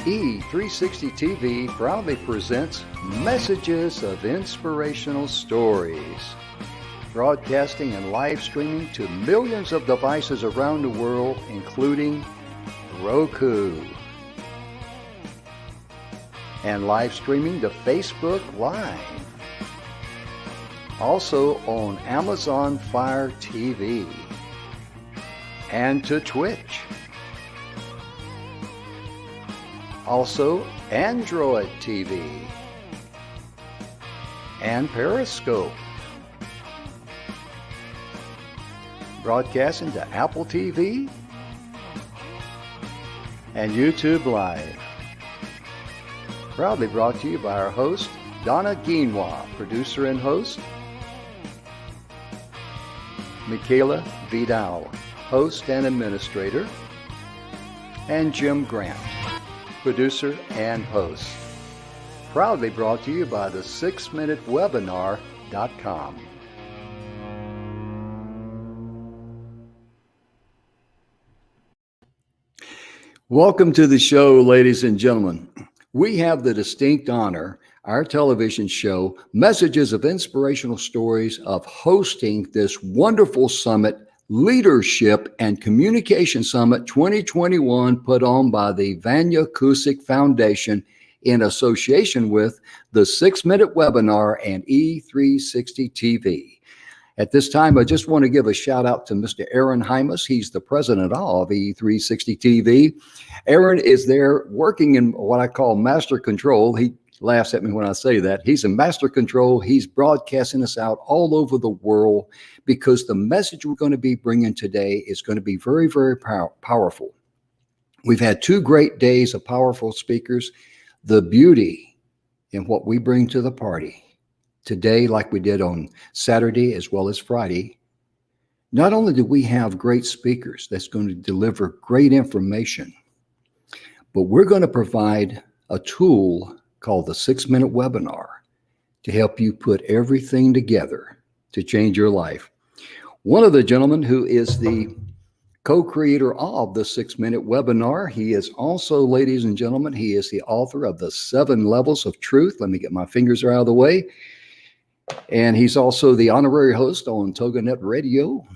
E360 TV proudly presents Messages of Inspirational Stories, broadcasting and live streaming to millions of devices around the world, including Roku, and live streaming to Facebook Live, also on Amazon Fire TV, and to Twitch. Also, Android TV and Periscope. Broadcasting to Apple TV and YouTube Live. Proudly brought to you by our host, Donna Guinois, producer and host, Michaela Vidal, host and administrator, and Jim Grant, producer and host. Proudly brought to you by the 6minutewebinar.com. Welcome to the show, ladies and gentlemen. We have the distinct honor, our television show, Messages of Inspirational Stories, of hosting this wonderful summit, Leadership and Communication Summit 2021, put on by the Vanya Cusick Foundation in association with the 6-Minute Webinar and E360 TV. At this time, I just want to give a shout out to Mr. Aaron Hymas. He's the president of E360 TV. Aaron is there working in what I call master control. He laughs at me when I say that. He's in master control. He's broadcasting us out all over the world because the message we're going to be bringing today is going to be very, very powerful. We've had 2 great days of powerful speakers. The beauty in what we bring to the party today, like we did on Saturday as well as Friday, not only do we have great speakers that's going to deliver great information, but we're going to provide a tool called the 6-Minute Webinar to help you put everything together to change your life. One of the gentlemen who is the co-creator of the 6-Minute Webinar, he is also, ladies and gentlemen, he is the author of the 7 Levels of Truth. Let me get my fingers out of the way. And he's also the honorary host on TogaNet Radio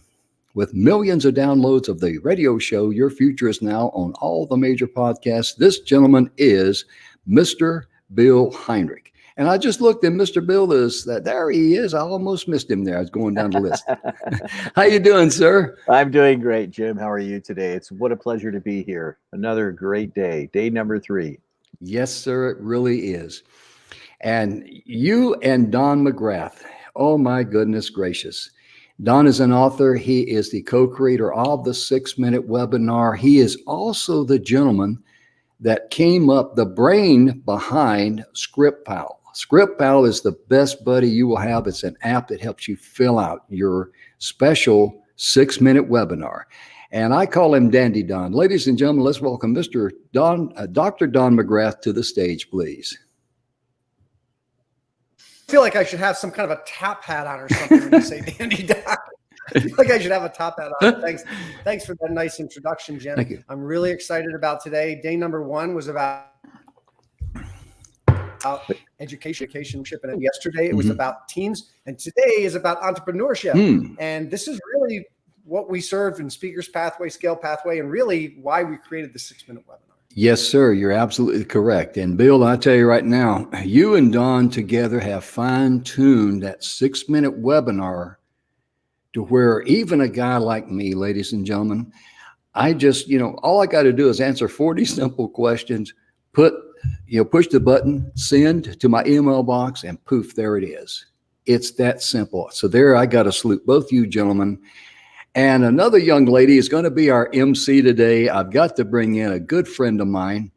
with millions of downloads of the radio show. Your Future Is Now on all the major podcasts. This gentleman is Mr. Bill Heinrich. And I just looked and Mr. Bill is that there he is. I almost missed him there. I was going down the list. How you doing, sir? I'm doing great, Jim. How are you today? What a pleasure to be here. Another great day. Day number 3. Yes, sir. It really is. And you and Don McGrath, oh my goodness gracious. Don is an author. He is the co-creator of the 6-Minute Webinar. He is also the gentleman that came up, the brain behind ScriptPal. ScriptPal is the best buddy you will have. It's an app that helps you fill out your special 6-minute webinar. And I call him Dandy Don. Ladies and gentlemen, let's welcome Dr. Don McGrath to the stage, please. I feel like I should have some kind of a top hat on or something when you say Dandy Don. I feel like I should have a top hat on. Thanks for that nice introduction, Jim. Thank you. I'm really excited about today. Day number 1 was about education, and yesterday it was about teams, and today is about entrepreneurship. And this is really what we serve in Speakers Pathway, Scale Pathway, and really why we created the 6-minute webinar. Yes, sir. You're absolutely correct. And Bill, I tell you right now, you and Don together have fine-tuned that 6-minute webinar to where even a guy like me, ladies and gentlemen, I just, all I got to do is answer 40 simple questions, push the button, send to my email box, and poof, there it is. It's that simple. So there, I got to salute both you gentlemen. And another young lady is going to be our MC today. I've got to bring in a good friend of mine,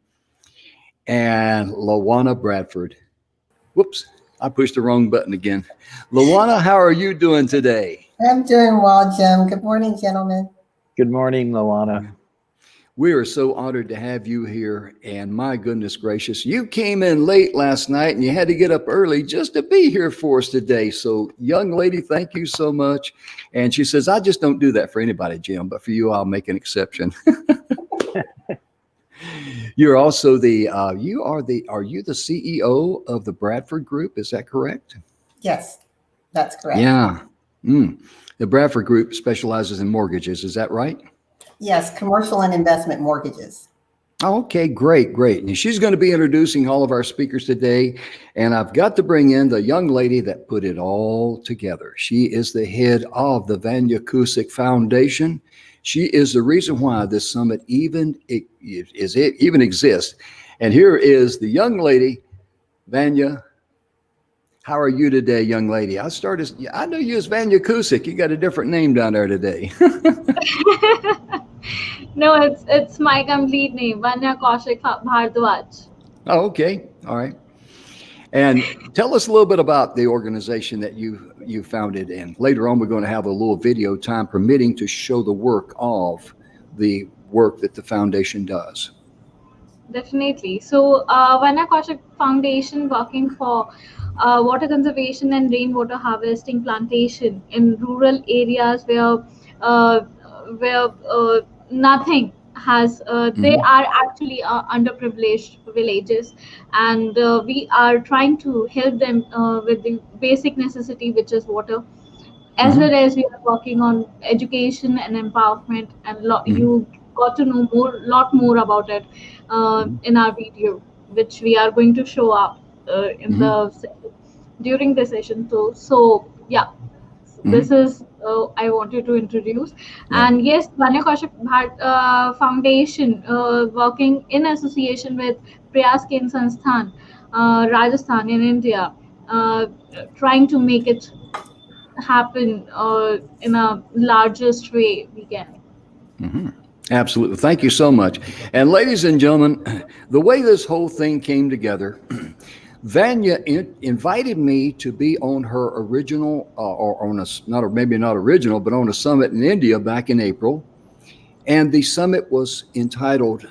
and Lawana Bradford. Whoops, I pushed the wrong button again. Lawana, how are you doing today? I'm doing well, Jim. Good morning, gentlemen. Good morning, Lawana. We are so honored to have you here, and my goodness gracious, you came in late last night and you had to get up early just to be here for us today. So young lady, thank you so much. And she says, I just don't do that for anybody, Jim, but for you, I'll make an exception. You're also are you the CEO of the Bradford Group? Is that correct? Yes, that's correct. Yeah. Mm. The Bradford Group specializes in mortgages. Is that right? Yes, commercial and investment mortgages. Okay, great, great. And she's going to be introducing all of our speakers today. And I've got to bring in the young lady that put it all together. She is the head of the Vanya Cusick Foundation. She is the reason why this summit even exists. And here is the young lady, Vanya. How are you today, young lady? I know you as Vanya Cusick. You got a different name down there today. No, it's my complete name, Vanya Kaushik Bhardwaj. Oh, okay. All right. And tell us a little bit about the organization that you founded. And later on, we're going to have a little video, time permitting, to show the work that the foundation does. Definitely. So, Vanya Kaushik Foundation working for water conservation and rainwater harvesting plantation in rural areas uh, where nothing has. They are actually underprivileged villages, and we are trying to help them with the basic necessity, which is water, as well as we are working on education and empowerment, and you got to know lot more about it in our video, which we are going to show up in during the session too. So yeah, this is I wanted to introduce. And yes, Vanya Kaushik Foundation working in association with Prayas Ken Sansthan, Rajasthan in India, trying to make it happen in a largest way we can. Absolutely. Thank you so much. And ladies and gentlemen, the way this whole thing came together, Vanya invited me to be on her original, or on a, maybe not original, but on a summit in India back in April. And the summit was entitled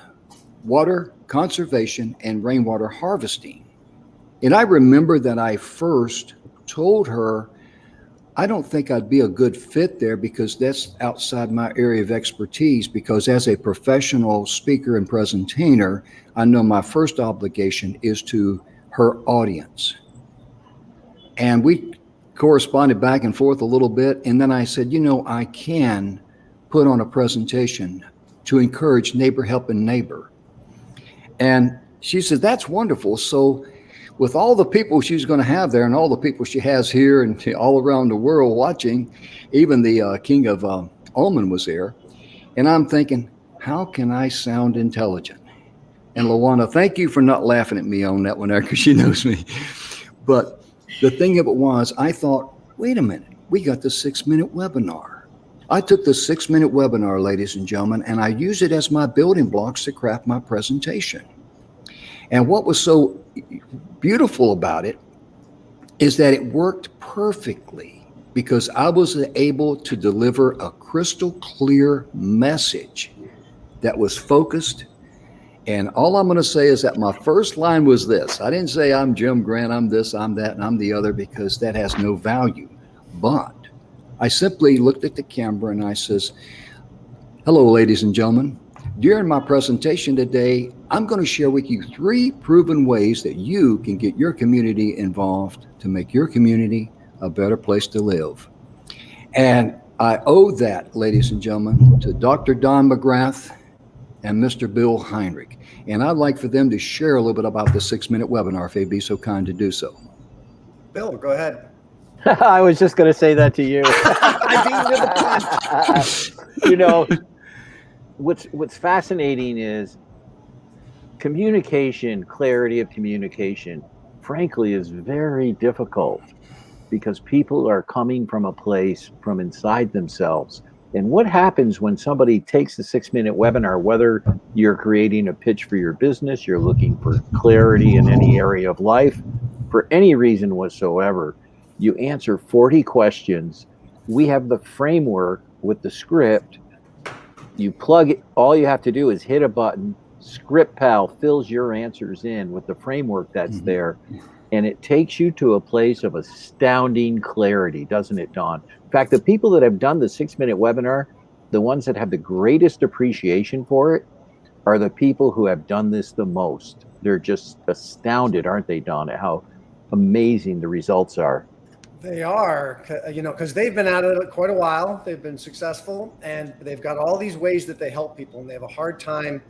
Water Conservation and Rainwater Harvesting. And I remember that I first told her, I don't think I'd be a good fit there because that's outside my area of expertise, because as a professional speaker and presenter, I know my first obligation is to her audience. And we corresponded back and forth a little bit. And then I said, I can put on a presentation to encourage neighbor helping neighbor. And she said, that's wonderful. So with all the people she's going to have there and all the people she has here and all around the world watching, even the king of Oman was there. And I'm thinking, how can I sound intelligent? And Luana, thank you for not laughing at me on that one there, because she knows me. But the thing of it was, I thought, wait a minute, we got the 6-minute webinar. I took the 6-minute webinar, ladies and gentlemen, and I used it as my building blocks to craft my presentation. And what was so beautiful about it is that it worked perfectly, because I was able to deliver a crystal clear message that was focused. And all I'm going to say is that my first line was this. I didn't say I'm Jim Grant, I'm this, I'm that, and I'm the other, because that has no value. But I simply looked at the camera and I says, hello, ladies and gentlemen. During my presentation today, I'm going to share with you 3 proven ways that you can get your community involved to make your community a better place to live. And I owe that, ladies and gentlemen, to Dr. Don McGrath and Mr. Bill Heinrich. And I'd like for them to share a little bit about the 6-minute webinar, if they'd be so kind to do so. Bill, go ahead. I was just going to say that to you. I beat you to the punch. What's fascinating is communication, clarity of communication, frankly, is very difficult, because people are coming from a place from inside themselves. And what happens when somebody takes a 6-minute webinar, whether you're creating a pitch for your business, you're looking for clarity in any area of life, for any reason whatsoever, you answer 40 questions. We have the framework with the script. You plug it, all you have to do is hit a button. ScriptPal fills your answers in with the framework that's there. And it takes you to a place of astounding clarity, doesn't it, Don? In fact, the people that have done the 6-minute webinar, the ones that have the greatest appreciation for it, are the people who have done this the most. They're just astounded, aren't they, Don, at how amazing the results are. They are, because they've been at it quite a while. They've been successful, and they've got all these ways that they help people, and they have a hard time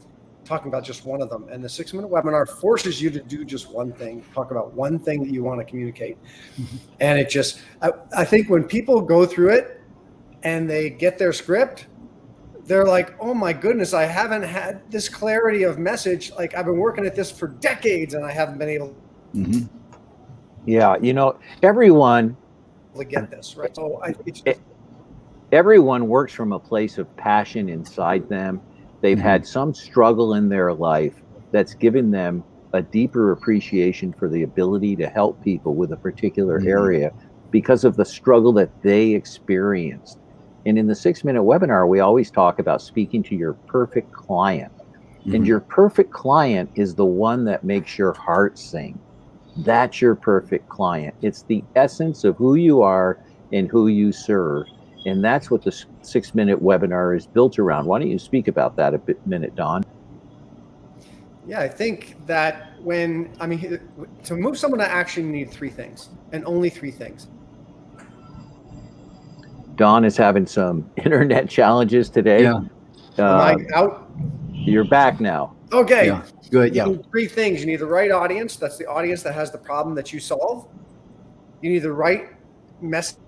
talking about just one of them. And the 6-minute webinar forces you to do just one thing, talk about one thing that you want to communicate. And it just, I think when people go through it and they get their script, they're like, oh my goodness, I haven't had this clarity of message. Like, I've been working at this for decades and I haven't been able Yeah, everyone to get this, right? So everyone works from a place of passion inside them. They've had some struggle in their life that's given them a deeper appreciation for the ability to help people with a particular area because of the struggle that they experienced. And in the 6-minute webinar, we always talk about speaking to your perfect client. And your perfect client is the one that makes your heart sing. That's your perfect client. It's the essence of who you are and who you serve. And that's what the 6-minute webinar is built around. Why don't you speak about that a minute, Don? Yeah, I think that to move someone to action, you need 3 things, and only 3 things. Don is having some internet challenges today. Yeah. Am I out? You're back now. Okay. Yeah. Good. Yeah. You need 3 things. You need the right audience. That's the audience that has the problem that you solve. You need the right message.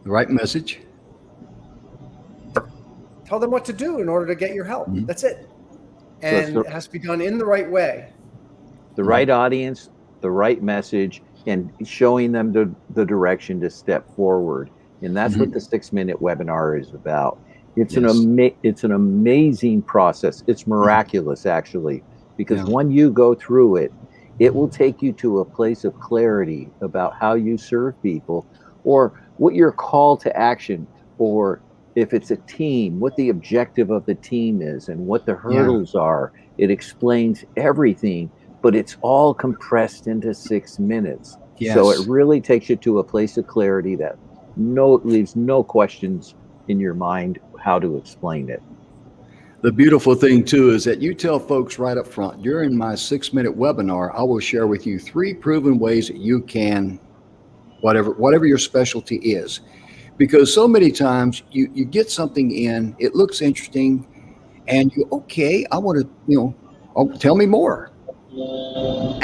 The right message. Tell them what to do in order to get your help. That's it. And it has to be done in the right way. The right audience, the right message, and showing them the direction to step forward. And that's what the 6-minute webinar is about. It's an amazing process. It's miraculous, actually, because when you go through it, it will take you to a place of clarity about how you serve people, or what your call to action, or if it's a team, what the objective of the team is and what the hurdles are. It explains everything, but it's all compressed into 6 minutes. So it really takes you to a place of clarity that leaves no questions in your mind how to explain it. The beautiful thing too is that you tell folks right up front, during my 6-minute webinar, I will share with you 3 proven ways that you can, whatever your specialty is. Because so many times you get something in, it looks interesting, and I want to, tell me more.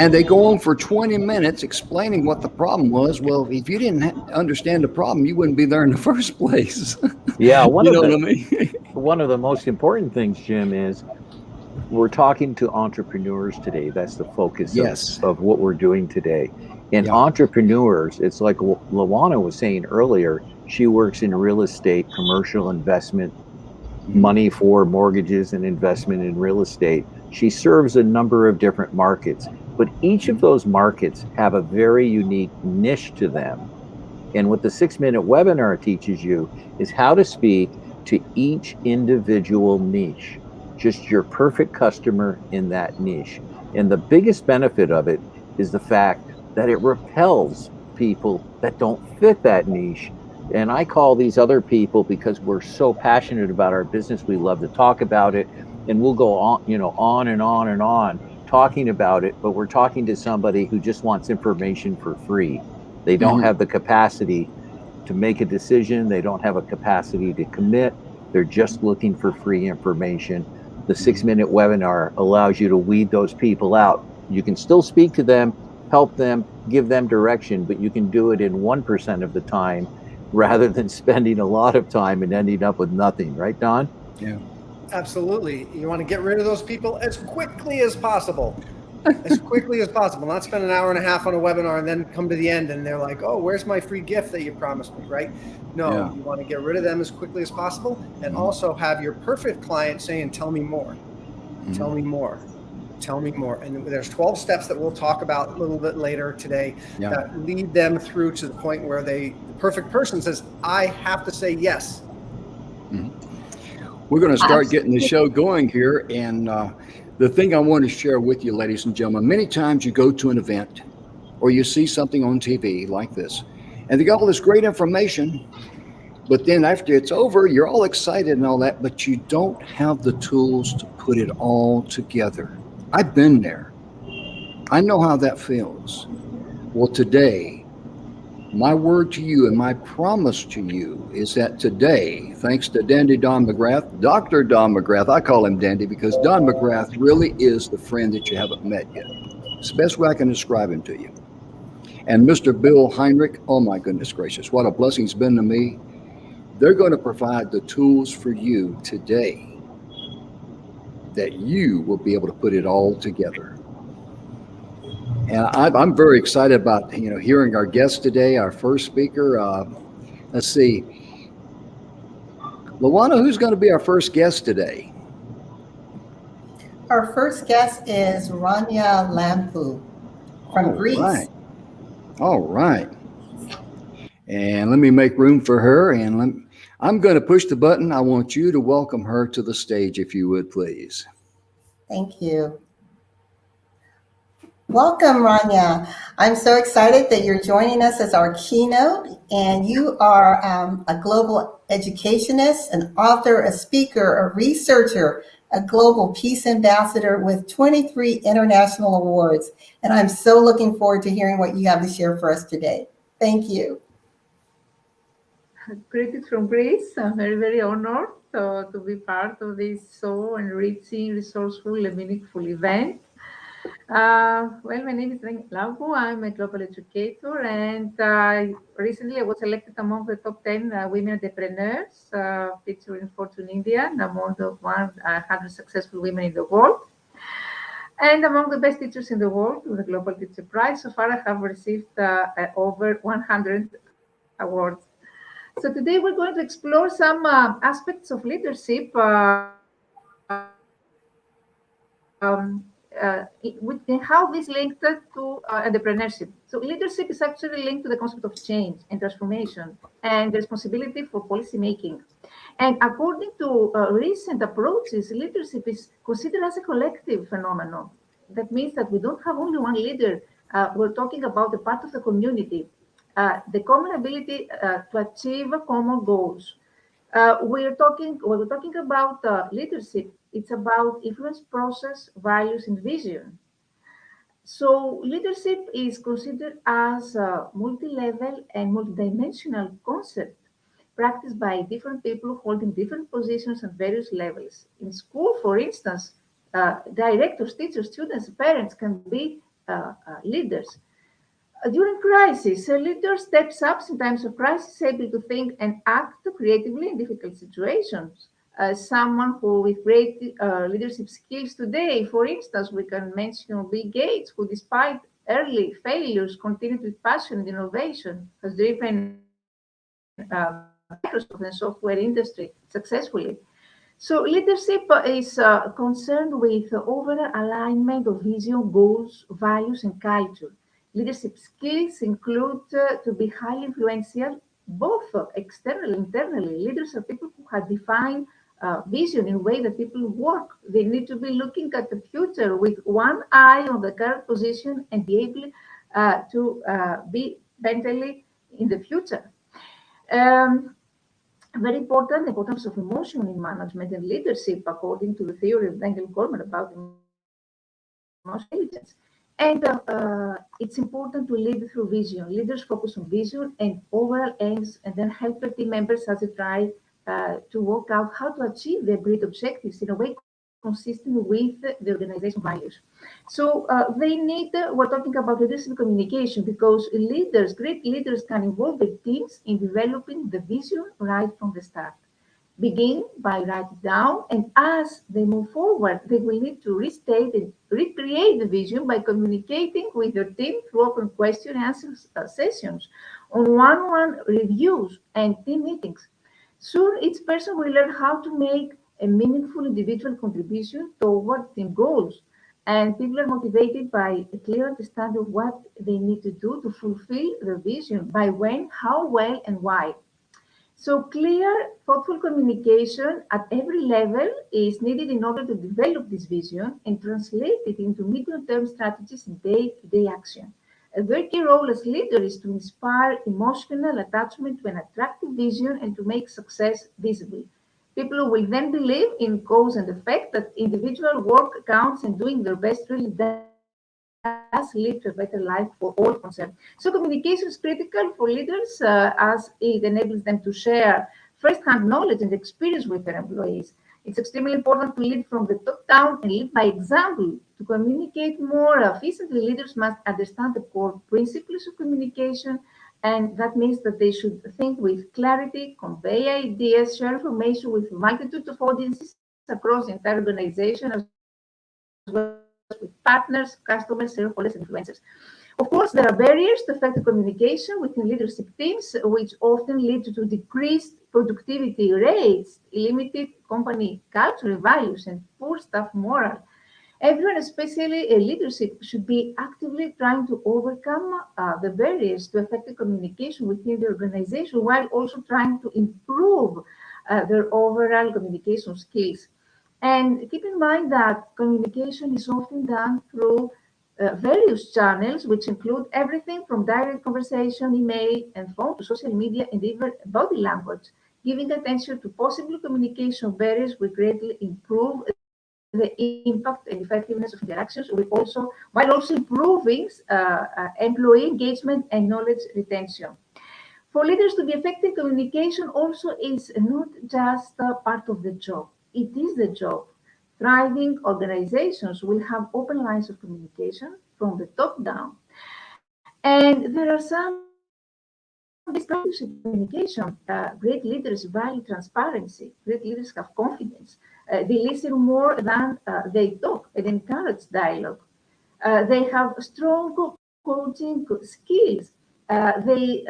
And they go on for 20 minutes explaining what the problem was. Well, if you didn't understand the problem, you wouldn't be there in the first place. Yeah, what I mean? One of the most important things, Jim, is we're talking to entrepreneurs today. That's the focus of what we're doing today. And entrepreneurs, it's like Luana was saying earlier, she works in real estate, commercial investment, money for mortgages and investment in real estate. She serves a number of different markets, but each of those markets have a very unique niche to them. And what the 6-minute webinar teaches you is how to speak to each individual niche, just your perfect customer in that niche. And the biggest benefit of it is the fact that it repels people that don't fit that niche. And I call these other people, because we're so passionate about our business, we love to talk about it, and we'll go on, on and on and on talking about it, but we're talking to somebody who just wants information for free. They don't have the capacity to make a decision. They don't have a capacity to commit. They're just looking for free information. The 6-minute webinar allows you to weed those people out. You can still speak to them, help them, give them direction, but you can do it in 1% of the time rather than spending a lot of time and ending up with nothing. Right, Don? Yeah. Absolutely. You want to get rid of those people as quickly as possible. As quickly as possible. Not spend an hour and a half on a webinar and then come to the end and they're like, oh, where's my free gift that you promised me, right? No, you want to get rid of them as quickly as possible, and also have your perfect client saying, tell me more. Tell me more. Tell me more. And there's 12 steps that we'll talk about a little bit later today that lead them through to the point where the perfect person says, I have to say yes. We're going to start getting the show going here. And the thing I want to share with you, ladies and gentlemen, many times you go to an event or you see something on TV like this, and they got all this great information, But then after it's over, you're all excited and all that, but you don't have the tools to put it all together. I've been there. I know how that feels. Well, today, my word to you and my promise to you is that today, thanks to Dandy Don McGrath, Dr. Don McGrath, I call him Dandy because Don McGrath really is the friend that you haven't met yet. It's the best way I can describe him to you. And Mr. Bill Heinrich, oh my goodness gracious, what a blessing it's been to me. They're going to provide the tools for you today that you will be able to put it all together. And I'm very excited about hearing our guest today, our first speaker. Let's see, Luana, who's going to be our first guest today? Our first guest is Rania Lampu from Greece. All right. And let me make room for her. And I'm going to push the button. I want you to welcome her to the stage, if you would, please. Thank you. Welcome, Rania. I'm so excited that you're joining us as our keynote. And you are a global educationist, an author, a speaker, a researcher, a global peace ambassador with 23 international awards. And I'm so looking forward to hearing what you have to share for us today. Thank you. Greetings from Greece. I'm very, very honored to be part of this so enriching, resourceful, and meaningful event. Well, my name is Rania Lampu. I'm a global educator, and recently I was elected among the top 10 women entrepreneurs featuring Fortune India, and among the 100 successful women in the world, and among the best teachers in the world with the Global Teacher Prize. So far, I have received over 100 awards. So today we're going to explore some aspects of leadership how this linked to entrepreneurship. So leadership is actually linked to the concept of change and transformation and responsibility for policy making. And according to recent approaches, leadership is considered as a collective phenomenon. That means that we don't have only one leader. We're talking about a part of the community. The common ability to achieve common goals. When we're talking about leadership, it's about influence, process, values, and vision. So leadership is considered as a multi-level and multidimensional concept practiced by different people holding different positions at various levels. In school, for instance, directors, teachers, students, parents can be leaders. During crisis, a leader steps up in times of crisis, able to think and act creatively in difficult situations. Someone who with great leadership skills today, for instance, we can mention Bill Gates, who despite early failures continued with passion and innovation, has driven Microsoft and software industry successfully. So leadership is concerned with overall alignment of vision, goals, values, and culture. Leadership skills include to be highly influential, both externally and internally. Leaders are people who have defined vision in a way that people work. They need to be looking at the future with one eye on the current position and be able to be mentally in the future. Very important, the importance of emotion in management and leadership, according to the theory of Daniel Goleman about emotional intelligence. And it's important to lead through vision. Leaders focus on vision and overall aims, and then help their team members as they try to work out how to achieve their great objectives in a way consistent with the organization values. So they need, we're talking about leadership communication, because great leaders can involve their teams in developing the vision right from the start. Begin by writing down, and as they move forward, they will need to restate and recreate the vision by communicating with their team through open question and answer sessions, on one-on-one reviews and team meetings. Soon, each person will learn how to make a meaningful individual contribution toward team goals. And people are motivated by a clear understanding of what they need to do to fulfill their vision, by when, how well, and why. So clear, thoughtful communication at every level is needed in order to develop this vision and translate it into medium-term strategies and day-to-day action. Their key role as leader is to inspire emotional attachment to an attractive vision and to make success visible. People will then believe in cause and effect, that individual work counts and doing their best really does lead to a better life for all concerned. So communication is critical for leaders as it enables them to share first-hand knowledge and experience with their employees. It's extremely important to lead from the top down and lead by example. To communicate more efficiently, leaders must understand the core principles of communication, and that means that they should think with clarity, convey ideas, share information with a multitude of audiences across the entire organization, as well as with partners, customers, shareholders, and influencers. Of course, there are barriers to effective communication within leadership teams, which often lead to decreased productivity rates, limited company cultural values, and poor staff morale. Everyone, especially leadership, should be actively trying to overcome the barriers to effective communication within the organization while also trying to improve their overall communication skills. And keep in mind that communication is often done through various channels, which include everything from direct conversation, email, and phone to social media and even body language. Giving attention to possible communication barriers will greatly improve the impact and effectiveness of interactions, while also improving employee engagement and knowledge retention. For leaders to be effective, communication also is not just a part of the job, it is the job. Thriving organizations will have open lines of communication from the top down. And there are some best practices in communication. Great leaders value transparency. Great leaders have confidence. They listen more than they talk and encourage dialogue. They have strong coaching skills. They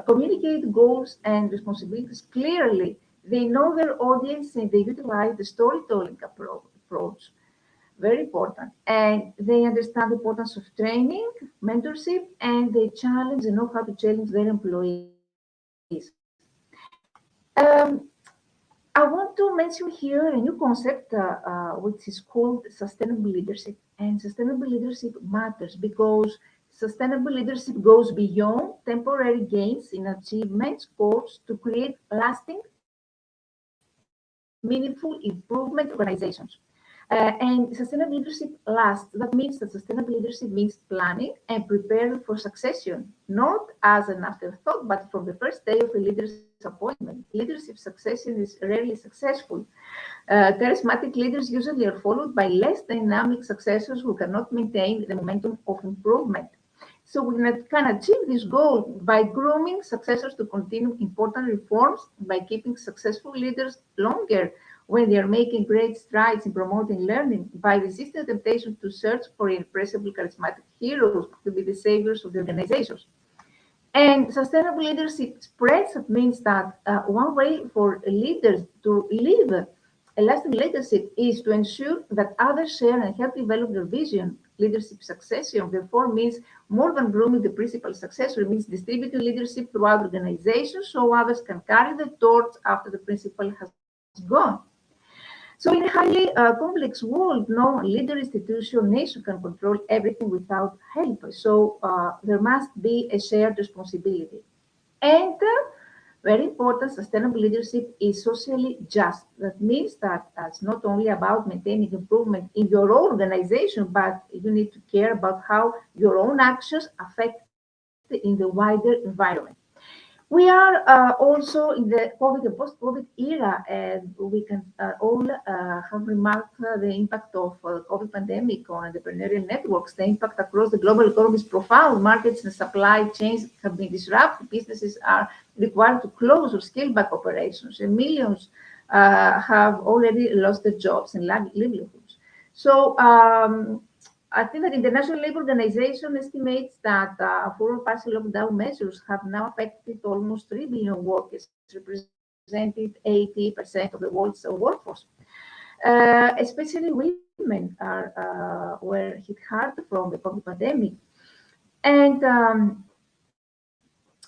communicate goals and responsibilities clearly. They know their audience and they utilize the storytelling approach. Very important. And they understand the importance of training, mentorship, and they challenge and know how to challenge their employees. Um, I want to mention here a new concept which is called sustainable leadership. And sustainable leadership matters because sustainable leadership goes beyond temporary gains in achievements goals to create lasting, meaningful improvement organizations. And sustainable leadership lasts. That means that sustainable leadership means planning and preparing for succession, not as an afterthought, but from the first day of a leader's appointment. Leadership succession is rarely successful. Charismatic leaders usually are followed by less dynamic successors who cannot maintain the momentum of improvement. So we can achieve this goal by grooming successors to continue important reforms, by keeping successful leaders longer when they are making great strides in promoting learning, by resisting the temptation to search for irrepressible charismatic heroes to be the saviors of the organizations. And sustainable leadership spreads means that one way for leaders to live a lasting leadership is to ensure that others share and help develop their vision. Leadership succession, therefore, means more than grooming the principal successor, it means distributing leadership throughout organizations so others can carry the torch after the principal has gone. So in a highly complex world, no leader, institution, nation can control everything without help. So there must be a shared responsibility. And very important, sustainable leadership is socially just. That means that it's not only about maintaining improvement in your own organization, but you need to care about how your own actions affect in the wider environment. We are also in the COVID and post-COVID era, and we can all have remarked the impact of COVID pandemic on entrepreneurial networks. The impact across the global economy is profound. Markets and supply chains have been disrupted. Businesses are required to close or scale back operations, and millions have already lost their jobs and livelihoods. So I think that International Labour Organization estimates that full or partial lockdown measures have now affected almost 3 billion workers, represented 80% of the world's workforce. Especially women were hit hard from the COVID pandemic. And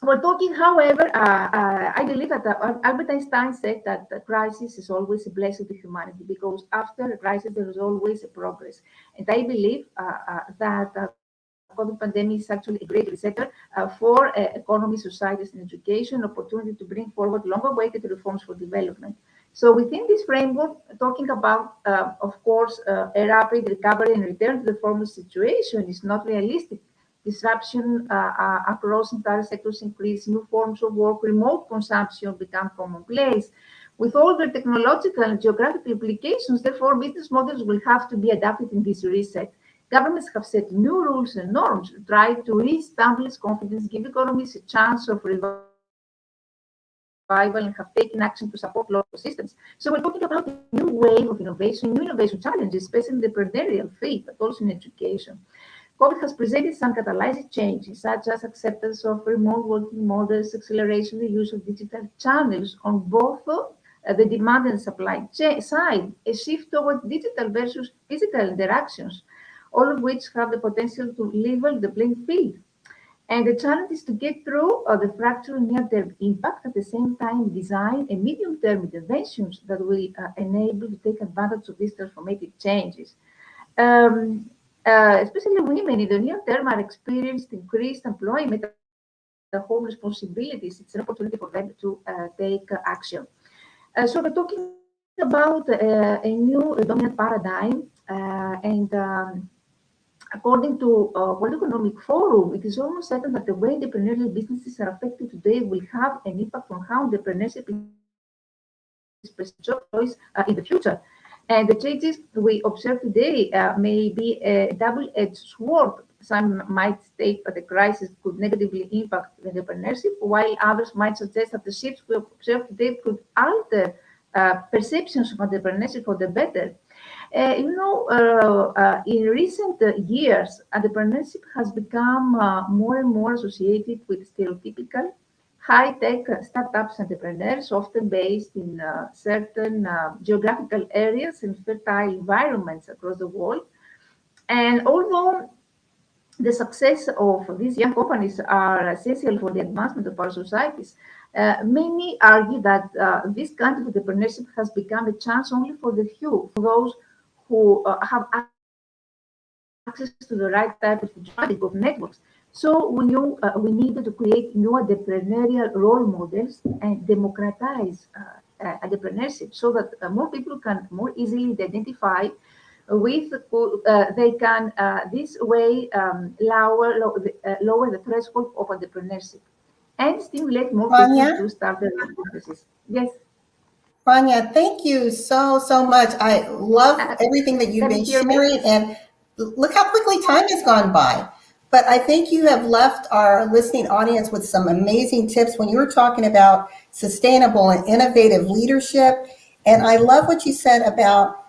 we're talking, however, I believe that Albert Einstein said that the crisis is always a blessing to humanity because after a crisis, there is always a progress. And I believe that COVID pandemic is actually a great resetter for economy, societies, and education, opportunity to bring forward long-awaited reforms for development. So within this framework, talking about, of course, a rapid recovery and return to the former situation is not realistic. Disruption across entire sectors increase, new forms of work, remote consumption become commonplace. With all the technological and geographic implications, therefore, business models will have to be adapted in this reset. Governments have set new rules and norms, try to re-establish confidence, give economies a chance of revival, and have taken action to support local systems. So we're talking about a new wave of innovation, new innovation challenges, especially in the entrepreneurial field, but also in education. COVID has presented some catalytic changes, such as acceptance of remote working models, acceleration in the use of digital channels on both the demand and supply side, a shift toward digital versus physical interactions, all of which have the potential to level the playing field. And the challenge is to get through the fracture near-term impact, at the same time design a medium-term interventions that will enable to take advantage of these transformative changes. Especially women in the near term are experienced increased employment and home responsibilities. It's an opportunity for them to take action. So we're talking about a new dominant paradigm, and according to World Economic Forum, it is almost certain that the way entrepreneurial businesses are affected today will have an impact on how entrepreneurship is job choice in the future. And the changes we observe today may be a double-edged sword. Some might state that the crisis could negatively impact entrepreneurship, while others might suggest that the shifts we observe today could alter perceptions of entrepreneurship for the better. In recent years, entrepreneurship has become more and more associated with stereotypical high-tech startups entrepreneurs, often based in certain geographical areas and fertile environments across the world. And although the success of these young companies are essential for the advancement of our societies, many argue that this kind of entrepreneurship has become a chance only for the few, for those who have access to the right type of networks. So we needed to create new entrepreneurial role models and democratize entrepreneurship so that more people can more easily identify with, they can this way lower the threshold of entrepreneurship and stimulate more people to start their own businesses. Yes. Rania, thank you so much. I love everything that you've been sharing, and look how quickly time has gone by. But I think you have left our listening audience with some amazing tips when you were talking about sustainable and innovative leadership. And I love what you said about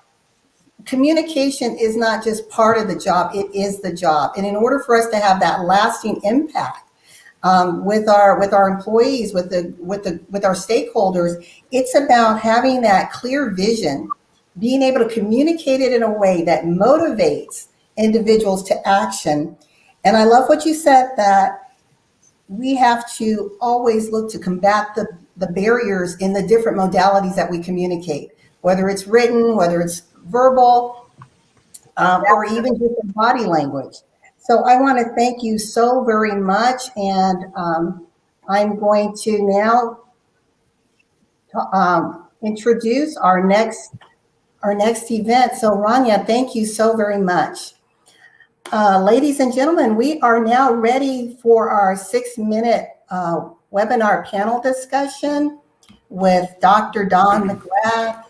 communication is not just part of the job, it is the job. And in order for us to have that lasting impact with our employees, with our stakeholders, it's about having that clear vision, being able to communicate it in a way that motivates individuals to action. And I love what you said, that we have to always look to combat the barriers in the different modalities that we communicate, whether it's written, whether it's verbal, or even just in body language. So I want to thank you so very much. And I'm going to now introduce our next event. So Rania, thank you so very much. Ladies and gentlemen, we are now ready for our 6-minute webinar panel discussion with Dr. Don McGrath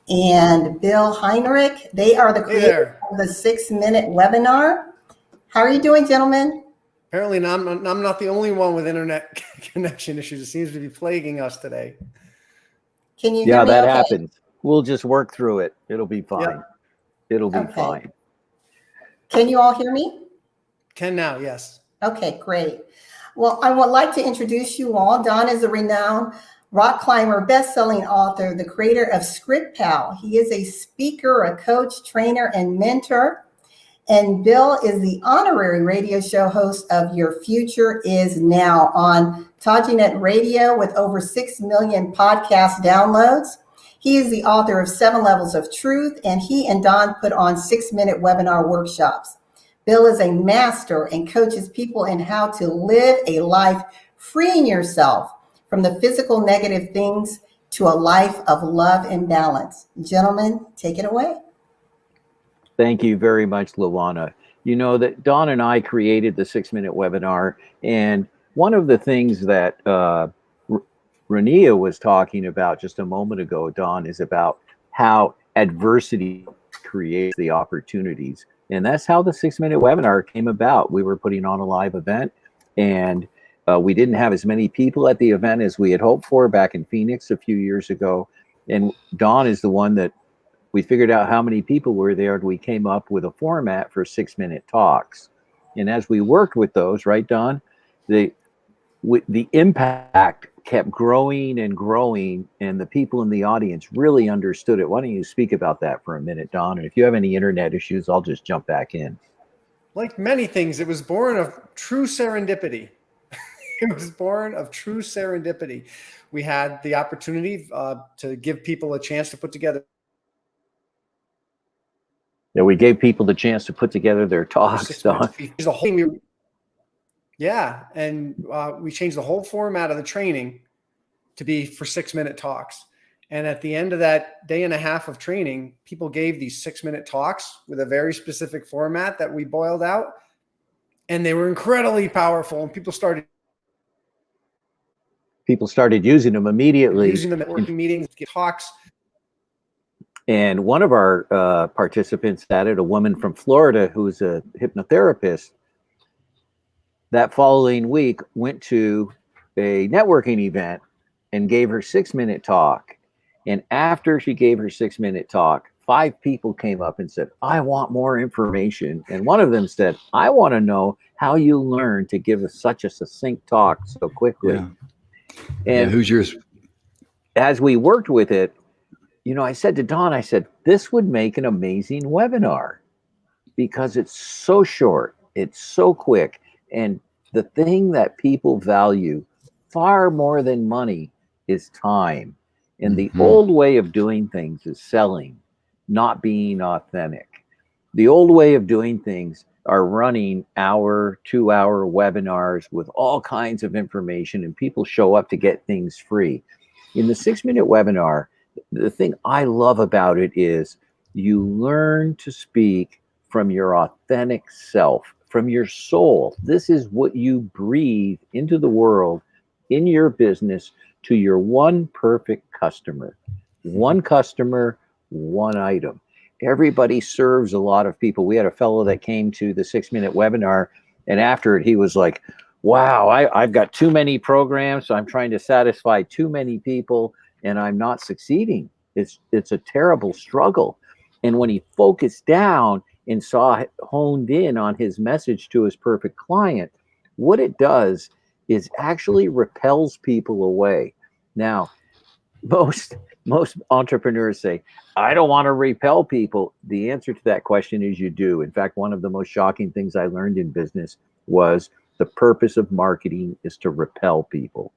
and Bill Heinrich. They are the creators of the 6-minute webinar. How are you doing, gentlemen? Apparently, I'm not the only one with internet connection issues. It seems to be plaguing us today. Can you hear me? Yeah, that happens. We'll just work through it. It'll be fine. Yep. It'll be fine. Can you all hear me? Can now, yes. Okay, great. Well, I would like to introduce you all. Don is a renowned rock climber, best-selling author, the creator of ScriptPal. He is a speaker, a coach, trainer, and mentor. And Bill is the honorary radio show host of Your Future Is Now on TajiNet Radio with over 6 million podcast downloads. He is the author of 7 Levels of Truth, and he and Don put on 6-minute webinar workshops. Bill is a master and coaches people in how to live a life freeing yourself from the physical negative things to a life of love and balance. Gentlemen, take it away. Thank you very much, Luana. You know that Dawn and I created the 6-minute webinar, and one of the things that Rania was talking about just a moment ago, Dawn, is about how adversity creates the opportunities. And that's how the 6-minute webinar came about. We were putting on a live event, and we didn't have as many people at the event as we had hoped for back in Phoenix a few years ago. And Dawn is the one that we figured out how many people were there, and we came up with a format for 6-minute talks. And as we worked with those, right, Dawn, the impact kept growing and growing, and the people in the audience really understood it. Why don't you speak about that for a minute, Dawn? And if you have any internet issues, I'll just jump back in. Like many things, it was born of true serendipity. It was born of true serendipity. We had the opportunity to give people a chance to put together. Yeah, we gave people the chance to put together their talks, Dawn. The whole thing yeah, and we changed the whole format of the training to be for 6-minute talks. And at the end of that day and a half of training, people gave these 6-minute talks with a very specific format that we boiled out, and they were incredibly powerful. And people started using them immediately. Using them at working meetings, give talks. And one of our participants added, a woman from Florida who's a hypnotherapist, that following week went to a networking event and gave her 6-minute talk. And after she gave her 6-minute talk, 5 people came up and said, I want more information. And one of them said, I want to know how you learn to give such a succinct talk so quickly. Yeah. And who's yours? As we worked with it, you know, I said to Dawn, I said, this would make an amazing webinar because it's so short, it's so quick. And the thing that people value far more than money is time. And the old way of doing things is selling, not being authentic. The old way of doing things are running hour, 2-hour webinars with all kinds of information, and people show up to get things free. In the 6-minute webinar, the thing I love about it is you learn to speak from your authentic self, from your soul. This is what you breathe into the world, in your business, to your one perfect customer. One customer, one item. Everybody serves a lot of people. We had a fellow that came to the 6-minute webinar, and after it, he was like, wow, I've got too many programs, so I'm trying to satisfy too many people, and I'm not succeeding. It's a terrible struggle. And when he focused down and honed in on his message to his perfect client, what it does is actually repels people away. Now, most entrepreneurs say, I don't want to repel people. The answer to that question is you do. In fact, one of the most shocking things I learned in business was the purpose of marketing is to repel people.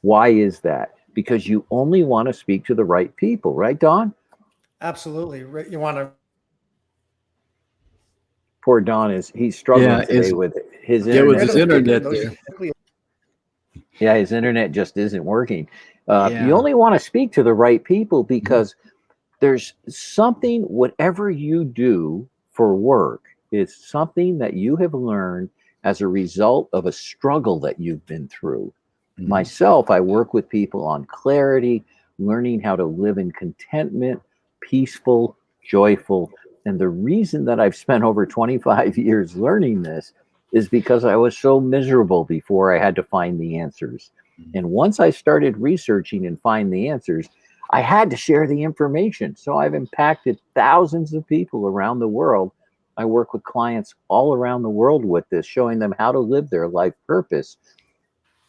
Why is that? Because you only want to speak to the right people, right, Don? Absolutely. You want to. Poor Don he's struggling today with his internet. With his internet there. Yeah, his internet just isn't working. You only want to speak to the right people because there's something, whatever you do for work, is something that you have learned as a result of a struggle that you've been through. Myself, I work with people on clarity, learning how to live in contentment, peaceful, joyful. And the reason that I've spent over 25 years learning this is because I was so miserable before I had to find the answers. And once I started researching and find the answers, I had to share the information. So I've impacted thousands of people around the world. I work with clients all around the world with this, showing them how to live their life purpose.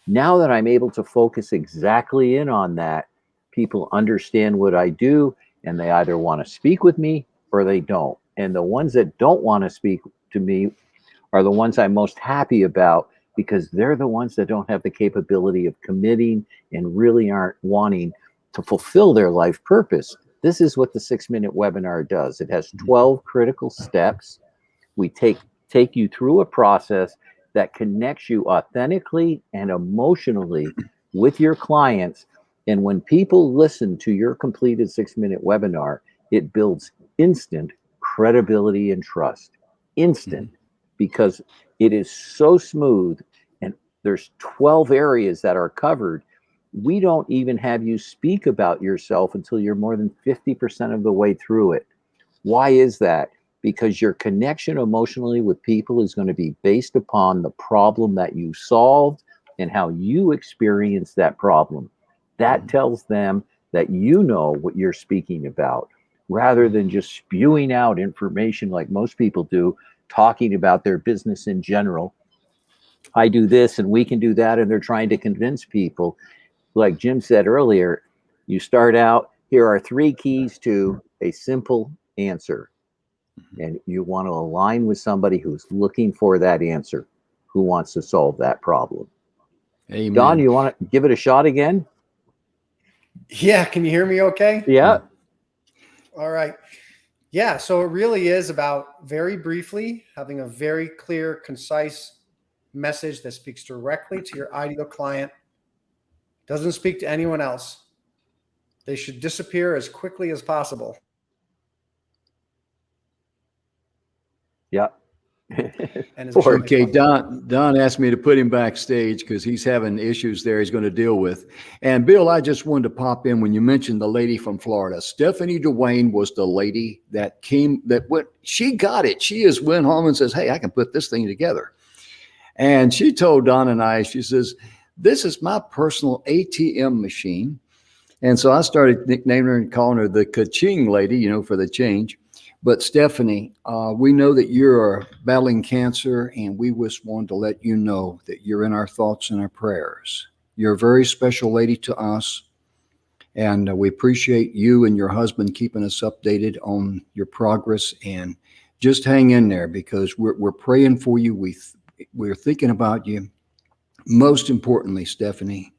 Now that I'm able to focus exactly in on that, people understand what I do, and they either want to speak with me or they don't. And the ones that don't want to speak to me are the ones I'm most happy about, because they're the ones that don't have the capability of committing and really aren't wanting to fulfill their life purpose. This is what the 6-minute webinar does. It has 12 critical steps. We take take you through a process that connects you authentically and emotionally with your clients. And when people listen to your completed 6-minute webinar, it builds instant credibility and trust. Instant, because it is so smooth, and there's 12 areas that are covered. We don't even have you speak about yourself until you're more than 50% of the way through it. Why is that? Because your connection emotionally with people is going to be based upon the problem that you solved and how you experience that problem. That tells them that you know what you're speaking about, rather than just spewing out information like most people do, talking about their business in general. I do this and we can do that, and they're trying to convince people. Like Jim said earlier, you start out, here are 3 keys to a simple answer. And you want to align with somebody who's looking for that answer, who wants to solve that problem. Amen. Don, you want to give it a shot again? Yeah. Can you hear me okay? Yeah. All right. Yeah. So it really is about, very briefly, having a very clear, concise message that speaks directly to your ideal client, doesn't speak to anyone else. They should disappear as quickly as possible. Yeah. And Okay, Don asked me to put him backstage because he's having issues there he's going to deal with. And Bill, I just wanted to pop in when you mentioned the lady from Florida. Stephanie Dwayne was the lady that she got it. She just went home and says, hey, I can put this thing together. And she told Don and I, she says, this is my personal ATM machine. And so I started nicknaming her and calling her the ka-ching lady, for the change. But Stephanie, we know that you're battling cancer, and we just wanted to let you know that you're in our thoughts and our prayers. You're a very special lady to us, and we appreciate you and your husband keeping us updated on your progress. And just hang in there, because we're praying for you. We're thinking about you. Most importantly, Stephanie,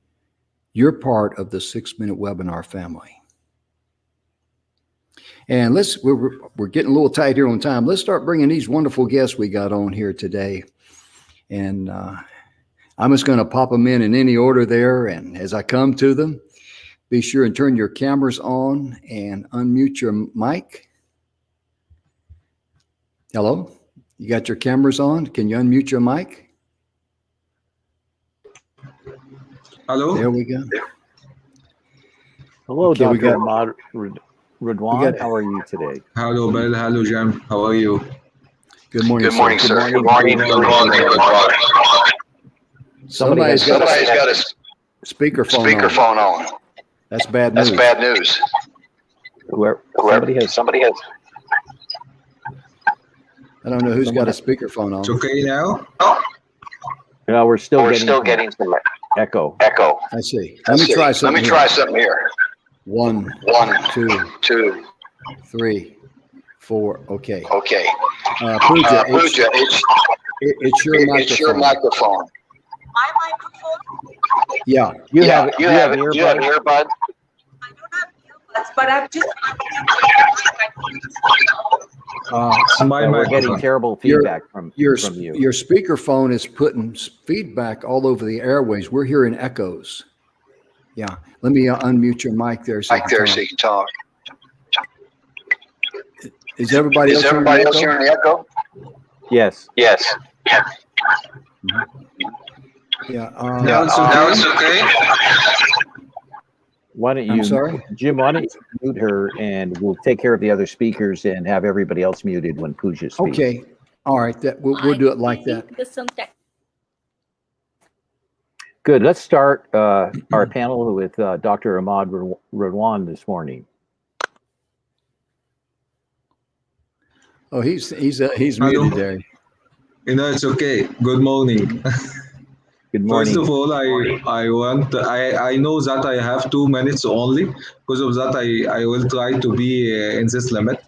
you're part of the 6-minute webinar family. And we're getting a little tight here on time. Let's start bringing these wonderful guests we got on here today. And I'm just going to pop them in any order there. And as I come to them, be sure and turn your cameras on and unmute your mic. Hello? You got your cameras on? Can you unmute your mic? Hello. There we go. Hello, Okay, Dr. Ahmad Radwan. How are you today? Hello, Bill. Hello, Jim. How are you? Good morning, Good morning, sir. sir. Good morning. Good morning. Somebody's got a speakerphone on. That's bad news. That's bad news. Somebody has. I don't know who's got a speakerphone on. It's okay now? No, we're still getting some echo. I see. Let me try something. Try something here. 1, One, 2, two, 3, 4. Okay. okay. Pooja, Pooja, it's your microphone. it's your microphone. My microphone? Yeah. You Yeah, have you have earbuds? earbuds. I don't have earbuds, but I've just. It's my We're getting microphone. terrible feedback from you. Your speakerphone is putting feedback all over the airways. We're hearing echoes. Yeah. Let me unmute your mic there. So So you can talk. Is everybody else hearing the echo? Yes. Yes. Yeah. Now it's okay. Why don't you, I'm sorry? Jim, why don't you mute her, and we'll take care of the other speakers and have everybody else muted when Pooja speaks. Okay. All right. We'll do it like that. Good. Let's start our panel with Dr. Ahmad Radwan this morning. Oh, he's muted there. It's okay. Good morning. Good morning. First of all, I know that I have 2 minutes only. Because of that, I will try to be in this limit.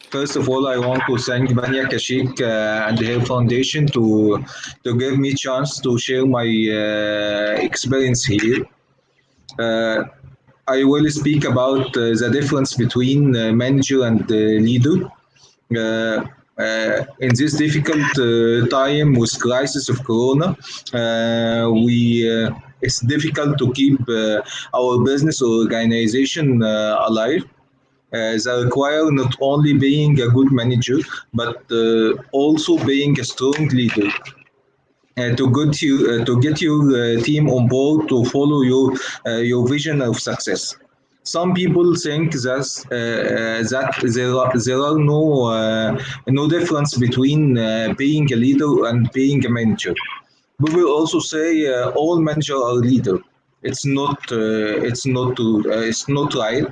First of all, I want to thank Banya Kashik and her foundation to give me chance to share my experience here. I will speak about the difference between manager and leader. in this difficult time with crisis of Corona, it's difficult to keep our business or organization alive. They require not only being a good manager, but also being a strong leader. To get your team on board to follow your vision of success. Some people think that there are no difference between being a leader and being a manager. We will also say all managers are leader. It's not right.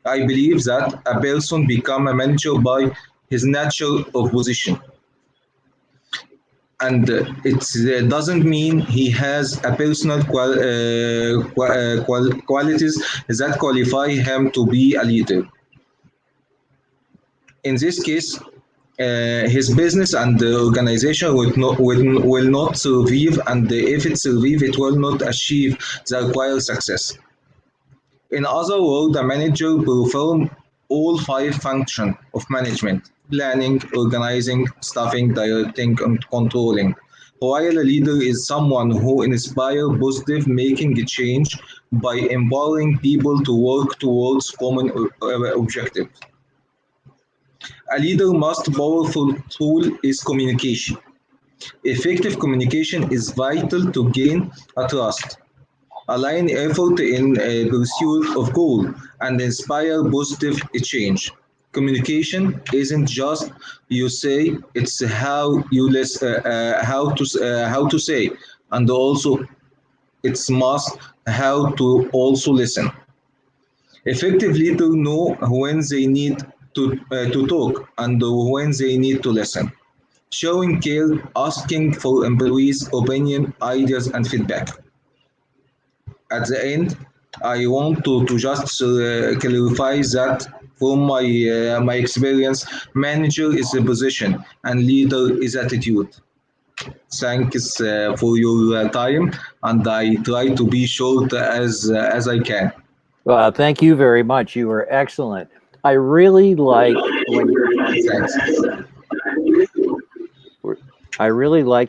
I believe that a person become a manager by his nature of position, and it doesn't mean he has a personal qualities that qualify him to be a leader. In this case, his business and the organization will not survive, and if it survive, it will not achieve the required success. In other words, the manager performs all five functions of management: planning, organizing, staffing, directing, and controlling. While a leader is someone who inspires positive making a change by empowering people to work towards common objectives. A leader most powerful tool is communication. Effective communication is vital to gain a trust, align effort in pursuit of goal, and inspire positive change. Communication isn't just you say; it's how you listen, how to say, and also it's must how to also listen. Effective leaders know when they need to talk and when they need to listen. Showing care, asking for employees' opinion, ideas, and feedback. At the end, I want to just clarify that from my experience, manager is a position and leader is attitude. Thanks for your time, and I try to be short as I can. Well, thank you very much. You were excellent. I really liked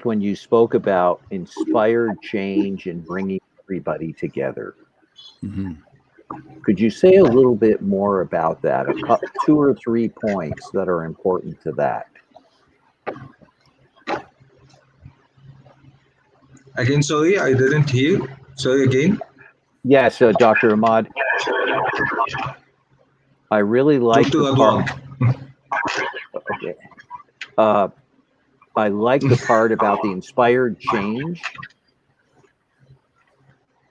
when you spoke about inspired change and bringing everybody together. Mm-hmm. Could you say a little bit more about that? Two or three points that are important to that. Again, sorry, I didn't hear. Sorry again. Yes, Dr. Ahmad. I really like Dr. the part. Okay. I like the part about the inspired change.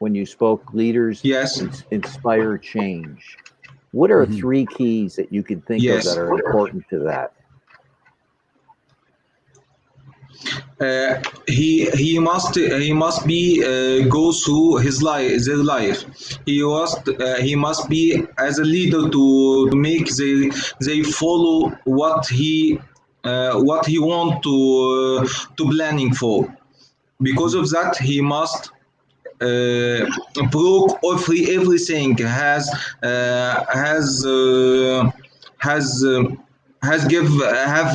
When you spoke, leaders inspire change. What are three keys that you can think of that are important to that? He must be go through their life. He must be as a leader to make they follow what he want to planning for. Because of that, he must broke everything has give have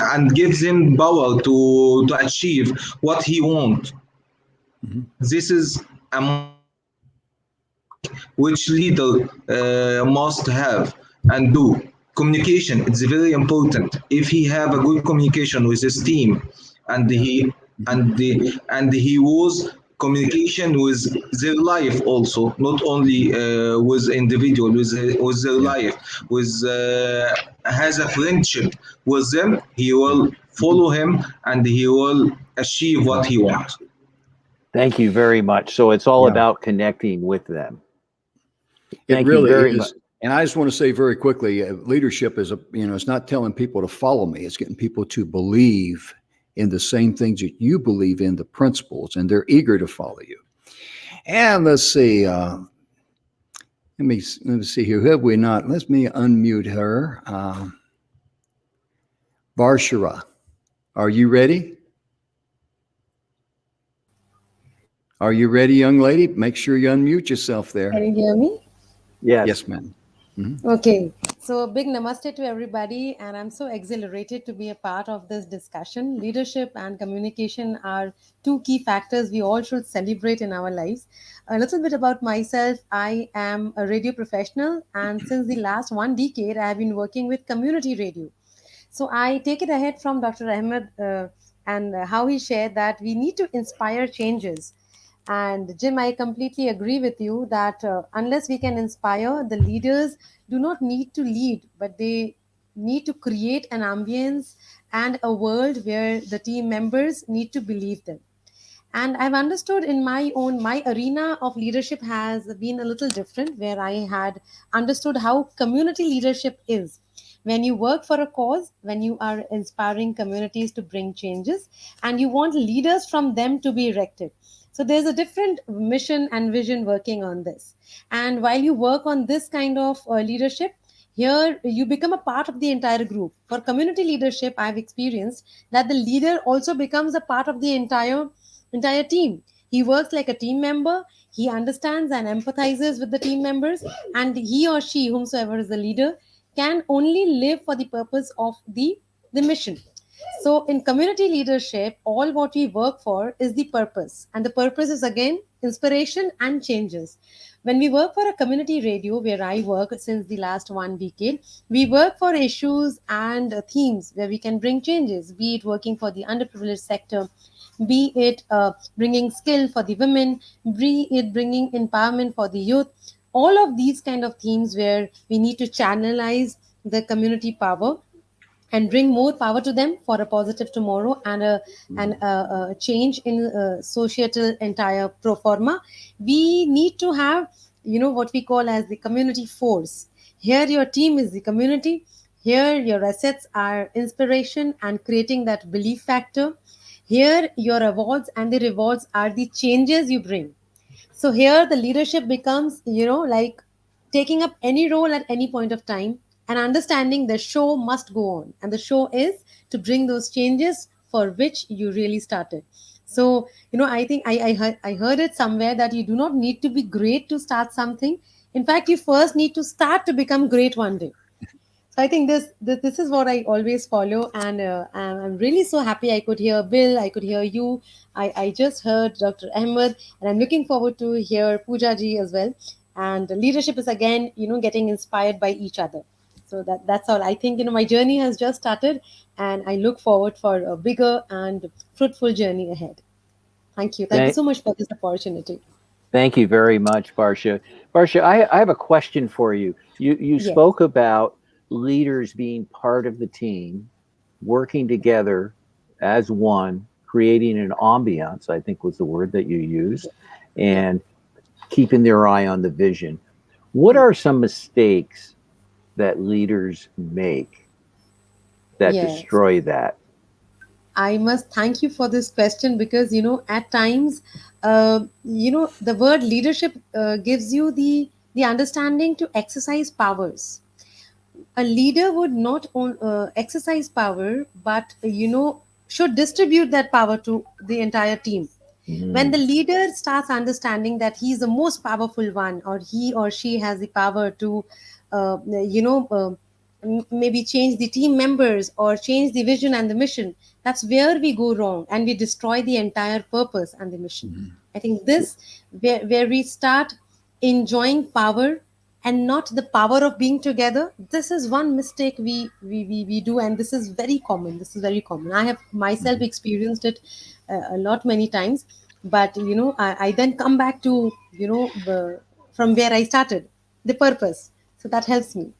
and gives him power to achieve what he wants. Mm-hmm. This is a which leader must have and do. Communication, it's very important. If he have a good communication with his team, and he was communication with their life also, not only with individual, with their life, with has a friendship with them, he will follow him and he will achieve what he wants. Thank you very much. So it's all about connecting with them. It really is. And I just want to say very quickly, leadership is it's not telling people to follow me. It's getting people to believe in the same things that you believe in, the principles, and they're eager to follow you. And let's see. Let me see here. Who have we not? Let me unmute her. Varshara, are you ready? Are you ready, young lady? Make sure you unmute yourself there. Can you hear me? Yes. Yes, ma'am. Mm-hmm. Okay. So, a big namaste to everybody, and I'm so exhilarated to be a part of this discussion. Leadership and communication are two key factors we all should celebrate in our lives. A little bit about myself: I am a radio professional, and since the last 1 decade, I have been working with community radio. So, I take it ahead from Dr. Ahmed and how he shared that we need to inspire changes. And Jim, I completely agree with you that unless we can inspire, the leaders do not need to lead, but they need to create an ambience and a world where the team members need to believe them. And I've understood in my arena of leadership has been a little different, where I had understood how community leadership is. When you work for a cause, when you are inspiring communities to bring changes, and you want leaders from them to be erected. So there's a different mission and vision working on this. And while you work on this kind of leadership, here you become a part of the entire group. For community leadership, I've experienced that the leader also becomes a part of the entire team. He works like a team member. He understands and empathizes with the team members, and he or she, whomsoever is the leader, can only live for the purpose of the mission. So, in community leadership, all what we work for is the purpose, and the purpose is again inspiration and changes. When we work for a community radio, where I work since the last 1 decade, we work for issues and themes where we can bring changes, be it working for the underprivileged sector, be it bringing skill for the women, be it bringing empowerment for the youth. All of these kind of themes where we need to channelize the community power and bring more power to them for a positive tomorrow and a change in societal entire pro forma. We need to have, what we call as the community force. Here your team is the community. Here your assets are inspiration and creating that belief factor. Here your awards and the rewards are the changes you bring. So here the leadership becomes, like taking up any role at any point of time and understanding the show must go on. And the show is to bring those changes for which you really started. So, I think I heard it somewhere that you do not need to be great to start something. In fact, you first need to start to become great one day. So I think this is what I always follow, and I'm really so happy I could hear Bill, I could hear you, I just heard Dr. Ahmed, and I'm looking forward to hear Pooja ji as well. And leadership is again, getting inspired by each other. So that's all. I think my journey has just started, and I look forward for a bigger and fruitful journey ahead. Thank you so much for this opportunity. Thank you very much, Barsha. Barsha, I have a question for you. You Yes. spoke about leaders being part of the team, working together as one, creating an ambiance, I think was the word that you used, and keeping their eye on the vision. What are some mistakes that leaders make that Yes. destroy that? I must thank you for this question because, at times, the word leadership gives you the understanding to exercise powers. A leader would not exercise power, but, should distribute that power to the entire team. When the leader starts understanding that he's the most powerful one, or he or she has the power to, maybe change the team members or change the vision and the mission, that's where we go wrong and we destroy the entire purpose and the mission. I think this where we start enjoying power and not the power of being together. This is one mistake we do, and this is very common. I have myself experienced it a lot many times, but I then come back to from where I started, the purpose. So that helps me.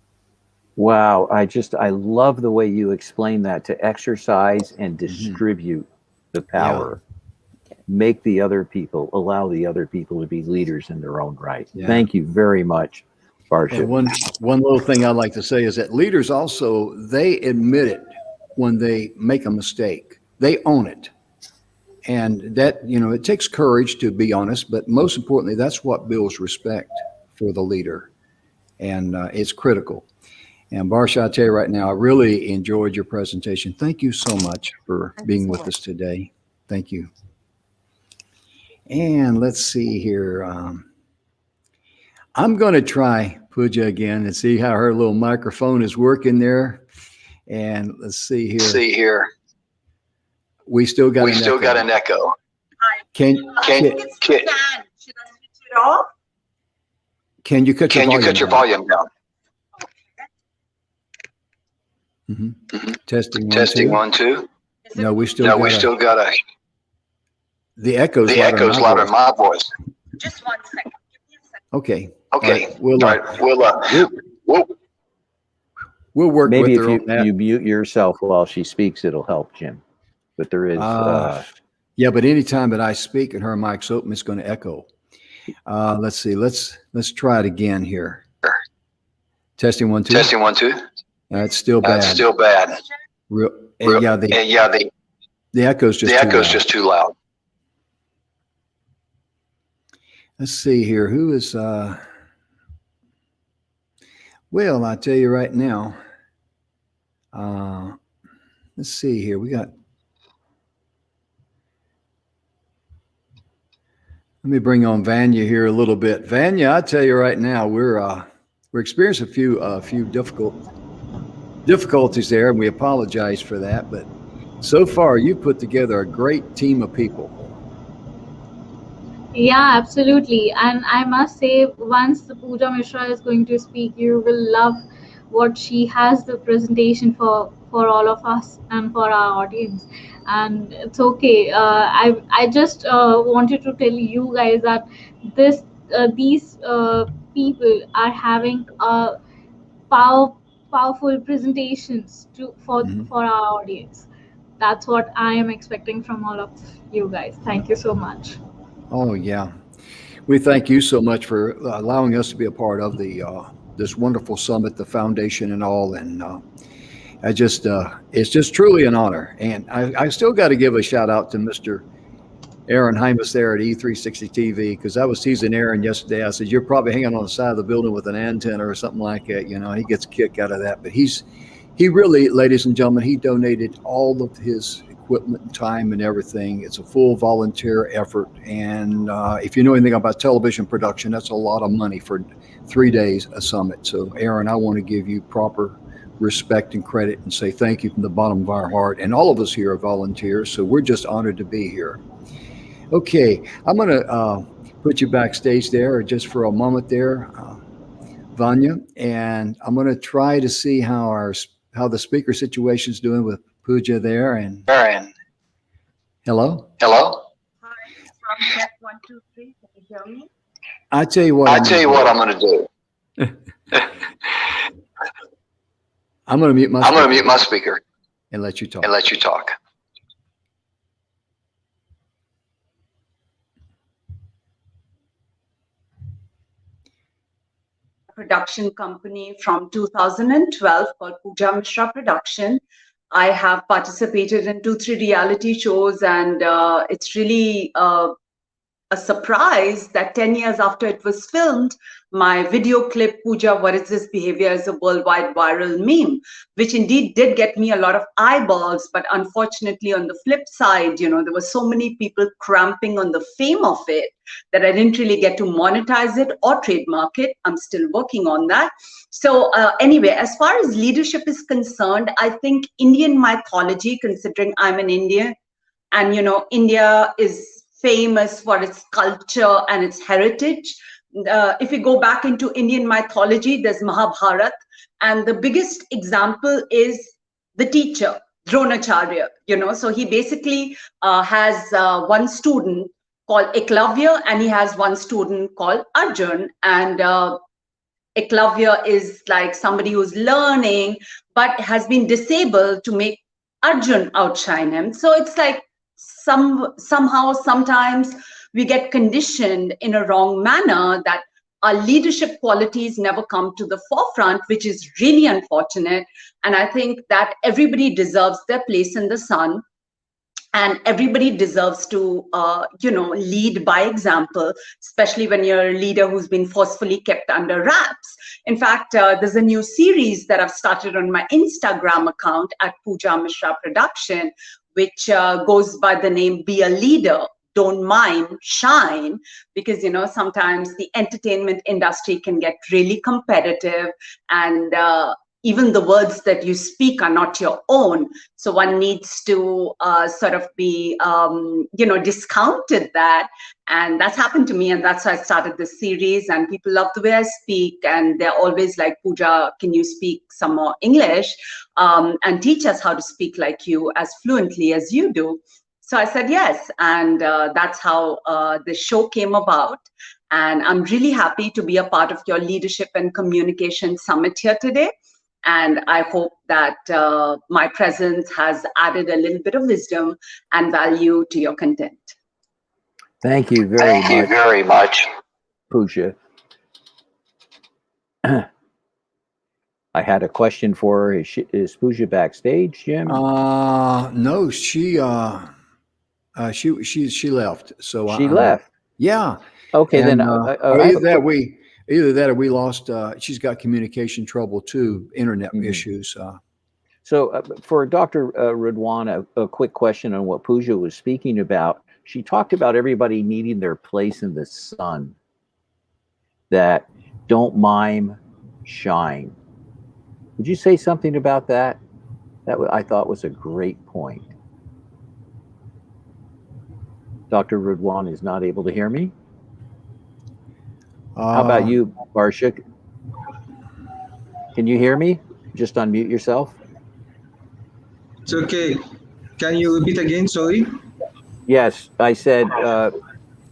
Wow, I love the way you explain that, to exercise and distribute the power. Make the other people, allow the other people to be leaders in their own right. Yeah. Thank you very much, Barsha. And one little thing I'd like to say is that leaders also, they admit it when they make a mistake. They own it. And that, it takes courage to be honest, but most importantly, that's what builds respect for the leader. And it's critical. And Barsha, I tell you right now, I really enjoyed your presentation. Thank you so much for being with us today. Thank you. And let's see here. I'm going to try Pooja again and see how her little microphone is working there. And let's see here. We still got an echo. Can Should I switch it off? Can you cut your volume down? Mm-hmm. Testing 1 2. No, we still got a. The echo's louder in my voice. Just 1 second. Give me a second. Okay. Okay. We'll work Maybe with her on that. you mute yourself while she speaks, it'll help, Jim. But there is. Yeah, but anytime that I speak and her mic's open, it's going to echo. Let's see. Let's try it again here. Testing 1 2. Testing 1 2. It's still bad. The echo's just too loud. Let's see here. Who is well, I'll tell you right now. Let's see here. Let me bring on Vanya here a little bit. Vanya, I tell you right now, we're experiencing a few difficulties there, and we apologize for that. But so far, you put together a great team of people. Yeah, absolutely. And I must say, once the Pooja Mishra is going to speak, you will love what she has the presentation for all of us and for our audience. And it's okay. I just wanted to tell you guys that these people are having powerful presentations for our audience. That's what I am expecting from all of you guys. Thank you so much. Oh yeah, we thank you so much for allowing us to be a part of this wonderful summit, the foundation, and all. And it's just truly an honor. And I still got to give a shout out to Mr. Aaron Hymas there at E360 TV, because I was teasing Aaron yesterday. I said, "You're probably hanging on the side of the building with an antenna or something like that." You know, he gets a kick out of that. But he really, ladies and gentlemen, he donated all of his equipment and time and everything. It's a full volunteer effort. And if you know anything about television production, that's a lot of money for 3 days a summit. So Aaron, I want to give you proper respect and credit and say thank you from the bottom of our heart. And all of us here are volunteers, so we're just honored to be here. Okay, I'm going to put you backstage there just for a moment there, Vanya, and I'm going to try to see how the speaker situation is doing with Pooja there. And hello. Hi, from check 1 2 3. Can you hear me? I tell you what I'm going to do. I'm going to mute my speaker and let you talk. Production company from 2012 called Pooja Mishra Production. I have participated in 2-3 reality shows, and it's really a surprise that 10 years after it was filmed, my video clip, Pooja, What Is This Behavior, is a worldwide viral meme, which indeed did get me a lot of eyeballs. But unfortunately, on the flip side, there were so many people cramping on the fame of it that I didn't really get to monetize it or trademark it. I'm still working on that. So anyway, as far as leadership is concerned, I think Indian mythology, considering I'm an Indian, and India is famous for its culture and its heritage. If we go back into Indian mythology, there's Mahabharata, and the biggest example is the teacher, Dronacharya. So he basically has one student called Eklavya, and he has one student called Arjun. And Eklavya is like somebody who's learning, but has been disabled to make Arjun outshine him. So it's like somehow, sometimes we get conditioned in a wrong manner that our leadership qualities never come to the forefront, which is really unfortunate. And I think that everybody deserves their place in the sun, and everybody deserves to, lead by example, especially when you're a leader who's been forcefully kept under wraps. In fact, there's a new series that I've started on my Instagram account at Pooja Mishra Production, which goes by the name Be a Leader. don't mime, shine, because, sometimes the entertainment industry can get really competitive, and even the words that you speak are not your own. So one needs to sort of be, discounted that. And that's happened to me. And that's why I started this series. And people love the way I speak. And they're always like, Pooja, can you speak some more English and teach us how to speak like you as fluently as you do? So I said yes. And that's how the show came about. And I'm really happy to be a part of your Leadership and Communication Summit here today. And I hope that my presence has added a little bit of wisdom and value to your content. Thank you very much, Pooja. I had a question for her. Is Pooja backstage, Jim? No, she left. So She left. Yeah. Okay, and, then either that or we lost. She's got communication trouble too, internet issues. So for Dr. Ridwan, a quick question on what Pooja was speaking about. She talked about everybody needing their place in the sun, that don't mime, shine. Would you say something about that? That I thought was a great point. Dr. Ridwan is not able to hear me. How about you, Barsha? Can you hear me? Just unmute yourself. It's okay. Can you repeat again? Sorry. Yes, I said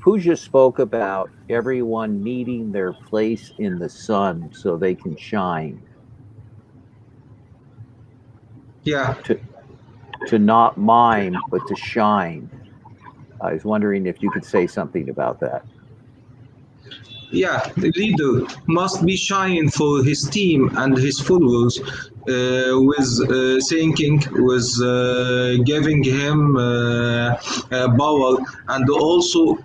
Pooja spoke about everyone needing their place in the sun so they can shine. Yeah. To not mime, but to shine. I was wondering if you could say something about that. Yeah, the leader must be shining for his team and his followers with thinking, with giving him power, and also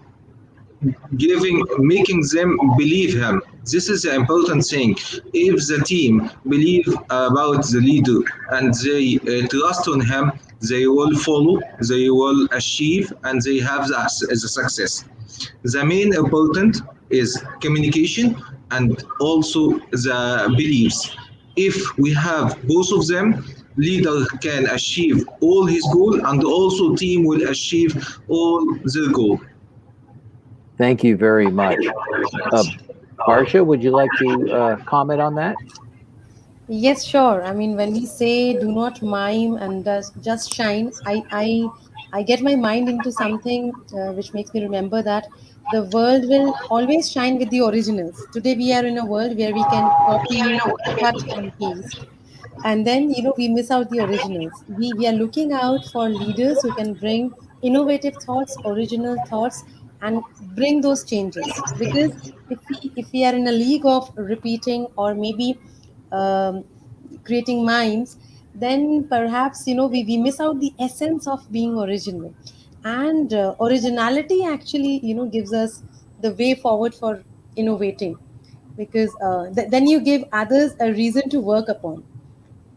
making them believe him. This is the important thing. If the team believe about the leader and they trust on him, they will follow, they will achieve, and they have the success. The main important is communication and also the beliefs. If we have both of them, leader can achieve all his goal, and also team will achieve all their goal. Thank you very much. Barsha, would you like to comment on that? Yes, sure. I mean, when we say do not mime and just shine, I get my mind into something which makes me remember that the world will always shine with the originals. Today we are in a world where we can copy, cut and paste. And then, we miss out the originals. We are looking out for leaders who can bring innovative thoughts, original thoughts, and bring those changes. Because if we are in a league of repeating or maybe creating mimes, then perhaps we miss out the essence of being original. And originality actually gives us the way forward for innovating, because then you give others a reason to work upon.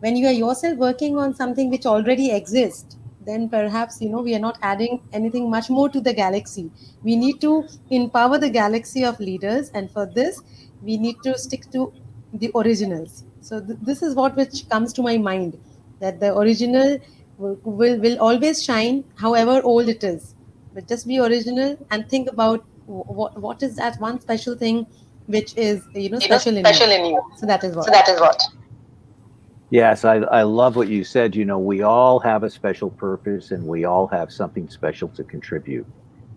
When you are yourself working on something which already exists, then perhaps we are not adding anything much more to the galaxy. We need to empower the galaxy of leaders, and for this we need to stick to the originals. So this is what which comes to my mind, that the original will always shine however old it is, but just be original and think about what is that one special thing which is special in you. So that is what. Yes, I love what you said. We all have a special purpose and we all have something special to contribute.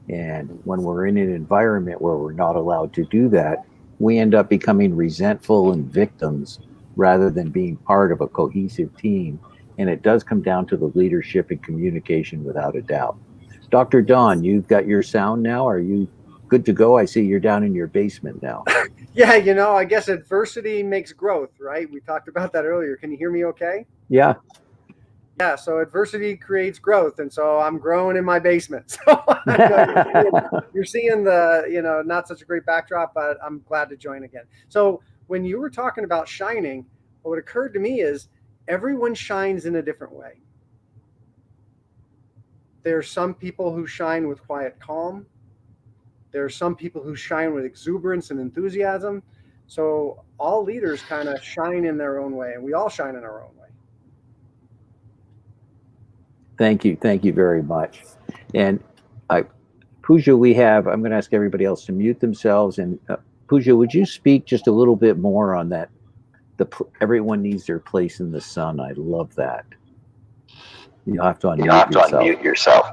And when we're in an environment where we're not allowed to do that, we end up becoming resentful and victims rather than being part of a cohesive team. And it does come down to the leadership and communication without a doubt. Dr. Don, you've got your sound now. Are you good to go? I see you're down in your basement now. Yeah, I guess adversity makes growth, right? We talked about that earlier. Can you hear me okay? Yeah. Yeah, so adversity creates growth. And so I'm growing in my basement. So you're seeing the, not such a great backdrop, but I'm glad to join again. So when you were talking about shining, what occurred to me is everyone shines in a different way. There are some people who shine with quiet calm. There are some people who shine with exuberance and enthusiasm. So all leaders kind of shine in their own way, and we all shine in our own way. Thank you very much. And Pooja, I'm going to ask everybody else to mute themselves. And Pooja, would you speak just a little bit more on that? Everyone needs their place in the sun. I love that. You'll have to unmute yourself.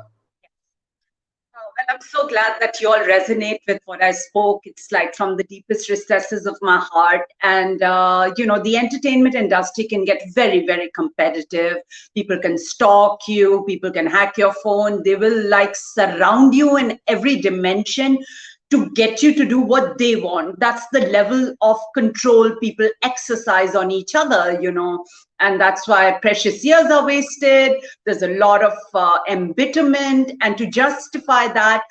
Well, I'm so glad that you all resonate with what I spoke. It's like from the deepest recesses of my heart. And, the entertainment industry can get very, very competitive. People can stalk you. People can hack your phone. They will like surround you in every dimension to get you to do what they want. That's the level of control people exercise on each other, and that's why precious years are wasted. There's a lot of embitterment, and to justify that,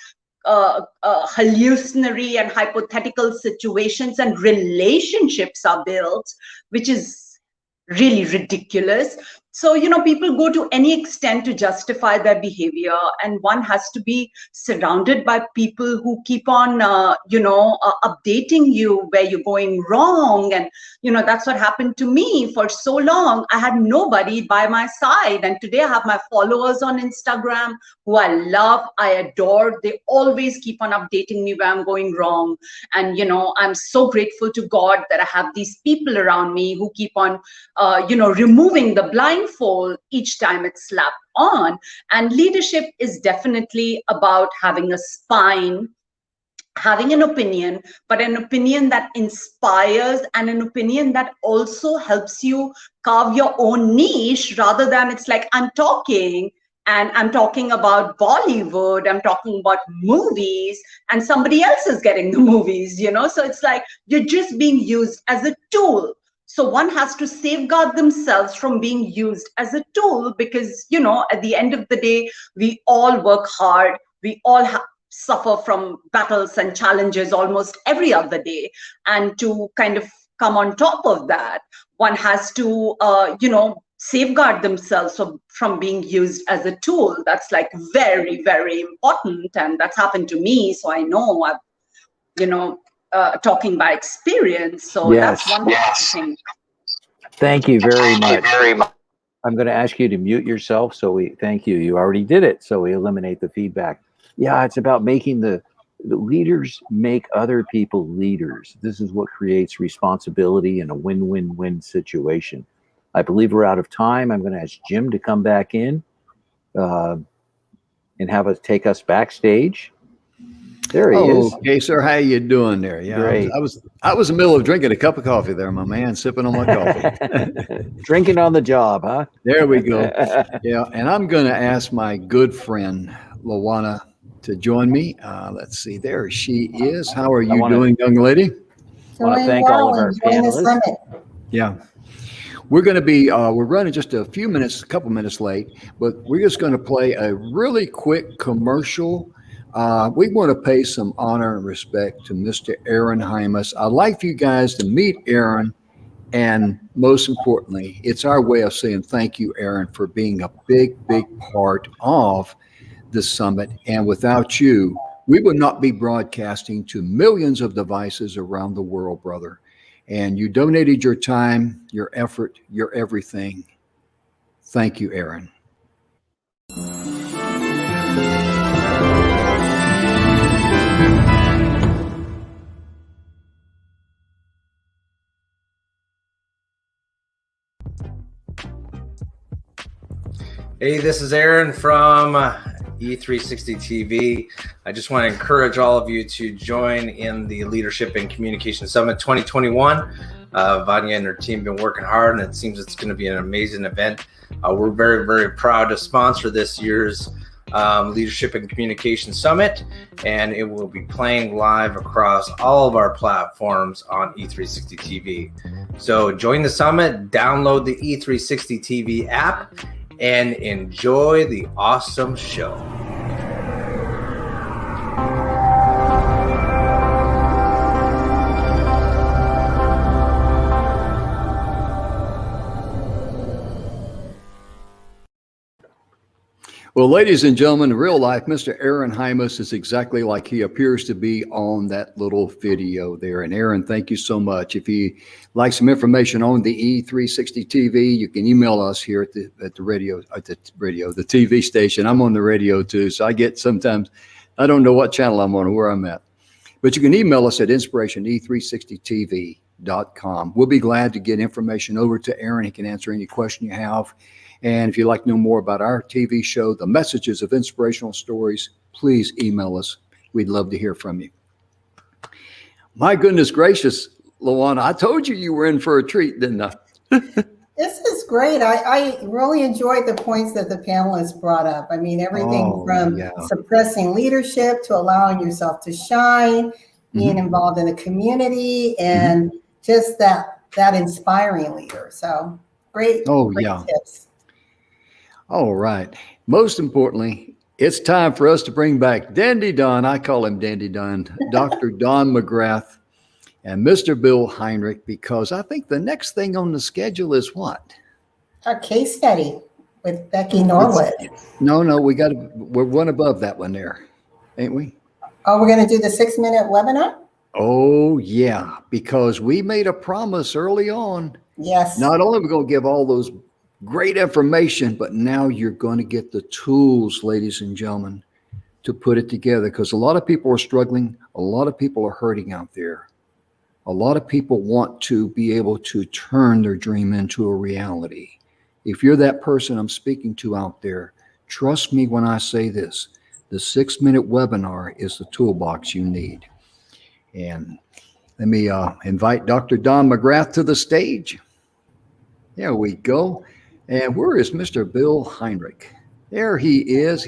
hallucinatory and hypothetical situations and relationships are built, which is really ridiculous. So, people go to any extent to justify their behavior, and one has to be surrounded by people who keep on, updating you where you're going wrong. And, that's what happened to me for so long. I had nobody by my side. And today I have my followers on Instagram who I love, I adore. They always keep on updating me where I'm going wrong. And, I'm so grateful to God that I have these people around me who keep on, removing the blindfold each time it's slapped on. And leadership is definitely about having a spine, having an opinion, but an opinion that inspires and an opinion that also helps you carve your own niche, rather than it's like I'm talking about Bollywood, I'm talking about movies, and somebody else is getting the movies, So it's like you're just being used as a tool. So one has to safeguard themselves from being used as a tool, because, at the end of the day, we all work hard. We all suffer from battles and challenges almost every other day. And to kind of come on top of that, one has to, safeguard themselves from being used as a tool. That's like very, very important. And that's happened to me. So I know talking by experience. So Yes. that's one thing. Thank you very much. I'm going to ask you to mute yourself. Thank you. You already did it. So we eliminate the feedback. Yeah, it's about making the leaders make other people leaders. This is what creates responsibility in a win-win-win situation. I believe we're out of time. I'm going to ask Jim to come back in and take us backstage. There he is. Okay, sir. How you doing there? Yeah, great. I was in the middle of drinking a cup of coffee there, my man, sipping on my coffee. Drinking on the job, huh? There we go. Yeah, and I'm going to ask my good friend Lawana to join me. Let's see. There she is. How are you doing, young lady? I want to thank all of our panelists. Yeah. We're going to be, we're running just a couple minutes late, but we're just going to play a really quick commercial. We want to pay some honor and respect to Mr. Aaron Hymas. I'd like for you guys to meet Aaron, and most importantly, it's our way of saying thank you, Aaron, for being a big, big part of the summit. And without you, we would not be broadcasting to millions of devices around the world, brother. And you donated your time, your effort, your everything. Thank you, Aaron. Hey, this is Aaron from E360 TV. I just want to encourage all of you to join in the Leadership and Communication Summit 2021. Vanya and her team have been working hard, and it seems it's going to be an amazing event. We're very, very proud to sponsor this year's Leadership and Communication Summit, and it will be playing live across all of our platforms on E360 TV. So join the summit, download the E360 TV app, and enjoy the awesome show. Well, ladies and gentlemen, in real life, Mr. Aaron Hymas is exactly like he appears to be on that little video there. And Aaron, thank you so much. If you like some information on the E360 TV, you can email us here at the TV station. I'm on the radio too, so I get sometimes, I don't know what channel I'm on or where I'm at. But you can email us at inspiratione360tv.com. We'll be glad to get information over to Aaron. He can answer any question you have. And if you'd like to know more about our TV show, The Messages of Inspirational Stories, please email us. We'd love to hear from you. My goodness gracious, Luana, I told you were in for a treat, didn't I? This is great. I really enjoyed the points that the panelists brought up. I mean, everything from suppressing leadership to allowing yourself to shine, being involved in the community, and just that inspiring leader. So great tips. All right. Most importantly, it's time for us to bring back Dandy Don. I call him Dandy Don, Dr. Don McGrath and Mr. Bill Heinrich, because I think the next thing on the schedule is what? Our case study with Becky Norwood. No, we're one above that one there, ain't we? Oh, we're going to do the 6-minute webinar? Oh, yeah, because we made a promise early on. Yes. Not only are we going to give all those great information, but now you're going to get the tools, ladies and gentlemen, to put it together, because a lot of people are struggling. A lot of people are hurting out there. A lot of people want to be able to turn their dream into a reality. If you're that person I'm speaking to out there, trust me when I say this, the 6-minute webinar is the toolbox you need. And let me invite Dr. Don McGrath to the stage. There we go. And where is Mr. Bill Heinrich? There he is.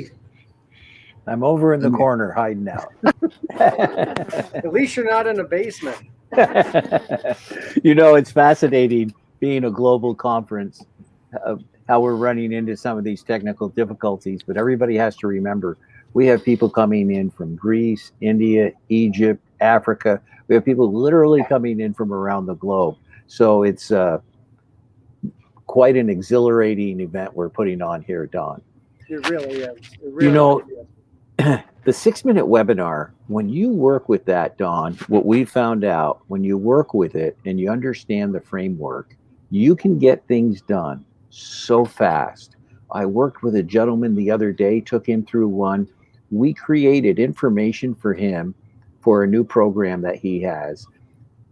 I'm over in the corner hiding out. At least you're not in a basement. You know, it's fascinating being a global conference, how we're running into some of these technical difficulties, but everybody has to remember, we have people coming in from Greece, India, Egypt, Africa. We have people literally coming in from around the globe. So it's quite an exhilarating event we're putting on here, Don. It really is. The 6-minute webinar, when you work with that, Don, what we found out, when you work with it and you understand the framework, you can get things done so fast. I worked with a gentleman the other day, took him through one. We created information for him for a new program that he has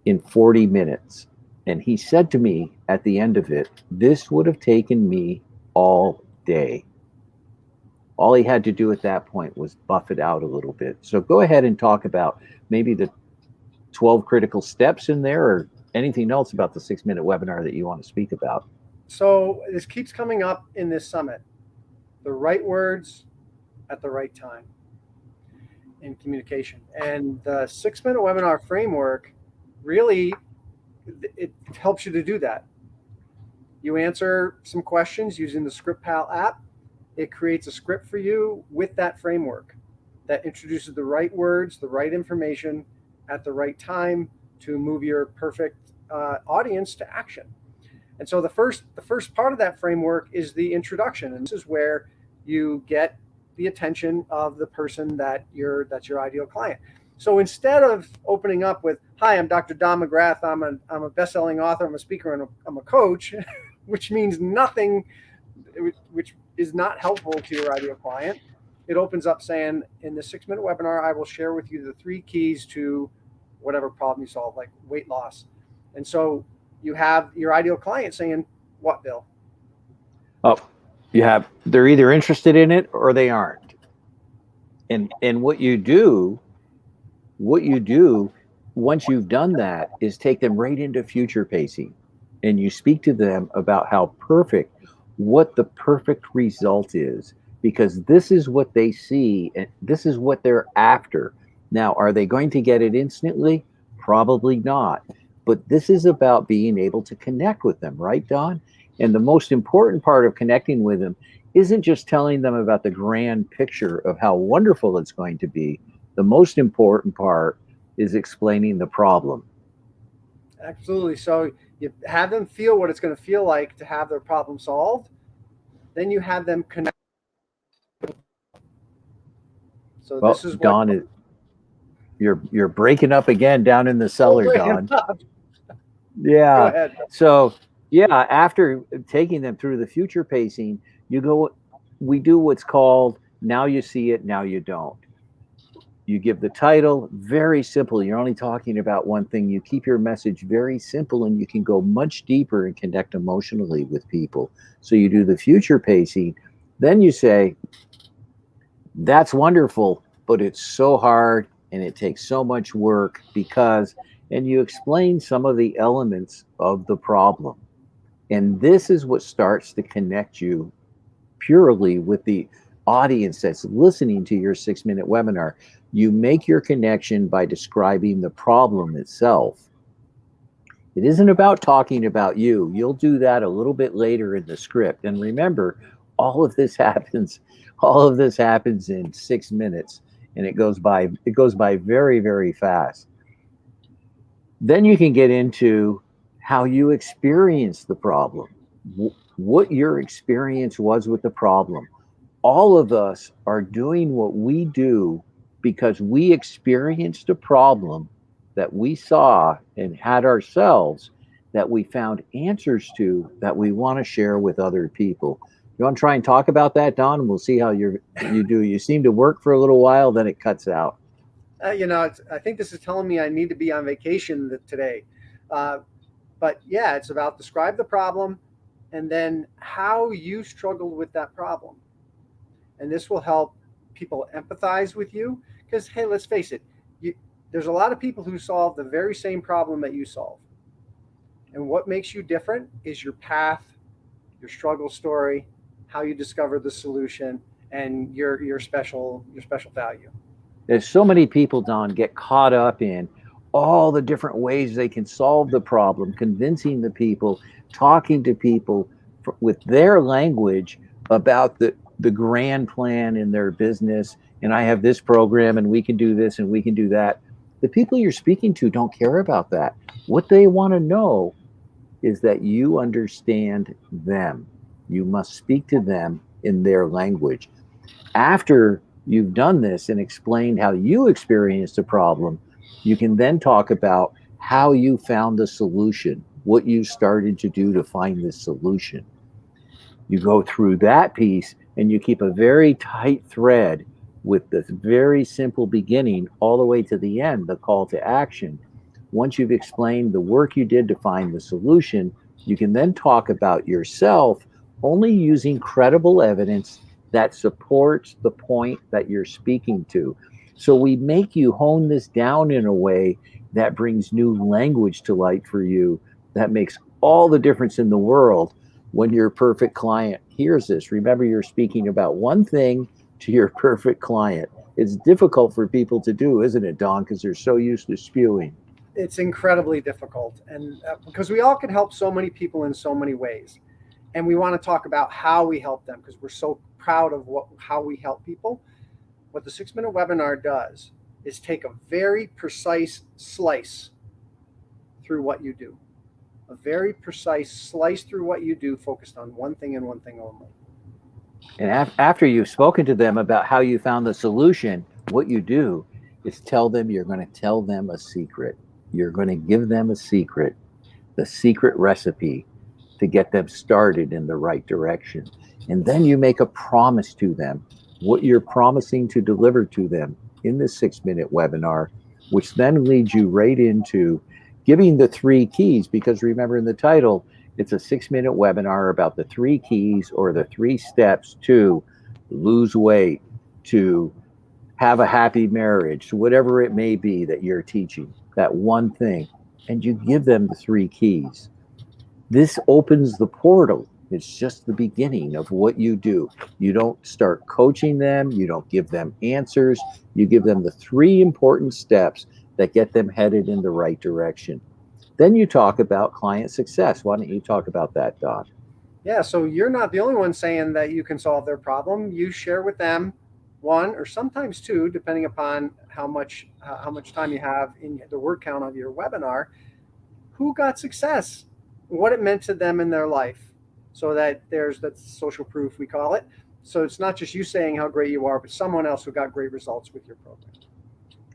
in 40 minutes. And he said to me at the end of it, this would have taken me all day. All he had to do at that point was buff it out a little bit. So go ahead and talk about maybe the 12 critical steps in there, or anything else about the 6-minute webinar that you want to speak about. So this keeps coming up in this summit, the right words at the right time in communication. And the 6-minute webinar framework really, it helps you to do that. You answer some questions using the ScriptPal app. It creates a script for you with that framework that introduces the right words, the right information at the right time to move your perfect audience to action. And so the first part of that framework is the introduction, and this is where you get the attention of the person that's your ideal client. So instead of opening up with, "Hi, I'm Dr. Don McGrath. I'm a best-selling author. I'm a speaker, and I'm a coach," which means nothing, which is not helpful to your ideal client. It opens up saying, in the 6-minute webinar, I will share with you the 3 keys to whatever problem you solve, like weight loss. And so you have your ideal client saying, what, Bill? Oh, they're either interested in it or they aren't. And what you do once you've done that is take them right into future pacing, and you speak to them about what the perfect result is, because this is what they see and this is what they're after. Now, are they going to get it instantly? Probably not. But this is about being able to connect with them, right, Don? And the most important part of connecting with them isn't just telling them about the grand picture of how wonderful it's going to be. The most important part is explaining the problem. Absolutely. So you have them feel what it's going to feel like to have their problem solved. Then you have them connect with So Well, this is what Don, you're breaking up again down in the cellar, Don. Go Yeah. ahead. So yeah, after taking them through the future pacing, we do what's called now you see it, now you don't. You give the title, very simple. You're only talking about one thing. You keep your message very simple, and you can go much deeper and connect emotionally with people. So you do the future pacing. Then you say, that's wonderful, but it's so hard and it takes so much work because, and you explain some of the elements of the problem. And this is what starts to connect you purely with the audience that's listening to your 6-minute webinar. You make your connection by describing the problem itself. It isn't about talking about you. You'll do that a little bit later in the script. And remember, all of this happens in 6 minutes, and it goes by very, very fast. Then you can get into how you experience the problem, what your experience was with the problem. All of us are doing what we do because we experienced a problem that we saw and had ourselves, that we found answers to, that we want to share with other people. You want to try and talk about that, Don? And we'll see how you do. You seem to work for a little while, then it cuts out. I think this is telling me I need to be on vacation today. But yeah, it's about describe the problem and then how you struggled with that problem. And this will help people empathize with you because, hey, let's face it, there's a lot of people who solve the very same problem that you solve. And what makes you different is your path, your struggle story, how you discover the solution, and your special value. There's so many people, Don, get caught up in all the different ways they can solve the problem, convincing the people, talking to people with their language about the grand plan in their business. And I have this program and we can do this and we can do that. The people you're speaking to don't care about that. What they want to know is that you understand them. You must speak to them in their language. After you've done this and explained how you experienced a problem, you can then talk about how you found the solution, what you started to do to find this solution. You go through that piece and you keep a very tight thread with this very simple beginning all the way to the end, the call to action. Once you've explained the work you did to find the solution, you can then talk about yourself only using credible evidence that supports the point that you're speaking to. So we make you hone this down in a way that brings new language to light for you, that makes all the difference in the world when your perfect client hears this. Remember, you're speaking about one thing to your perfect client. It's difficult for people to do, isn't it, Don? Because they're so used to spewing. It's incredibly difficult, and because we all can help so many people in so many ways, and we want to talk about how we help them because we're so proud of how we help people. What the 6-minute webinar does is take a very precise slice through what you do, a very precise slice through what you do, focused on one thing and one thing only. And after you've spoken to them about how you found the solution, what you do is tell them you're going to tell them a secret. You're going to give them a secret, the secret recipe to get them started in the right direction. And then you make a promise to them, what you're promising to deliver to them in this 6-minute webinar, which then leads you right into giving the 3 keys, because remember in the title, it's a 6-minute webinar about the 3 keys or the 3 steps to lose weight, to have a happy marriage, whatever it may be that you're teaching, that one thing, and you give them the 3 keys. This opens the portal. It's just the beginning of what you do. You don't start coaching them. You don't give them answers. You give them the 3 important steps that get them headed in the right direction. Then you talk about client success. Why don't you talk about that, Don? Yeah, so you're not the only one saying that you can solve their problem. You share with them 1 or sometimes 2, depending upon how much time you have in the word count of your webinar, who got success, what it meant to them in their life, so that there's that social proof, we call it. So it's not just you saying how great you are, but someone else who got great results with your program.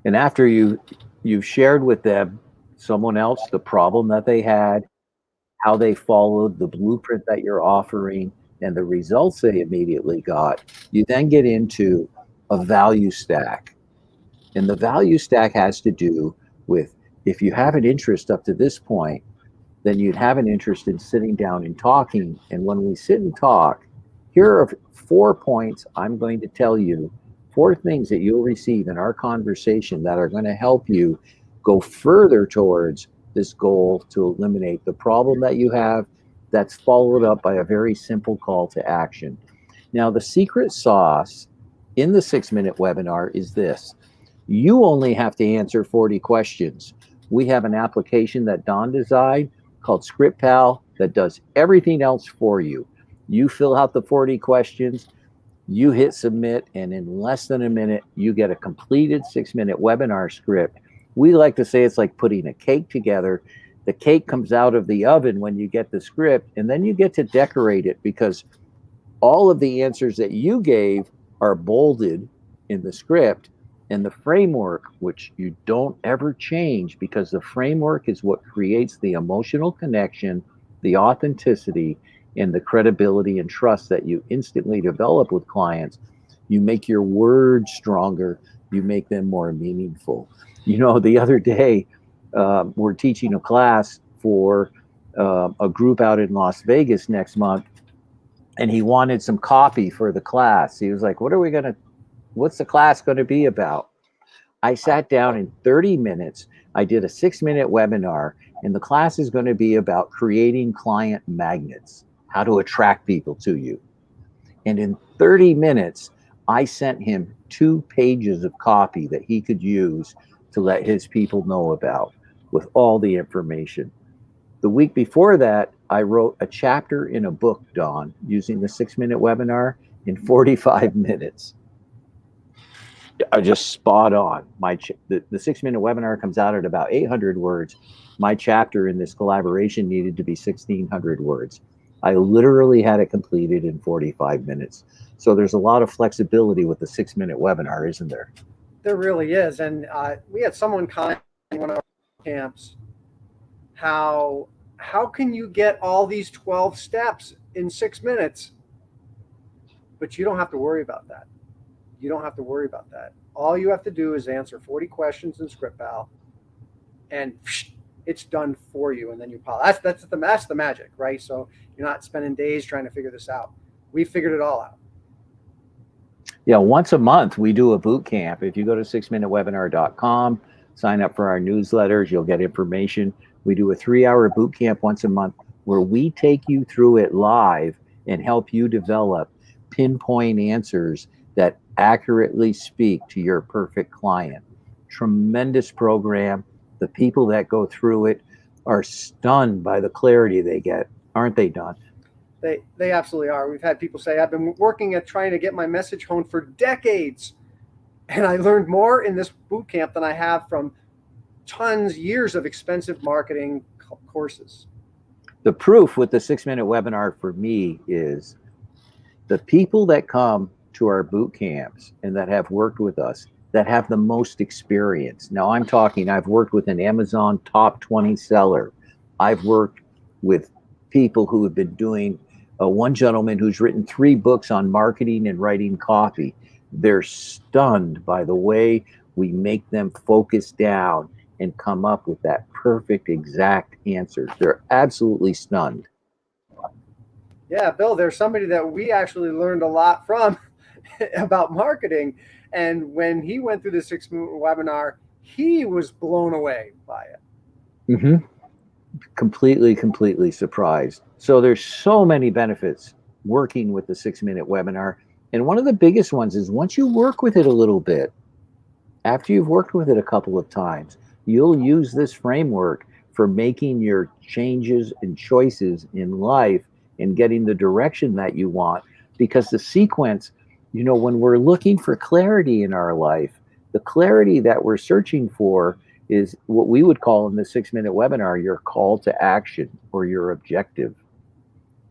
And after you've shared with them, someone else, the problem that they had, how they followed the blueprint that you're offering, and the results they immediately got, you then get into a value stack. And the value stack has to do with, if you have an interest up to this point, then you'd have an interest in sitting down and talking. And when we sit and talk, here are 4 points I'm going to tell you, 4 things that you'll receive in our conversation that are going to help you go further towards this goal to eliminate the problem that you have, that's followed up by a very simple call to action. Now, the secret sauce in the 6-minute webinar is this. You only have to answer 40 questions. We have an application that Don designed called ScriptPal that does everything else for you. You fill out the 40 questions, you hit submit, and in less than a minute, you get a completed 6-minute webinar script. We like to say it's like putting a cake together. The cake comes out of the oven when you get the script, and then you get to decorate it because all of the answers that you gave are bolded in the script, and the framework, which you don't ever change because the framework is what creates the emotional connection, the authenticity, and the credibility and trust that you instantly develop with clients. You make your words stronger, you make them more meaningful. You know, the other day, we're teaching a class for a group out in Las Vegas next month, and he wanted some copy for the class. He was like, what's the class going to be about? I sat down in 30 minutes. I did a 6-minute webinar, and the class is going to be about creating client magnets, how to attract people to you. And in 30 minutes, I sent him 2 pages of copy that he could use to let his people know about with all the information. The week before that, I wrote a chapter in a book, Don, using the 6-minute webinar in 45 minutes. Just spot on. The 6-minute webinar comes out at about 800 words. My chapter in this collaboration needed to be 1,600 words. I literally had it completed in 45 minutes. So there's a lot of flexibility with the 6-minute webinar, isn't there? There really is. And we had someone comment in one of our camps, how can you get all these 12 steps in 6 minutes? But you don't have to worry about that. You don't have to worry about that. All you have to do is answer 40 questions in ScriptPal, and it's done for you. And then you polish. That's the magic, right? So you're not spending days trying to figure this out. We figured it all out. Yeah, once a month we do a boot camp. If you go to 6minutewebinar.com, sign up for our newsletters, you'll get information. We do a 3-hour boot camp once a month where we take you through it live and help you develop pinpoint answers that accurately speak to your perfect client. Tremendous program. The people that go through it are stunned by the clarity they get, aren't they, Don? They absolutely are. We've had people say, I've been working at trying to get my message honed for decades, and I learned more in this boot camp than I have from years of expensive marketing courses. The proof with the 6-minute webinar for me is the people that come to our boot camps and that have worked with us, that have the most experience. Now I'm talking, I've worked with an Amazon top 20 seller. I've worked with people who have been doing, one gentleman who's written 3 books on marketing and writing copy. They're stunned by the way we make them focus down and come up with that perfect exact answer. They're absolutely stunned. Yeah, Bill, there's somebody that we actually learned a lot from about marketing. And when he went through the 6-minute webinar, he was blown away by it. Mm-hmm. Completely surprised. So there's so many benefits working with the 6-minute webinar. And one of the biggest ones is once you work with it a little bit, after you've worked with it a couple of times, you'll use this framework for making your changes and choices in life and getting the direction that you want. Because the sequence, you know, when we're looking for clarity in our life, the clarity that we're searching for is what we would call in the 6-minute webinar your call to action or your objective.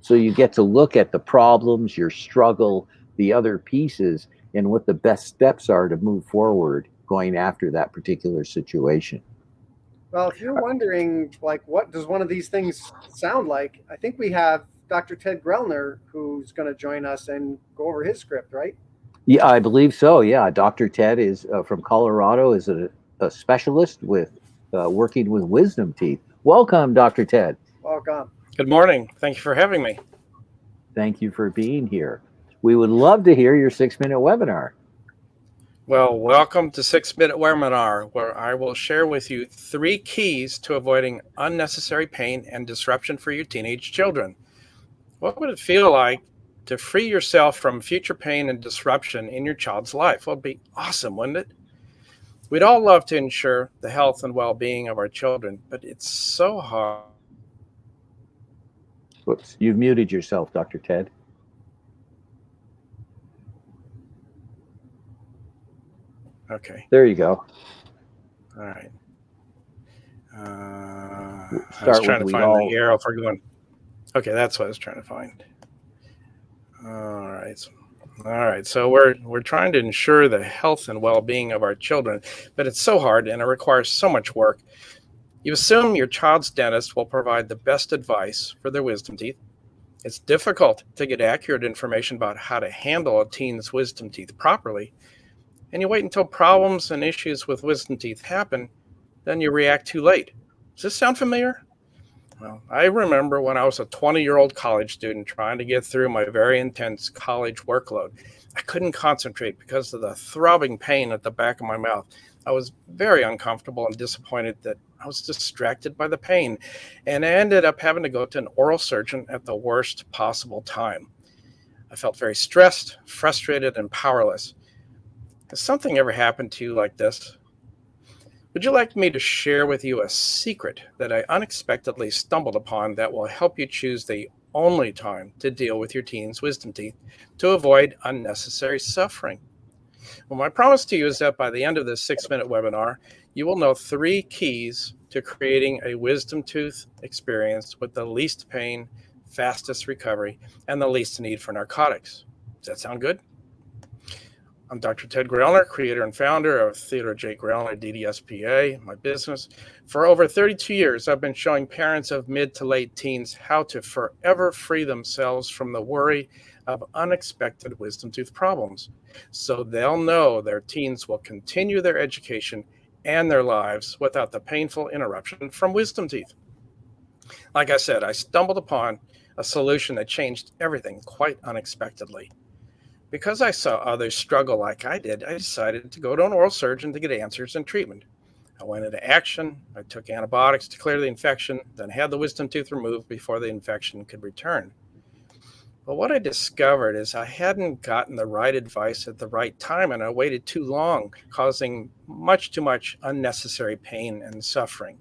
So you get to look at the problems, your struggle, the other pieces and what the best steps are to move forward going after that particular situation. Well, if you're wondering, like, what does one of these things sound like, I think we have Dr. Ted Grellner, who's going to join us and go over his script, right? Yeah, I believe so. Yeah, Dr. Ted is from Colorado, is a specialist with working with wisdom teeth. Welcome, Dr. Ted. Welcome. Good morning. Thank you for having me. Thank you for being here. We would love to hear your 6-minute webinar. Well, welcome to 6-Minute Webinar, where I will share with you 3 keys to avoiding unnecessary pain and disruption for your teenage children. What would it feel like to free yourself from future pain and disruption in your child's life? Well, it'd be awesome, wouldn't it? We'd all love to ensure the health and well-being of our children, but it's so hard. Whoops, you've muted yourself, Dr. Ted. Okay. There you go. All right. I was Start trying to with find the arrow for going. Okay, that's what I was trying to find. All right. So we're trying to ensure the health and well-being of our children, but it's so hard and it requires so much work. You assume your child's dentist will provide the best advice for their wisdom teeth. It's difficult to get accurate information about how to handle a teen's wisdom teeth properly. And you wait until problems and issues with wisdom teeth happen, then you react too late. Does this sound familiar? Well, I remember when I was a 20-year-old college student trying to get through my very intense college workload. I couldn't concentrate because of the throbbing pain at the back of my mouth. I was very uncomfortable and disappointed that I was distracted by the pain, and I ended up having to go to an oral surgeon at the worst possible time. I felt very stressed, frustrated, and powerless. Has something ever happened to you like this? Would you like me to share with you a secret that I unexpectedly stumbled upon that will help you choose the only time to deal with your teen's wisdom teeth to avoid unnecessary suffering? Well, my promise to you is that by the end of this 6-minute webinar, you will know 3 keys to creating a wisdom tooth experience with the least pain, fastest recovery, and the least need for narcotics. Does that sound good? I'm Dr. Ted Grellner, creator and founder of Theodore J. Grellner DDSPA, my business. For over 32 years, I've been showing parents of mid to late teens how to forever free themselves from the worry of unexpected wisdom tooth problems, so they'll know their teens will continue their education and their lives without the painful interruption from wisdom teeth. Like I said, I stumbled upon a solution that changed everything quite unexpectedly. Because I saw others struggle like I did, I decided to go to an oral surgeon to get answers and treatment. I went into action. I took antibiotics to clear the infection, then had the wisdom tooth removed before the infection could return. But what I discovered is I hadn't gotten the right advice at the right time, and I waited too long, causing much too much unnecessary pain and suffering.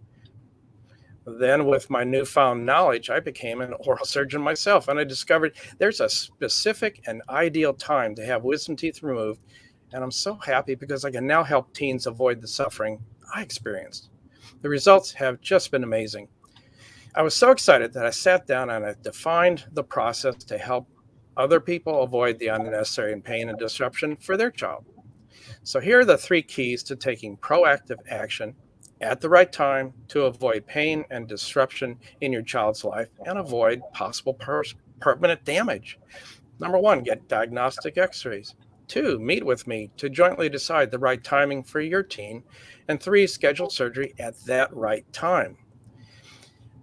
Then with my newfound knowledge, I became an oral surgeon myself, and I discovered there's a specific and ideal time to have wisdom teeth removed. And I'm so happy because I can now help teens avoid the suffering I experienced. The results have just been amazing. I was so excited that I sat down and I defined the process to help other people avoid the unnecessary pain and disruption for their child. So here are the 3 keys to taking proactive action at the right time to avoid pain and disruption in your child's life and avoid possible permanent damage. Number 1, get diagnostic x-rays. 2, meet with me to jointly decide the right timing for your teen. And 3, schedule surgery at that right time.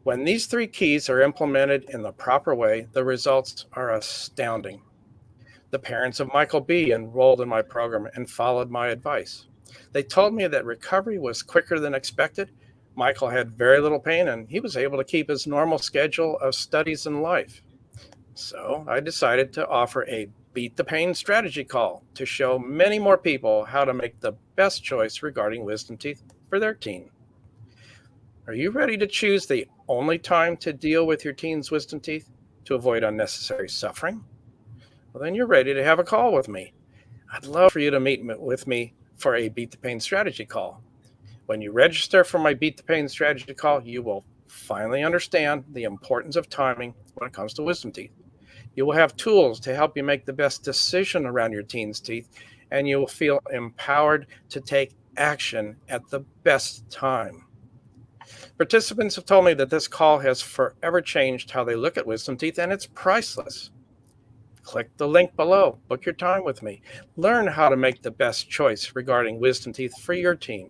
When these 3 keys are implemented in the proper way, the results are astounding. The parents of Michael B. enrolled in my program and followed my advice. They told me that recovery was quicker than expected. Michael had very little pain, and he was able to keep his normal schedule of studies and life. So I decided to offer a Beat the Pain strategy call to show many more people how to make the best choice regarding wisdom teeth for their teen. Are you ready to choose the only time to deal with your teen's wisdom teeth to avoid unnecessary suffering? Well, then you're ready to have a call with me. I'd love for you to meet with me for a Beat the Pain strategy call. When you register for my Beat the Pain strategy call, you will finally understand the importance of timing when it comes to wisdom teeth. You will have tools to help you make the best decision around your teen's teeth, and you will feel empowered to take action at the best time. Participants have told me that this call has forever changed how they look at wisdom teeth, and it's priceless. Click the link below. Book your time with me. Learn how to make the best choice regarding wisdom teeth for your teen.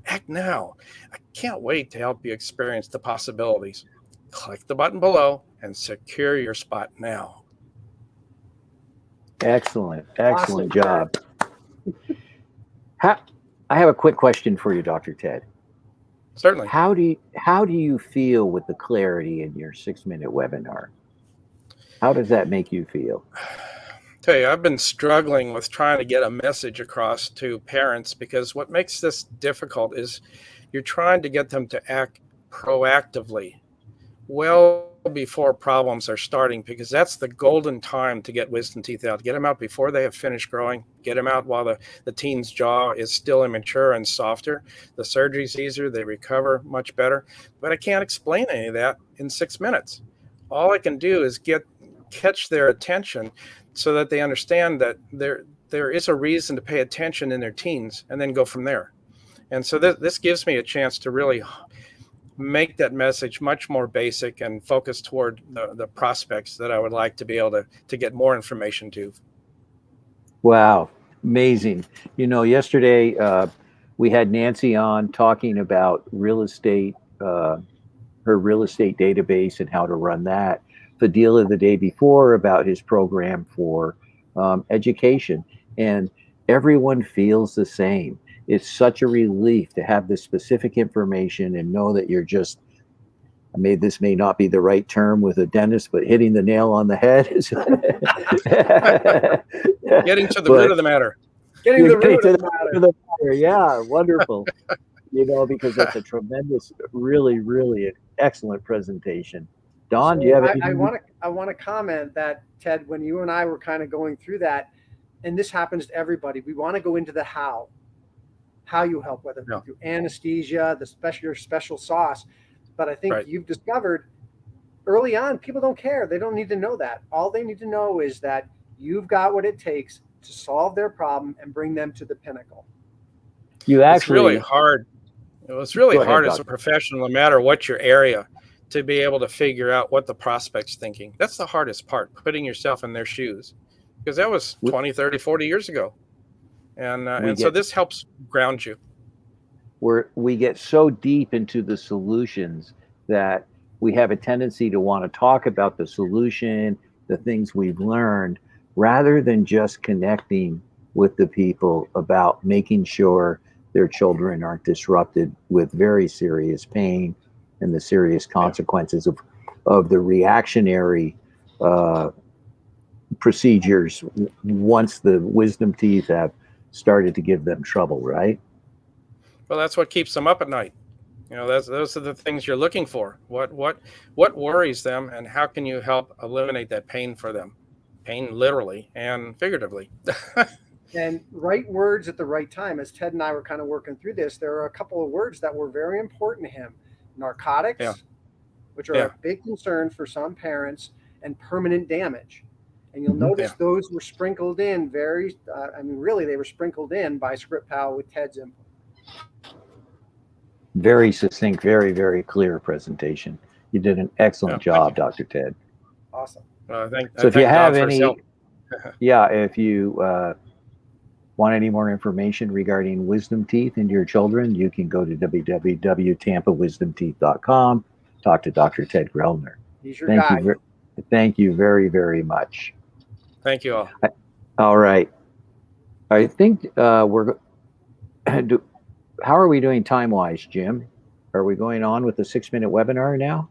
Act now. I can't wait to help you experience the possibilities. Click the button below and secure your spot now. Excellent Awesome. job. I have a quick question for you, Dr. Ted. Certainly. How do you feel with the clarity in your 6-minute webinar? How does that make you feel? Tell you, I've been struggling with trying to get a message across to parents, because what makes this difficult is you're trying to get them to act proactively well before problems are starting, because that's the golden time to get wisdom teeth out. Get them out before they have finished growing. Get them out while the teen's jaw is still immature and softer. The surgery's easier. They recover much better. But I can't explain any of that in 6 minutes. All I can do is catch their attention so that they understand that there is a reason to pay attention in their teens, and then go from there. And so this gives me a chance to really make that message much more basic and focus toward the prospects that I would like to be able to get more information to. Wow, amazing. You know, yesterday we had Nancy on talking about real estate, her real estate database and how to run that. Fadila the day before about his program for education, and everyone feels the same. It's such a relief to have this specific information and know that you're just, this may not be the right term with a dentist, but hitting the nail on the head. Getting to the root of the matter. Getting to the root of the matter. Yeah, wonderful. You know, because that's a tremendous, really, really an excellent presentation. Don, do you have anything? I want to comment that, Ted, when you and I were kind of going through that, and this happens to everybody, we want to go into the how you help, whether through anesthesia, your special sauce. But I think you've discovered early on, people don't care. They don't need to know that. All they need to know is that you've got what it takes to solve their problem and bring them to the pinnacle. It's really hard. It's really hard as a professional, no matter what your area, to be able to figure out what the prospect's thinking. That's the hardest part, putting yourself in their shoes, because that was 20, 30, 40 years ago. And so this helps ground you. We get so deep into the solutions that we have a tendency to want to talk about the solution, the things we've learned, rather than just connecting with the people about making sure their children aren't disrupted with very serious pain and the serious consequences of the reactionary procedures once the wisdom teeth have started to give them trouble, right? Well, that's what keeps them up at night. You know, those are the things you're looking for. What worries them, and how can you help eliminate that pain for them? Pain literally and figuratively. And right words at the right time. As Ted and I were kind of working through this, there are a couple of words that were very important to him. Narcotics, which are a big concern for some parents, and permanent damage. And you'll notice those were sprinkled in really they were sprinkled in by Script Pal with Ted's input. Very succinct, very, very clear presentation. You did an excellent job, Dr. Ted. Awesome. So if you have any, if you want any more information regarding wisdom teeth in your children, you can go to www.tampawisdomteeth.com. Talk to Dr. Ted Grellner. He's your guy. Thank you very, very much. Thank you all. All right. I think how are we doing time-wise, Jim? Are we going on with the 6-minute webinar now?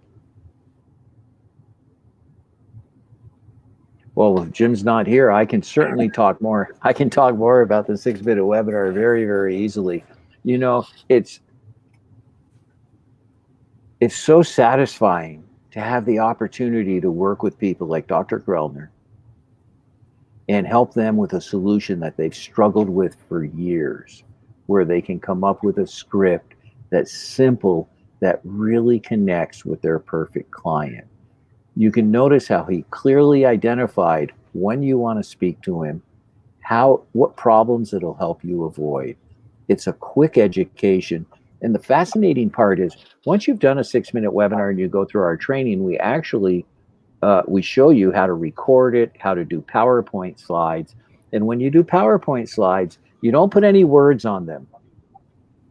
Well, if Jim's not here, I can certainly talk more. I can talk more about the 6-minute webinar very, very easily. You know, it's so satisfying to have the opportunity to work with people like Dr. Grellner and help them with a solution that they've struggled with for years, where they can come up with a script that's simple, that really connects with their perfect client. You can notice how he clearly identified when you want to speak to him, what problems it'll help you avoid. It's a quick education. And the fascinating part is once you've done a 6-minute webinar and you go through our training, we actually we show you how to record it, how to do PowerPoint slides. And when you do PowerPoint slides, you don't put any words on them.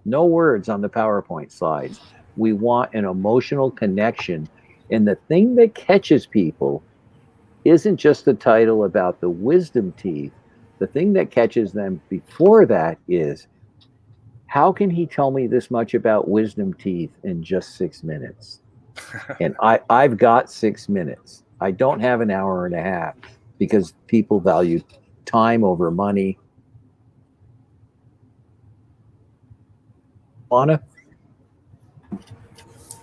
No words on the PowerPoint slides. We want an emotional connection. And the thing that catches people isn't just the title about the wisdom teeth. The thing that catches them before that is, how can he tell me this much about wisdom teeth in just 6 minutes? And I've got 6 minutes. I don't have an hour and a half because people value time over money. Lana?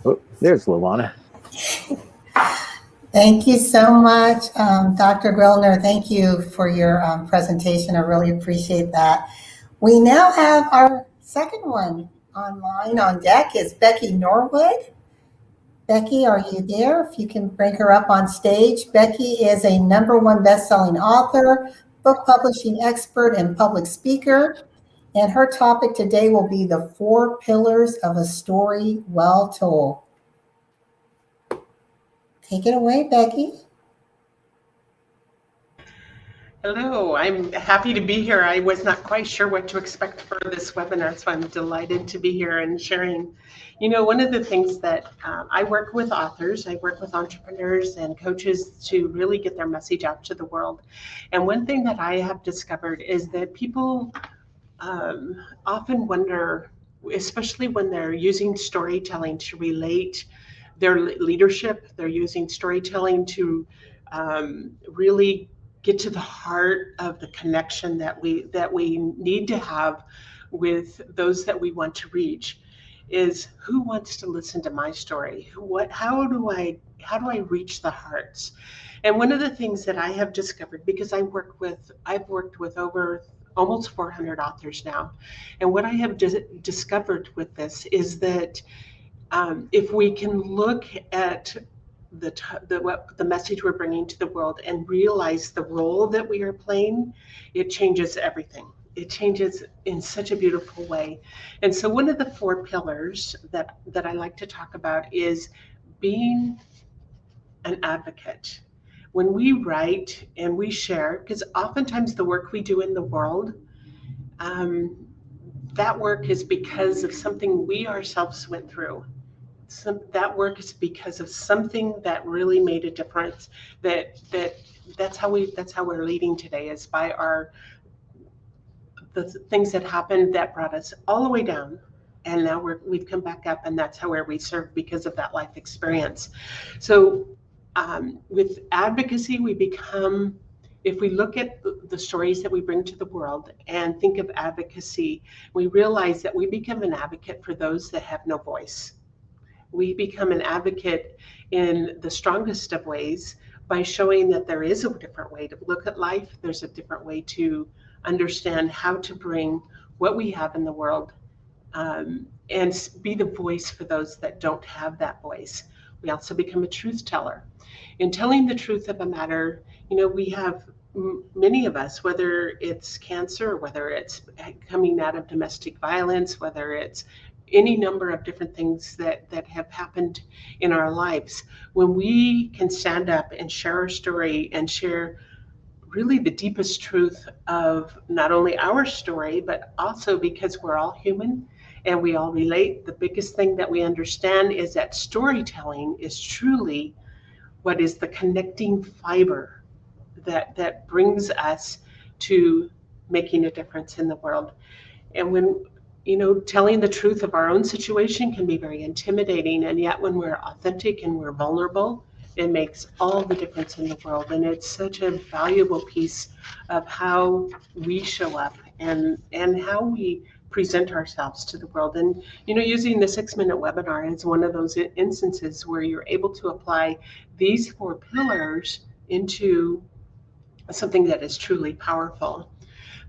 Oh, there's Lalana. Thank you so much, Dr. Grillner. Thank you for your presentation. I really appreciate that. We now have our second one online on deck is Becky Norwood. Becky, are you there? If you can bring her up on stage. Becky is a #1 best-selling author, book publishing expert, and public speaker. And her topic today will be the 4 pillars of a story well told. Take it away, Becky. Hello, I'm happy to be here. I was not quite sure what to expect for this webinar, so I'm delighted to be here and sharing. You know, one of the things that I work with authors, I work with entrepreneurs and coaches to really get their message out to the world. And one thing that I have discovered is that people often wonder, especially when they're using storytelling to relate their leadership, they're using storytelling to really get to the heart of the connection that we need to have with those that we want to reach, is who wants to listen to my story? How do I reach the hearts? And one of the things that I have discovered, because I've worked with over almost 400 authors now, and what I have discovered with this is that if we can look at the message we're bringing to the world and realize the role that we are playing, it changes everything. It changes in such a beautiful way. And so one of the 4 pillars that I like to talk about is being an advocate. When we write and we share, because oftentimes the work we do in the world, that work is because of something we ourselves went through. That work is because of something that really made a difference. That's how we're leading today, is by the things that happened that brought us all the way down, and now we've come back up, and that's how we serve because of that life experience. So with advocacy, we become, if we look at the stories that we bring to the world and think of advocacy, we realize that we become an advocate for those that have no voice. We become an advocate in the strongest of ways by showing that there is a different way to look at life. There's a different way to understand how to bring what we have in the world and be the voice for those that don't have that voice. We also become a truth teller. In telling the truth of a matter, you know, we have many of us, whether it's cancer, whether it's coming out of domestic violence, whether it's any number of different things that have happened in our lives, when we can stand up and share our story and share really the deepest truth of not only our story, but also because we're all human and we all relate, the biggest thing that we understand is that storytelling is truly what is the connecting fiber that brings us to making a difference in the world. And when, you know, telling the truth of our own situation can be very intimidating, and yet when we're authentic and we're vulnerable, it makes all the difference in the world. And it's such a valuable piece of how we show up and how we present ourselves to the world. And, you know, using the 6-minute webinar is one of those instances where you're able to apply these 4 pillars into something that is truly powerful.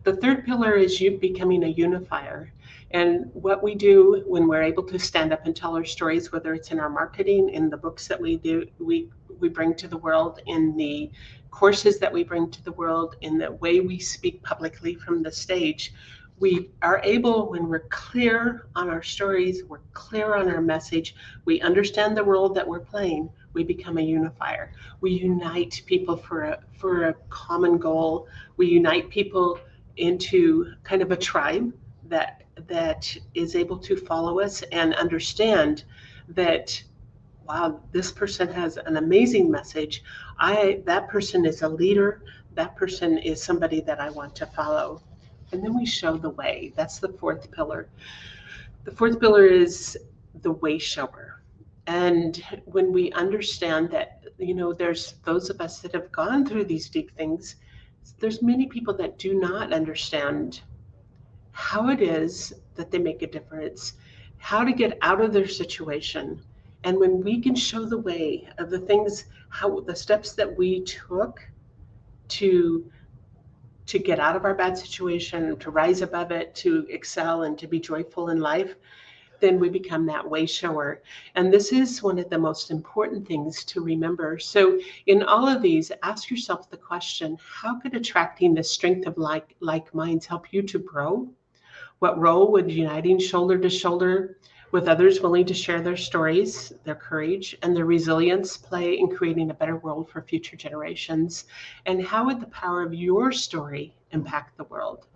The 3rd pillar is you becoming a unifier. And what we do when we're able to stand up and tell our stories, whether it's in our marketing, in the books that we do, we we bring to the world, in the courses that we bring to the world, in the way we speak publicly from the stage. We are able, when we're clear on our stories, we're clear on our message, we understand the role that we're playing, we become a unifier. We unite people for a common goal. We unite people into kind of a tribe that is able to follow us and understand that, wow, this person has an amazing message. That person is a leader. That person is somebody that I want to follow. And then we show the way. That's the fourth pillar. The fourth pillar is the way shower. And when we understand that, there's those of us that have gone through these deep things, there's many people that do not understand how it is that they make a difference, how to get out of their situation. And when we can show the way of the things, how the steps that we took to get out of our bad situation, to rise above it, to excel and to be joyful in life, then we become that way shower. And this is one of the most important things to remember. So in all of these, ask yourself the question, how could attracting the strength of like minds help you to grow? What role would uniting shoulder to shoulder with others willing to share their stories, their courage, and their resilience play in creating a better world for future generations? And how would the power of your story impact the world?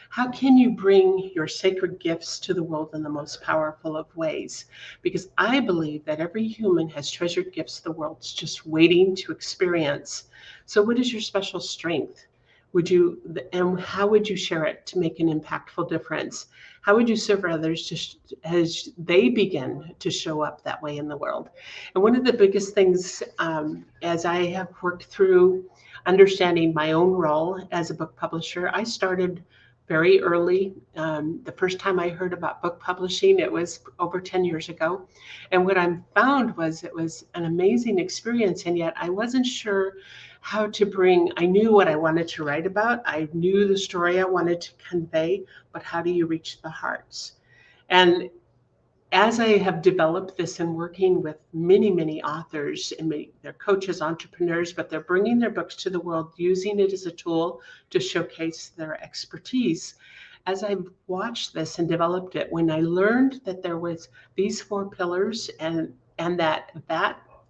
How can you bring your sacred gifts to the world in the most powerful of ways? Because I believe that every human has treasured gifts the world's just waiting to experience. So what is your special strength? And how would you share it to make an impactful difference? How would you serve others as they begin to show up that way in the world? And one of the biggest things, as I have worked through understanding my own role as a book publisher, I started very early. The first time I heard about book publishing, it was over 10 years ago. And what I found was it was an amazing experience, and yet I wasn't sure how to I knew what I wanted to write about. I knew the story I wanted to convey, but how do you reach the hearts? And as I have developed this and working with many, many authors, and they're coaches, entrepreneurs, but they're bringing their books to the world, using it as a tool to showcase their expertise. As I've watched this and developed it, when I learned that there was these 4 pillars and that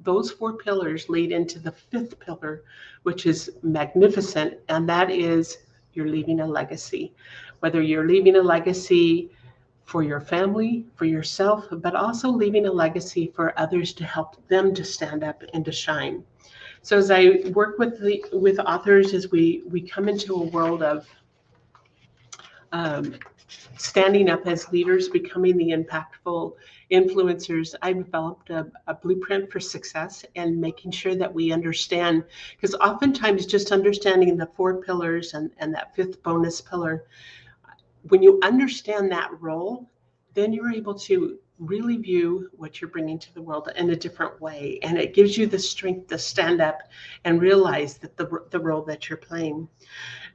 those 4 pillars lead into the 5th pillar, which is magnificent, and that is you're leaving a legacy. Whether you're leaving a legacy for your family, for yourself, but also leaving a legacy for others to help them to stand up and to shine. So as I work with authors, as we come into a world of standing up as leaders, becoming the impactful influencers, I developed a blueprint for success and making sure that we understand, because oftentimes just understanding the 4 pillars and that 5th bonus pillar, when you understand that role, then you're able to really view what you're bringing to the world in a different way. And it gives you the strength to stand up and realize that the role that you're playing.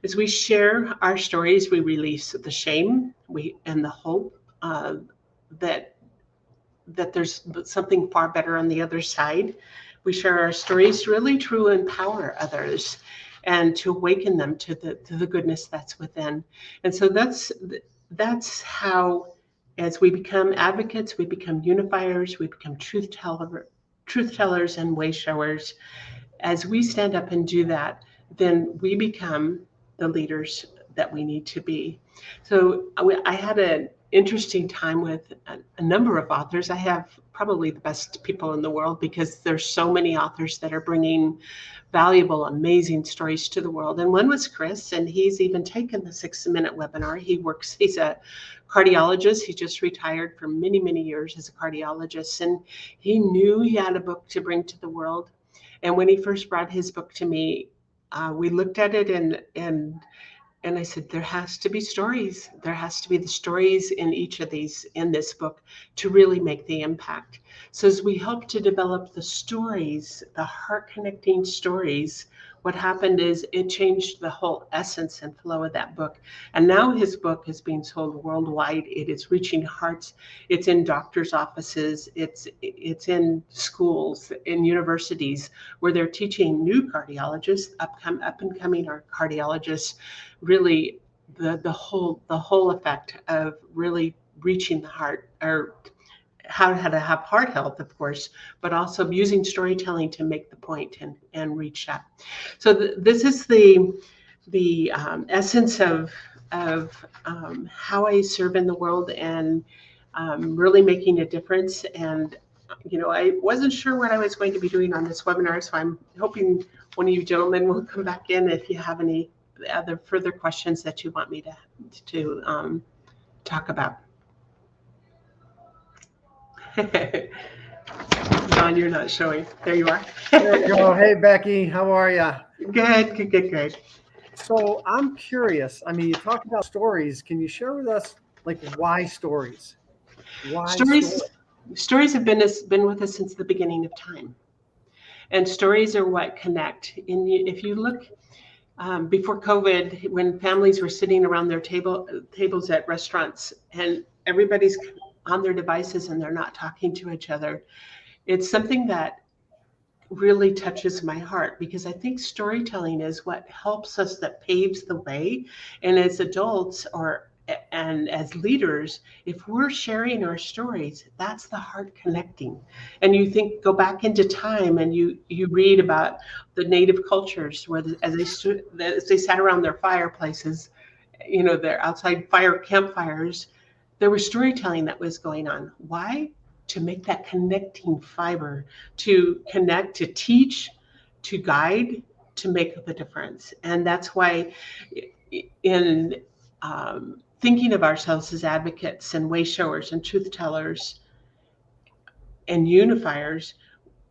As we share our stories, we release the shame and the hope that there's something far better on the other side. We share our stories really to empower others and to awaken them to the goodness that's within. And so that's how, as we become advocates, we become unifiers, we become truth tellers and way showers. As we stand up and do that, then we become the leaders that we need to be. So I had an interesting time with a number of authors. I have probably the best people in the world because there's so many authors that are bringing valuable, amazing stories to the world. And one was Chris, and he's even taken the 6-minute webinar. He's a cardiologist. He just retired for many, many years as a cardiologist, and he knew he had a book to bring to the world. And when he first brought his book to me, we looked at it and I said, there has to be stories. There has to be the stories in each of these in this book to really make the impact. So as we help to develop the stories, the heart connecting stories, what happened is it changed the whole essence and flow of that book. And now his book is being sold worldwide. It is reaching hearts. It's in doctors' offices. It's in schools, in universities, where they're teaching new cardiologists, up and coming cardiologists, really the whole effect of really reaching the heart, or how to have heart health, of course, but also using storytelling to make the point and reach that. So this is the essence of how I serve in the world, and really making a difference. And I wasn't sure what I was going to be doing on this webinar, so I'm hoping one of you gentlemen will come back in if you have any other further questions that you want me to talk about. John, you're not showing. There you are. There you go. Hey, Becky, how are you? Good. So I'm curious. I mean, you talk about stories. Can you share with us, like, why stories? Why stories have been with us since the beginning of time, and stories are what connect. If you look before COVID, when families were sitting around their tables at restaurants, and everybody's on their devices and they're not talking to each other, it's something that really touches my heart, because I think storytelling is what helps us, that paves the way. And as adults and as leaders, if we're sharing our stories, that's the heart connecting. And you go back into time, and you read about the native cultures where as they sat around their fireplaces, their outside campfires, there was storytelling that was going on. Why? To make that connecting fiber, to connect, to teach, to guide, to make the difference. And that's why in thinking of ourselves as advocates and way showers and truth tellers and unifiers,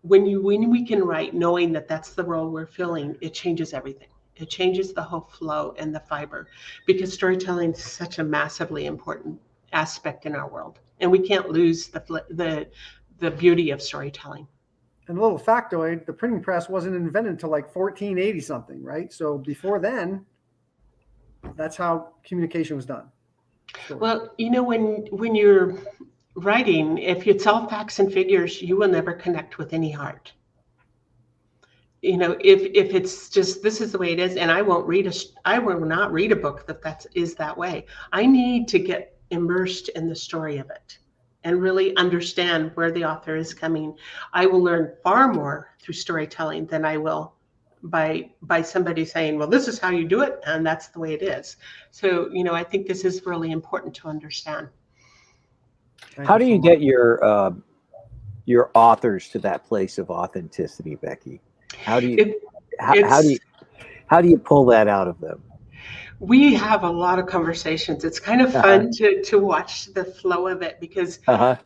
when we can write knowing that that's the role we're filling, it changes everything. It changes the whole flow and the fiber, because storytelling is such a massively important aspect in our world, and we can't lose the beauty of storytelling. And a little factoid: the printing press wasn't invented until like 1480 something, right? So before then, that's how communication was done. Well, when you're writing, if it's all facts and figures, you will never connect with any heart. If it's just, this is the way it is, and I will not read a book that is that way. I need to get immersed in the story of it and really understand where the author is coming. I will learn far more through storytelling than I will by somebody saying, well, this is how you do it, and that's the way it is. So, I think this is really important to understand. How do you get your authors to that place of authenticity, Becky? How do you pull that out of them? We have a lot of conversations. It's kind of fun to watch the flow of it, because I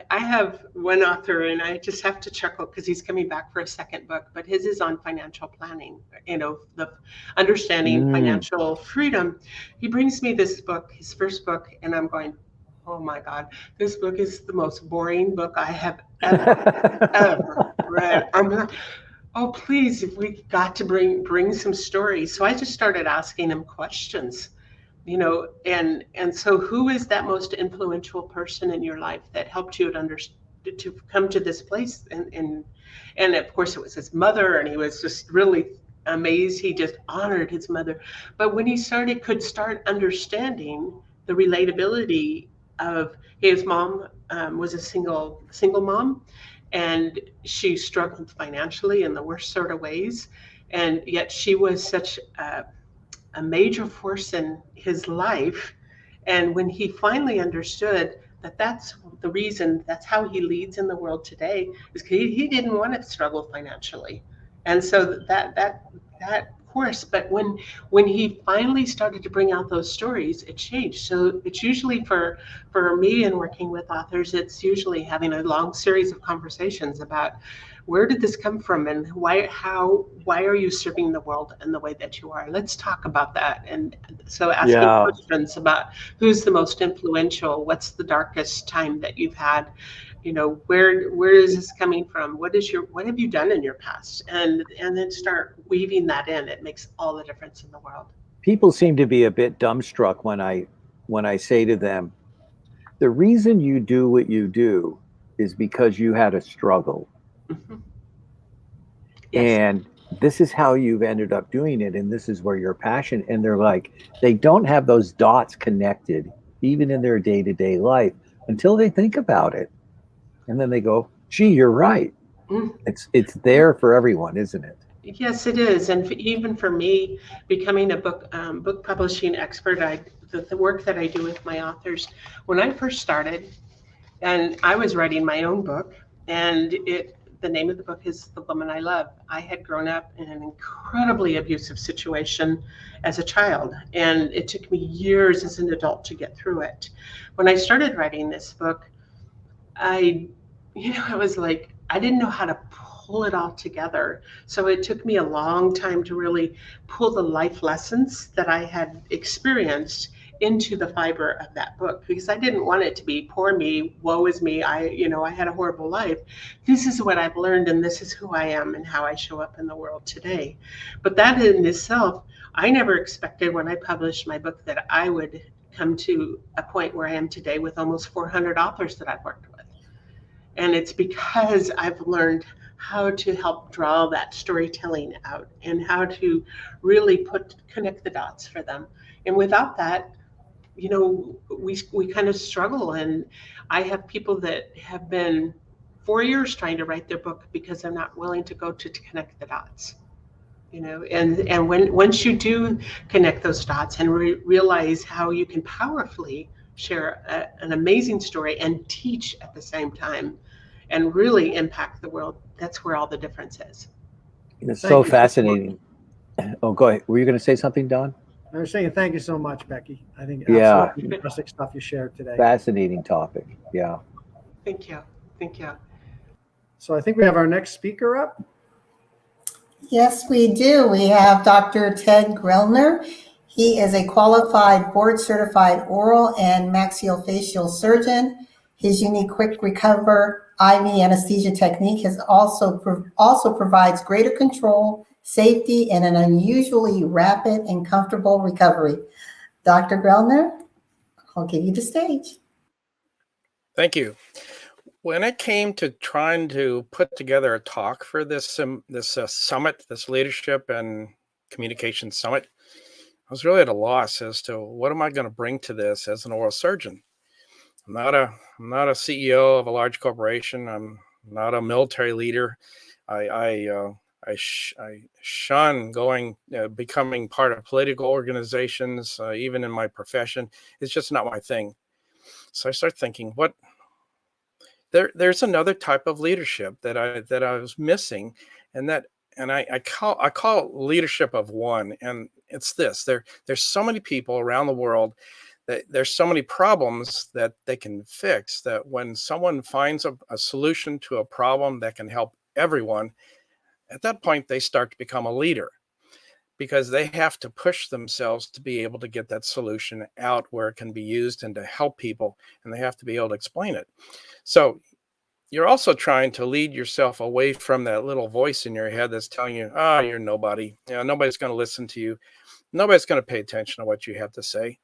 have one author, and I just have to chuckle because he's coming back for a second book, but his is on financial planning, the understanding financial freedom. He brings me this book, his first book, and I'm going, oh my God, this book is the most boring book I have ever read. I'm like, oh, please, if we got to bring some stories. So I just started asking him questions, and so who is that most influential person in your life that helped you to come to this place? And of course it was his mother, and he was just really amazed. He just honored his mother. But when he could start understanding the relatability of his mom, was a single mom, and she struggled financially in the worst sort of ways. And yet she was such a major force in his life. And when he finally understood that that's the reason, that's how he leads in the world today, is he didn't want to struggle financially. And so that course, but when he finally started to bring out those stories, it changed. So it's usually for me in working with authors, it's usually having a long series of conversations about where did this come from, and why are you serving the world in the way that you are? Let's talk about that. And so asking questions about who's the most influential, what's the darkest time that you've had, where is this coming from? What have you done in your past? And then start weaving that in. It makes all the difference in the world. People seem to be a bit dumbstruck when I say to them, the reason you do what you do is because you had a struggle. Mm-hmm. Yes. And this is how you've ended up doing it, and this is where your passion. And they're like, they don't have those dots connected even in their day-to-day life until they think about it. And then they go, gee, you're right. Mm. It's there for everyone, isn't it? Yes, it is. And even for me, becoming a book publishing expert, the work that I do with my authors, when I first started, and I was writing my own book, and the name of the book is The Woman I Love. I had grown up in an incredibly abusive situation as a child, and it took me years as an adult to get through it. When I started writing this book, I was like, I didn't know how to pull it all together. So it took me a long time to really pull the life lessons that I had experienced into the fiber of that book, because I didn't want it to be poor me, woe is me, I had a horrible life. This is what I've learned, and this is who I am and how I show up in the world today. But that in itself, I never expected when I published my book that I would come to a point where I am today with almost 400 authors that I've worked with. And it's because I've learned how to help draw that storytelling out and how to really connect the dots for them. And without that, we kind of struggle. And I have people that have been 4 years trying to write their book because they're not willing to go to connect the dots. And once you do connect those dots and realize how you can powerfully share an amazing story and teach at the same time and really impact the world, that's where all the difference is. It's so fascinating. Oh, go ahead. Were you going to say something, Don? I was saying thank you so much, Becky. I think Yeah, fantastic stuff you shared today. fascinating topic. Yeah. Thank you. So I think we have our next speaker up. Yes, we do. We have Dr. Ted Grellner. He is a qualified board-certified oral and maxillofacial surgeon. His unique quick recover IV anesthesia technique also provides greater control, safety, and an unusually rapid and comfortable recovery. Dr. Grellner, I'll give you the stage. Thank you. When it came to trying to put together a talk for this summit, this leadership and communication summit, I was really at a loss as to what am I going to bring to this as an oral surgeon. I'm not a CEO of a large corporation. I'm not a military leader. I shun becoming part of political organizations, even in my profession. It's just not my thing. So I start thinking, there's another type of leadership that I was missing, and I call it leadership of one. And it's this: there's so many people around the world that there's so many problems that they can fix, that when someone finds a solution to a problem that can help everyone, at that point they start to become a leader, because they have to push themselves to be able to get that solution out where it can be used and to help people, and they have to be able to explain it. So you're also trying to lead yourself away from that little voice in your head that's telling you, you're nobody. Nobody's going to listen to you. Nobody's going to pay attention to what you have to say.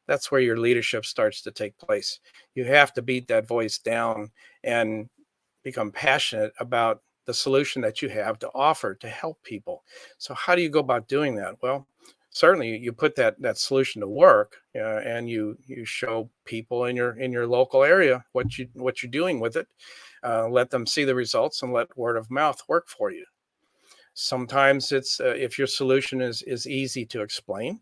That's where your leadership starts to take place. You have to beat that voice down and become passionate about the solution that you have to offer to help people. So how do you go about doing that? Well, certainly you put that solution to work, and you show people in your local area what you're doing with it. Let them see the results and let word of mouth work for you. Sometimes it's if your solution is easy to explain,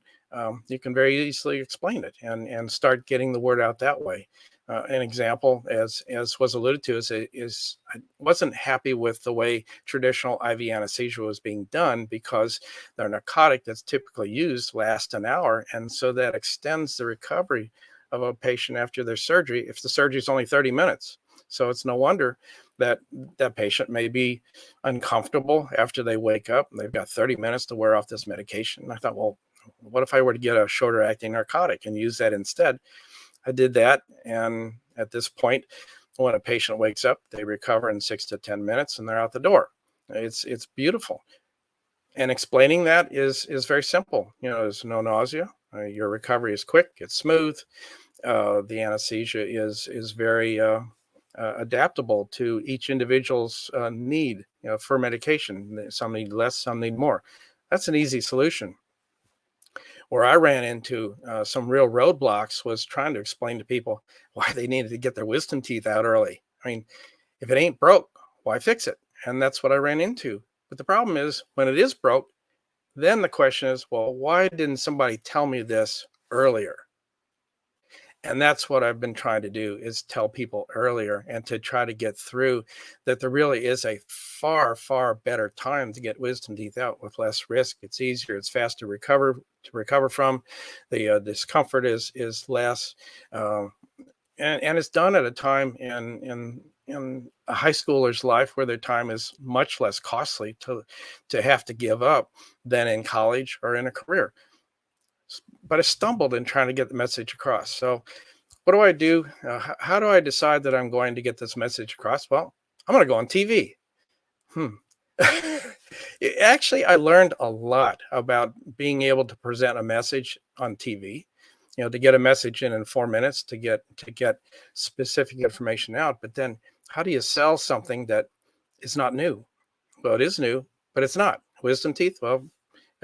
you can very easily explain it and start getting the word out that way. An example, as was alluded to, is I wasn't happy with the way traditional IV anesthesia was being done, because the narcotic that's typically used lasts an hour, and so that extends the recovery of a patient after their surgery if the surgery is only 30 minutes. So it's no wonder that that patient may be uncomfortable after they wake up and they've got 30 minutes to wear off this medication. And I thought, well, what if I were to get a shorter acting narcotic and use that instead? I did that. And at this point, when a patient wakes up, they recover in 6 to 10 minutes and they're out the door. It's beautiful. And explaining that is very simple. There's no nausea. Your recovery is quick. It's smooth. The anesthesia is very adaptable to each individual's need for medication. Some need less, some need more. That's an easy solution. Where I ran into some real roadblocks was trying to explain to people why they needed to get their wisdom teeth out early. I mean, if it ain't broke, why fix it? And that's what I ran into. But the problem is when it is broke, then the question is, well, why didn't somebody tell me this earlier? And that's what I've been trying to do, is tell people earlier and to try to get through that there really is a far, far better time to get wisdom teeth out with less risk. It's easier, it's faster to recover from. The discomfort is less. And it's done at a time in a high schooler's life where their time is much less costly to have to give up than in college or in a career. But I stumbled in trying to get the message across. So what do? How do I decide that I'm going to get this message across? Well, I'm going to go on TV. Actually, I learned a lot about being able to present a message on TV, to get a message in 4 minutes, to get specific information out. But then how do you sell something that is not new? Well, it is new, but it's not. Wisdom teeth? Well,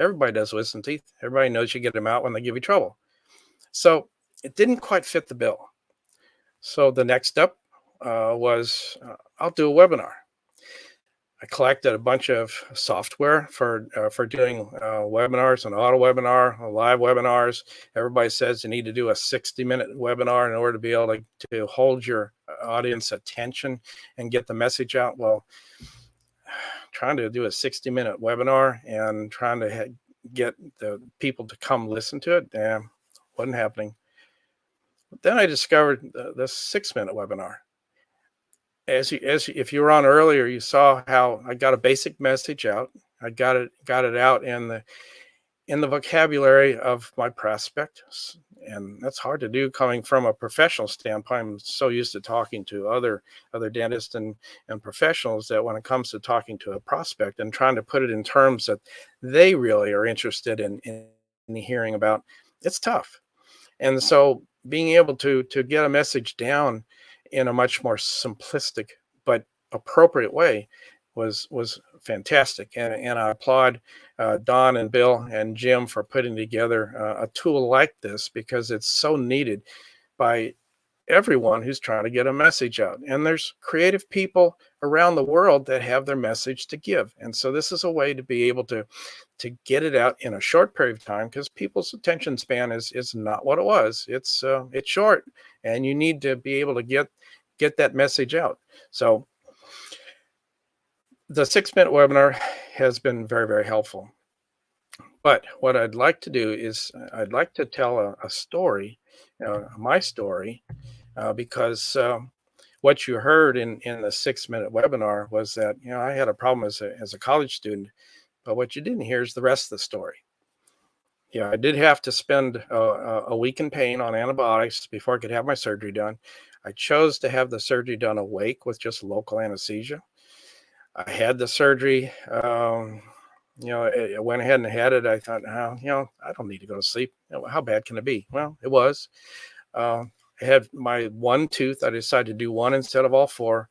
everybody does wisdom teeth. Everybody knows you get them out when they give you trouble. So it didn't quite fit the bill. So the next step was I'll do a webinar. I collected a bunch of software for doing webinars, an auto webinar, live webinars. Everybody says you need to do a 60-minute webinar in order to be able to hold your audience attention and get the message out. Well, trying to do a 60-minute webinar and trying to get the people to come listen to it, wasn't happening. Then I discovered the 6-minute webinar. If you were on earlier, you saw how I got a basic message out. I got it out in the vocabulary of my prospect, and that's hard to do coming from a professional standpoint. I'm so used to talking to other dentists and professionals that when it comes to talking to a prospect and trying to put it in terms that they really are interested in hearing about, it's tough. And so being able to get a message down in a much more simplistic but appropriate way was fantastic. And I applaud Don and Bill and Jim for putting together a tool like this, because it's so needed by everyone who's trying to get a message out. And there's creative people around the world that have their message to give. And so this is a way to be able to get it out in a short period of time, because people's attention span is not what it was. It's short, and you need to be able to get that message out. So the 6-minute webinar has been very, very helpful. But what I'd like to do is I'd like to tell a story, my story, because what you heard in the 6-minute webinar was that, I had a problem as a college student, but what you didn't hear is the rest of the story. I did have to spend a week in pain on antibiotics before I could have my surgery done. I chose to have the surgery done awake with just local anesthesia. I had the surgery, I went ahead and had it. I thought, I don't need to go to sleep. How bad can it be? Well, it was. I had my one tooth. I decided to do one instead of all four.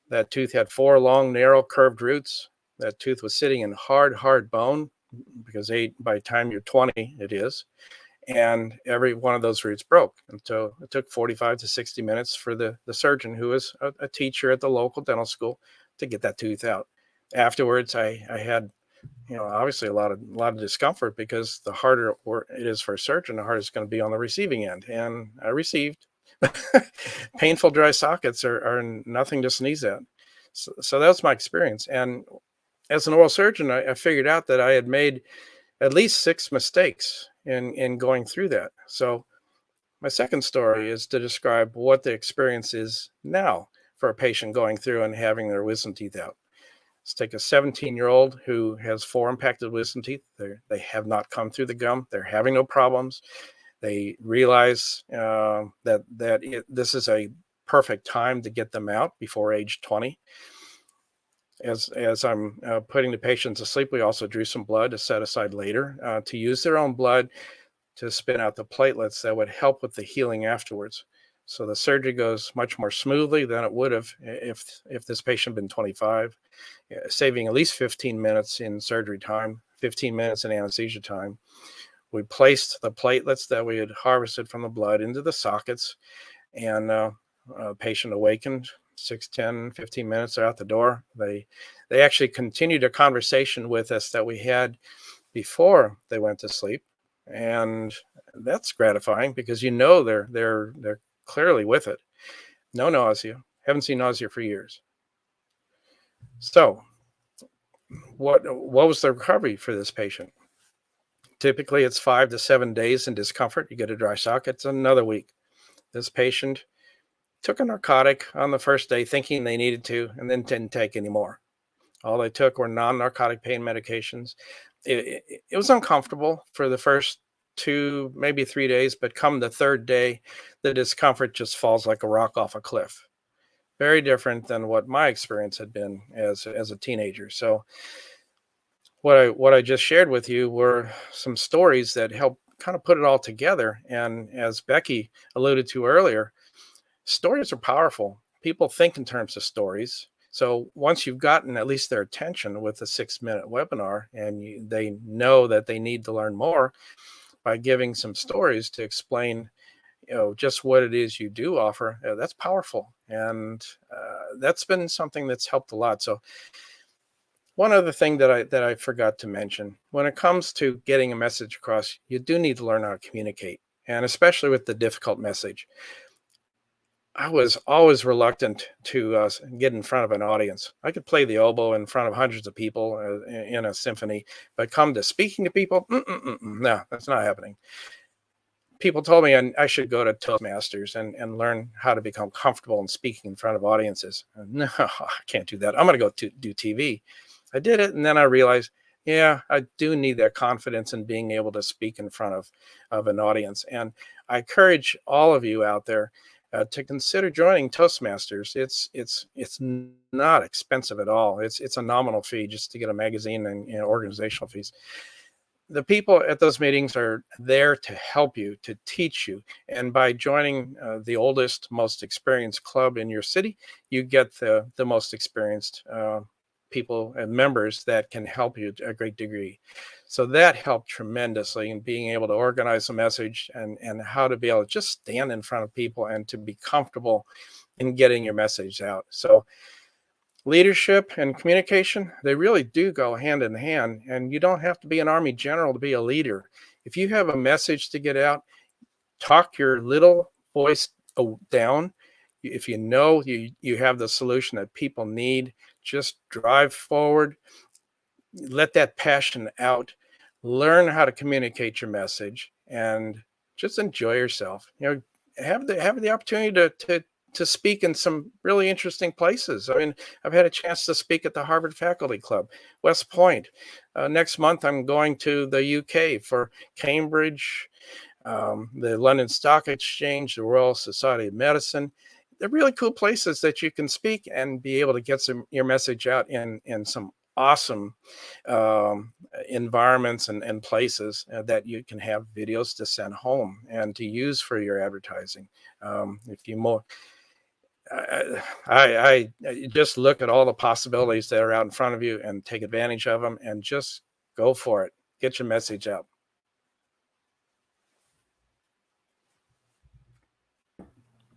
That tooth had 4 long, narrow, curved roots. That tooth was sitting in hard bone, because by the time you're 20, it is. And every one of those roots broke. And so it took 45 to 60 minutes for the surgeon, who was a teacher at the local dental school, to get that tooth out. Afterwards, I had, obviously a lot of discomfort, because the harder it is for a surgeon, the harder it's going to be on the receiving end. And I received. Painful dry sockets are nothing to sneeze at. So that was my experience. And as an oral surgeon, I figured out that I had made at least 6 mistakes in going through that. So my second story is to describe what the experience is now for a patient going through and having their wisdom teeth out. Let's take a 17-year-old who has 4 impacted wisdom teeth. They have not come through the gum. They're having no problems. They realize this is a perfect time to get them out before age 20. As I'm putting the patient to sleep, we also drew some blood to set aside later to use their own blood to spin out the platelets that would help with the healing afterwards. So the surgery goes much more smoothly than it would have if this patient had been 25, saving at least 15 minutes in surgery time, 15 minutes in anesthesia time. We placed the platelets that we had harvested from the blood into the sockets, and patient awakened 6, 10, 15 minutes, they're out the door. They actually continued a conversation with us that we had before they went to sleep. And that's gratifying because they're clearly with it. No nausea. Haven't seen nausea for years. So what was the recovery for this patient? Typically it's 5 to 7 days in discomfort. You get a dry socket, it's another week. This patient took a narcotic on the first day thinking they needed to, and then didn't take any more. All they took were non-narcotic pain medications. It was uncomfortable for the first 2, maybe 3 days, but come the third day, the discomfort just falls like a rock off a cliff. Very different than what my experience had been as a teenager. So what I just shared with you were some stories that help kind of put it all together. And as Becky alluded to earlier, stories are powerful. People think in terms of stories. So once you've gotten at least their attention with a 6-minute webinar and they know that they need to learn more, by giving some stories to explain, just what it is you do offer, that's powerful. And that's been something that's helped a lot. So one other thing that I forgot to mention, when it comes to getting a message across, you do need to learn how to communicate, and especially with the difficult message. I was always reluctant to get in front of an audience. I could play the oboe in front of hundreds of people in a symphony, but come to speaking to people, no, that's not happening. People told me I should go to Toastmasters and learn how to become comfortable in speaking in front of audiences. No, I can't do that. I'm going to go do TV. I did it, and then I realized, yeah, I do need that confidence in being able to speak in front of an audience. And I encourage all of you out there to consider joining Toastmasters. It's not expensive at all. It's a nominal fee just to get a magazine and organizational fees. The people at those meetings are there to help you, to teach you. And by joining the oldest, most experienced club in your city, you get the most experienced people and members that can help you to a great degree. So that helped tremendously in being able to organize a message and how to be able to just stand in front of people and to be comfortable in getting your message out. So leadership and communication, they really do go hand in hand, and you don't have to be an Army general to be a leader. If you have a message to get out, talk your little voice down. If you know you have the solution that people need, just drive forward, let that passion out, learn how to communicate your message, and just enjoy yourself. Have the opportunity to speak in some really interesting places. I mean, I've had a chance to speak at the Harvard Faculty Club, West Point. Next month, I'm going to the UK for Cambridge, the London Stock Exchange, the Royal Society of Medicine. They're really cool places that you can speak and be able to get your message out in some awesome environments and places that you can have videos to send home and to use for your advertising. If you more, I just look at all the possibilities that are out in front of you and take advantage of them and just go for it. Get your message out.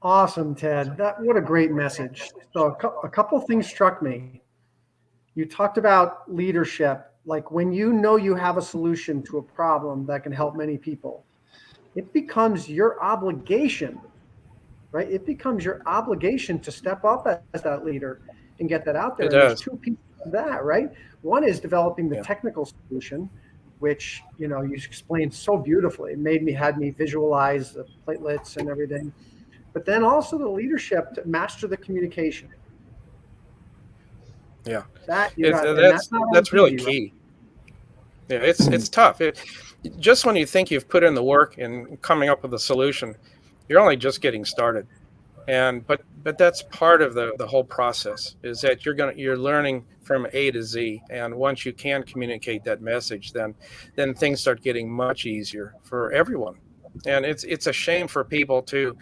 Awesome, Ted. What a great message. So a couple of things struck me. You talked about leadership, like when you know you have a solution to a problem that can help many people, it becomes your obligation, right? It becomes your obligation to step up as that leader and get that out there. It and does. There's two pieces of that, right? One is developing the technical solution, which you explained so beautifully. It had me visualize the platelets and everything. but then also the leadership to master the communication. Yeah, That you got, and that's not always really easy, right? key. Yeah, it's tough. Just when you think you've put in the work in coming up with a solution, you're only just getting started. And but that's part of the whole process, is that you're learning from A to Z. And once you can communicate that message, then things start getting much easier for everyone. And it's a shame for people to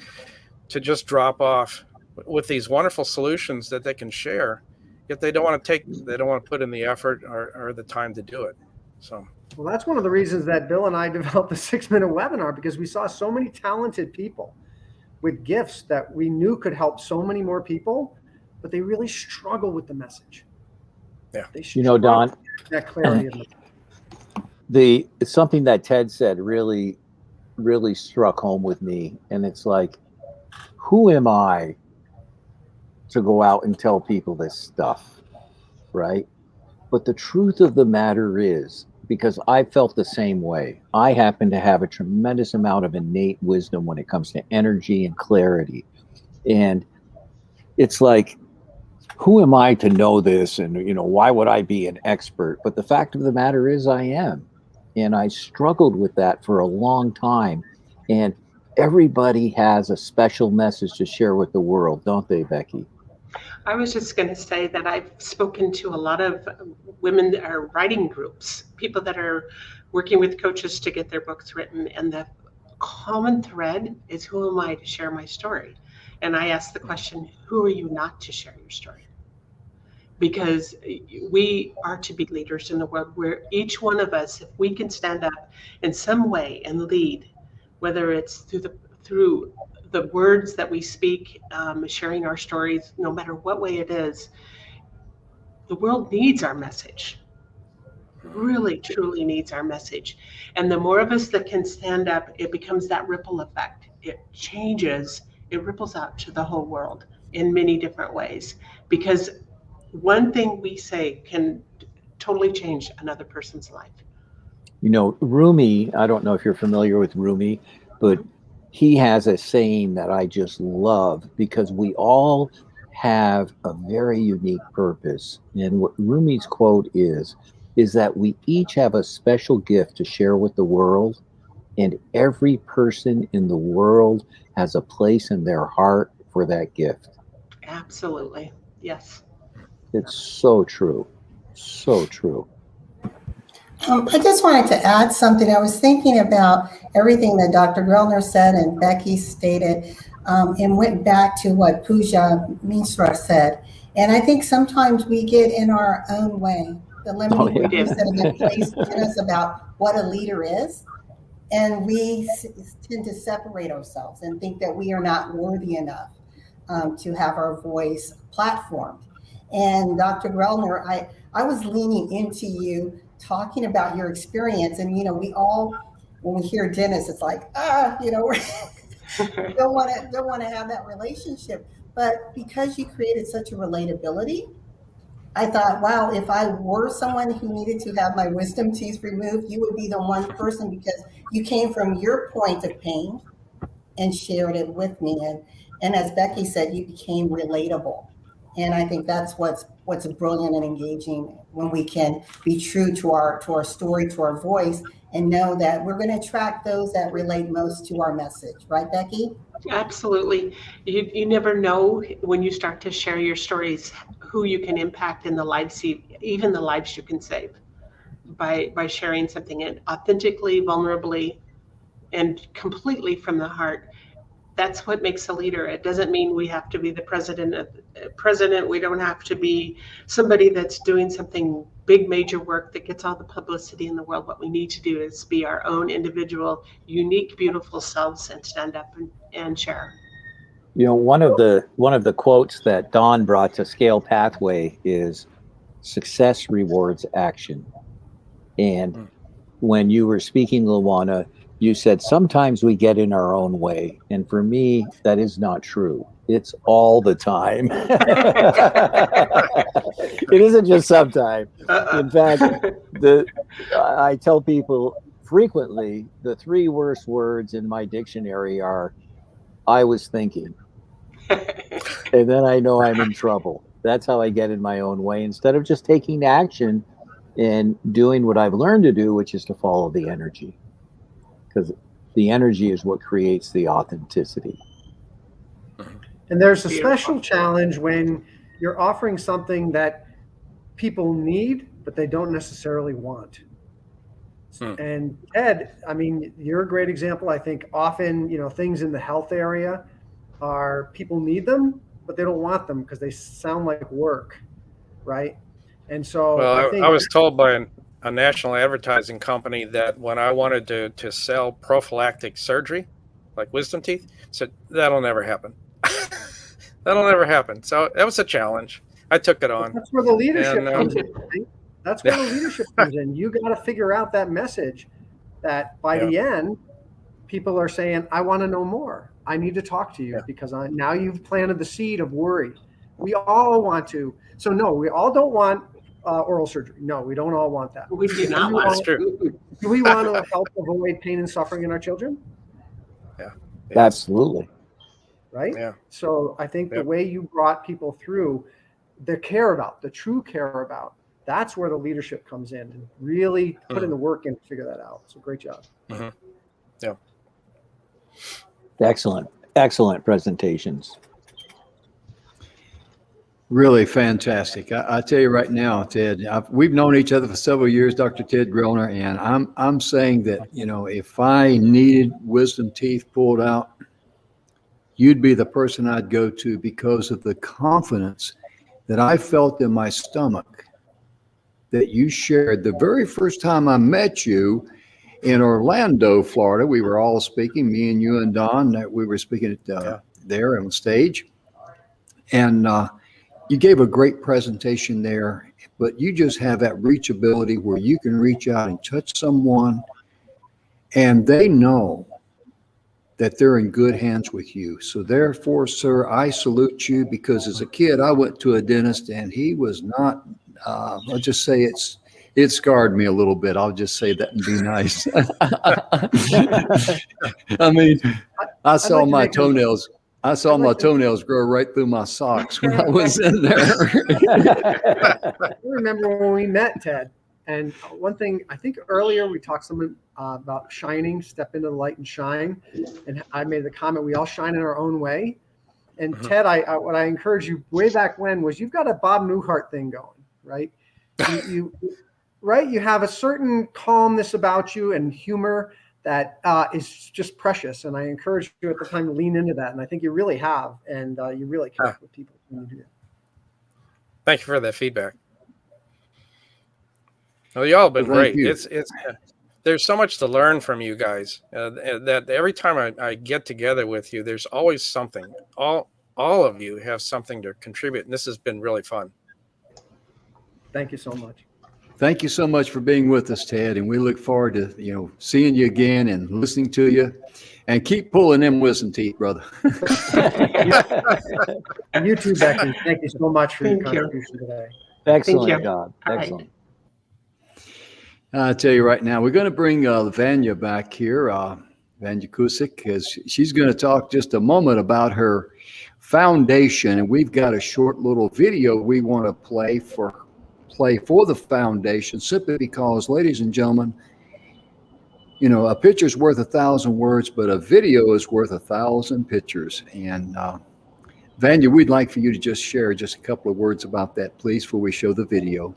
just drop off with these wonderful solutions that they can share, yet they don't want to put in the effort or the time to do it. So, well, that's one of the reasons that Bill and I developed the 6-minute webinar, because we saw so many talented people with gifts that we knew could help so many more people, but they really struggle with the message. Yeah. You know, Don, that clarity of message. It's something that Ted said really struck home with me. And it's like, who am I to go out and tell people this stuff, right? But the truth of the matter is, because I felt the same way, I happen to have a tremendous amount of innate wisdom when it comes to energy and clarity. And it's like, who am I to know this? And, why would I be an expert? But the fact of the matter is I am. And I struggled with that for a long time. And everybody has a special message to share with the world, don't they, Becky? I was just going to say that I've spoken to a lot of women that are writing groups, people that are working with coaches to get their books written. And the common thread is, who am I to share my story? And I ask the question, who are you not to share your story? Because we are to be leaders in the world, where each one of us, if we can stand up in some way and lead, whether it's through the words that we speak, sharing our stories, no matter what way it is, the world needs our message. Really, truly needs our message. And the more of us that can stand up, it becomes that ripple effect. It changes, it ripples out to the whole world in many different ways. Because one thing we say can totally change another person's life. Rumi, I don't know if you're familiar with Rumi, but he has a saying that I just love, because we all have a very unique purpose. And what Rumi's quote is that we each have a special gift to share with the world, and every person in the world has a place in their heart for that gift. Absolutely. Yes. It's so true. So true. I just wanted to add something. I was thinking about everything that Dr. Grellner said and Becky stated, and went back to what Pooja Misra said. And I think sometimes we get in our own way, the limiting beliefs that have been placed in us about what a leader is. And we tend to separate ourselves and think that we are not worthy enough to have our voice platformed. And Dr. Grellner, I was leaning into you talking about your experience. And, we all, when we hear Dennis, it's like, we don't want to have that relationship. But because you created such a relatability, I thought, wow, if I were someone who needed to have my wisdom teeth removed, you would be the one person, because you came from your point of pain and shared it with me. And as Becky said, you became relatable. And I think that's what's brilliant and engaging, when we can be true to our story, to our voice, and know that we're going to attract those that relate most to our message. Right, Becky? Absolutely. You never know when you start to share your stories who you can impact in the lives, even the lives you can save by sharing something authentically, vulnerably, and completely from the heart. That's what makes a leader. It doesn't mean we have to be the president. We don't have to be somebody that's doing something big, major work that gets all the publicity in the world. What we need to do is be our own individual, unique, beautiful selves, and stand up and share. One of the quotes that Dawn brought to Scale Pathway is, "Success rewards action." And when you were speaking, Luana, you said sometimes we get in our own way. And for me, that is not true. It's all the time. It isn't just sometimes. In fact, I tell people frequently, the 3 worst words in my dictionary are, I was thinking. And then I know I'm in trouble. That's how I get in my own way instead of just taking action and doing what I've learned to do, which is to follow the energy. Because the energy is what creates the authenticity. And there's a special challenge when you're offering something that people need, but they don't necessarily want. And Ted, I mean, you're a great example. I think often, things in the health area are people need them, but they don't want them because they sound like work, right? And so well, I was told by a national advertising company that when I wanted to sell prophylactic surgery, like wisdom teeth, said that'll never happen. That'll never happen. So that was a challenge. I took it on. That's where the leadership comes in. Right? That's where the leadership comes in. You got to figure out that message that by the end, people are saying, I want to know more. I need to talk to you because now you've planted the seed of worry. We all want to. So no, we all don't want oral surgery. No, we don't all want that. We do not want That's true. Do we want to help avoid pain and suffering in our children? Yeah. Absolutely. Right? Yeah. So I think the way you brought people through the true care about, that's where the leadership comes in and really put in the work in to figure that out. So great job. Mm-hmm. Yeah. Excellent presentations. Really fantastic. I tell you right now, Ted, we've known each other for several years, Dr. Ted Groner, and I'm saying that, if I needed wisdom teeth pulled out, you'd be the person I'd go to because of the confidence that I felt in my stomach that you shared the very first time I met you in Orlando, Florida. We were all speaking, me and you and Don, we were speaking at there on stage. And you gave a great presentation there, but you just have that reachability where you can reach out and touch someone and they know that they're in good hands with you. So therefore, sir, I salute you because as a kid, I went to a dentist and he was not, I'll just say it scarred me a little bit. I'll just say that and be nice. I mean, I saw my toenails grow right through my socks when I was in there. I remember when we met, Ted. And one thing, I think earlier we talked something about shining, step into the light and shine. And I made the comment, we all shine in our own way. And Ted, what I encouraged you way back when was you've got a Bob Newhart thing going, right? You have a certain calmness about you and humor that is just precious. And I encouraged you at the time to lean into that. And I think you really have. And you really connect with people when you do that. Thank you for that feedback. Well, y'all have been great. It's there's so much to learn from you guys. That every time I get together with you, there's always something. All of you have something to contribute, and this has been really fun. Thank you so much. Thank you so much for being with us, Ted, and we look forward to seeing you again and listening to you. And keep pulling them wisdom teeth, brother. And you too, Becky. Thank you so much for your contribution today. Excellent job. Excellent. I tell you right now, we're going to bring Vanya back here, Vanya Kusik, because she's going to talk just a moment about her foundation. And we've got a short little video we want to play for the foundation, simply because, ladies and gentlemen, a picture's worth 1,000 words, but a video is worth 1,000 pictures. And Vanya, we'd like for you to just share just a couple of words about that, please, before we show the video.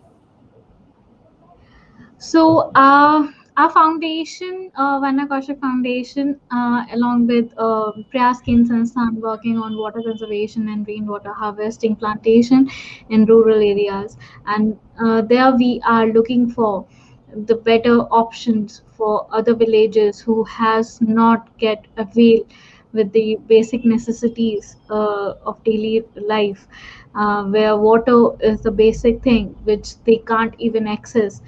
So our foundation, Vanya Kaushik Foundation, along with Prayas Skin Sansthan, working on water conservation and rainwater harvesting plantation in rural areas. And there we are looking for the better options for other villages who has not get avail with the basic necessities of daily life, where water is the basic thing which they can't even access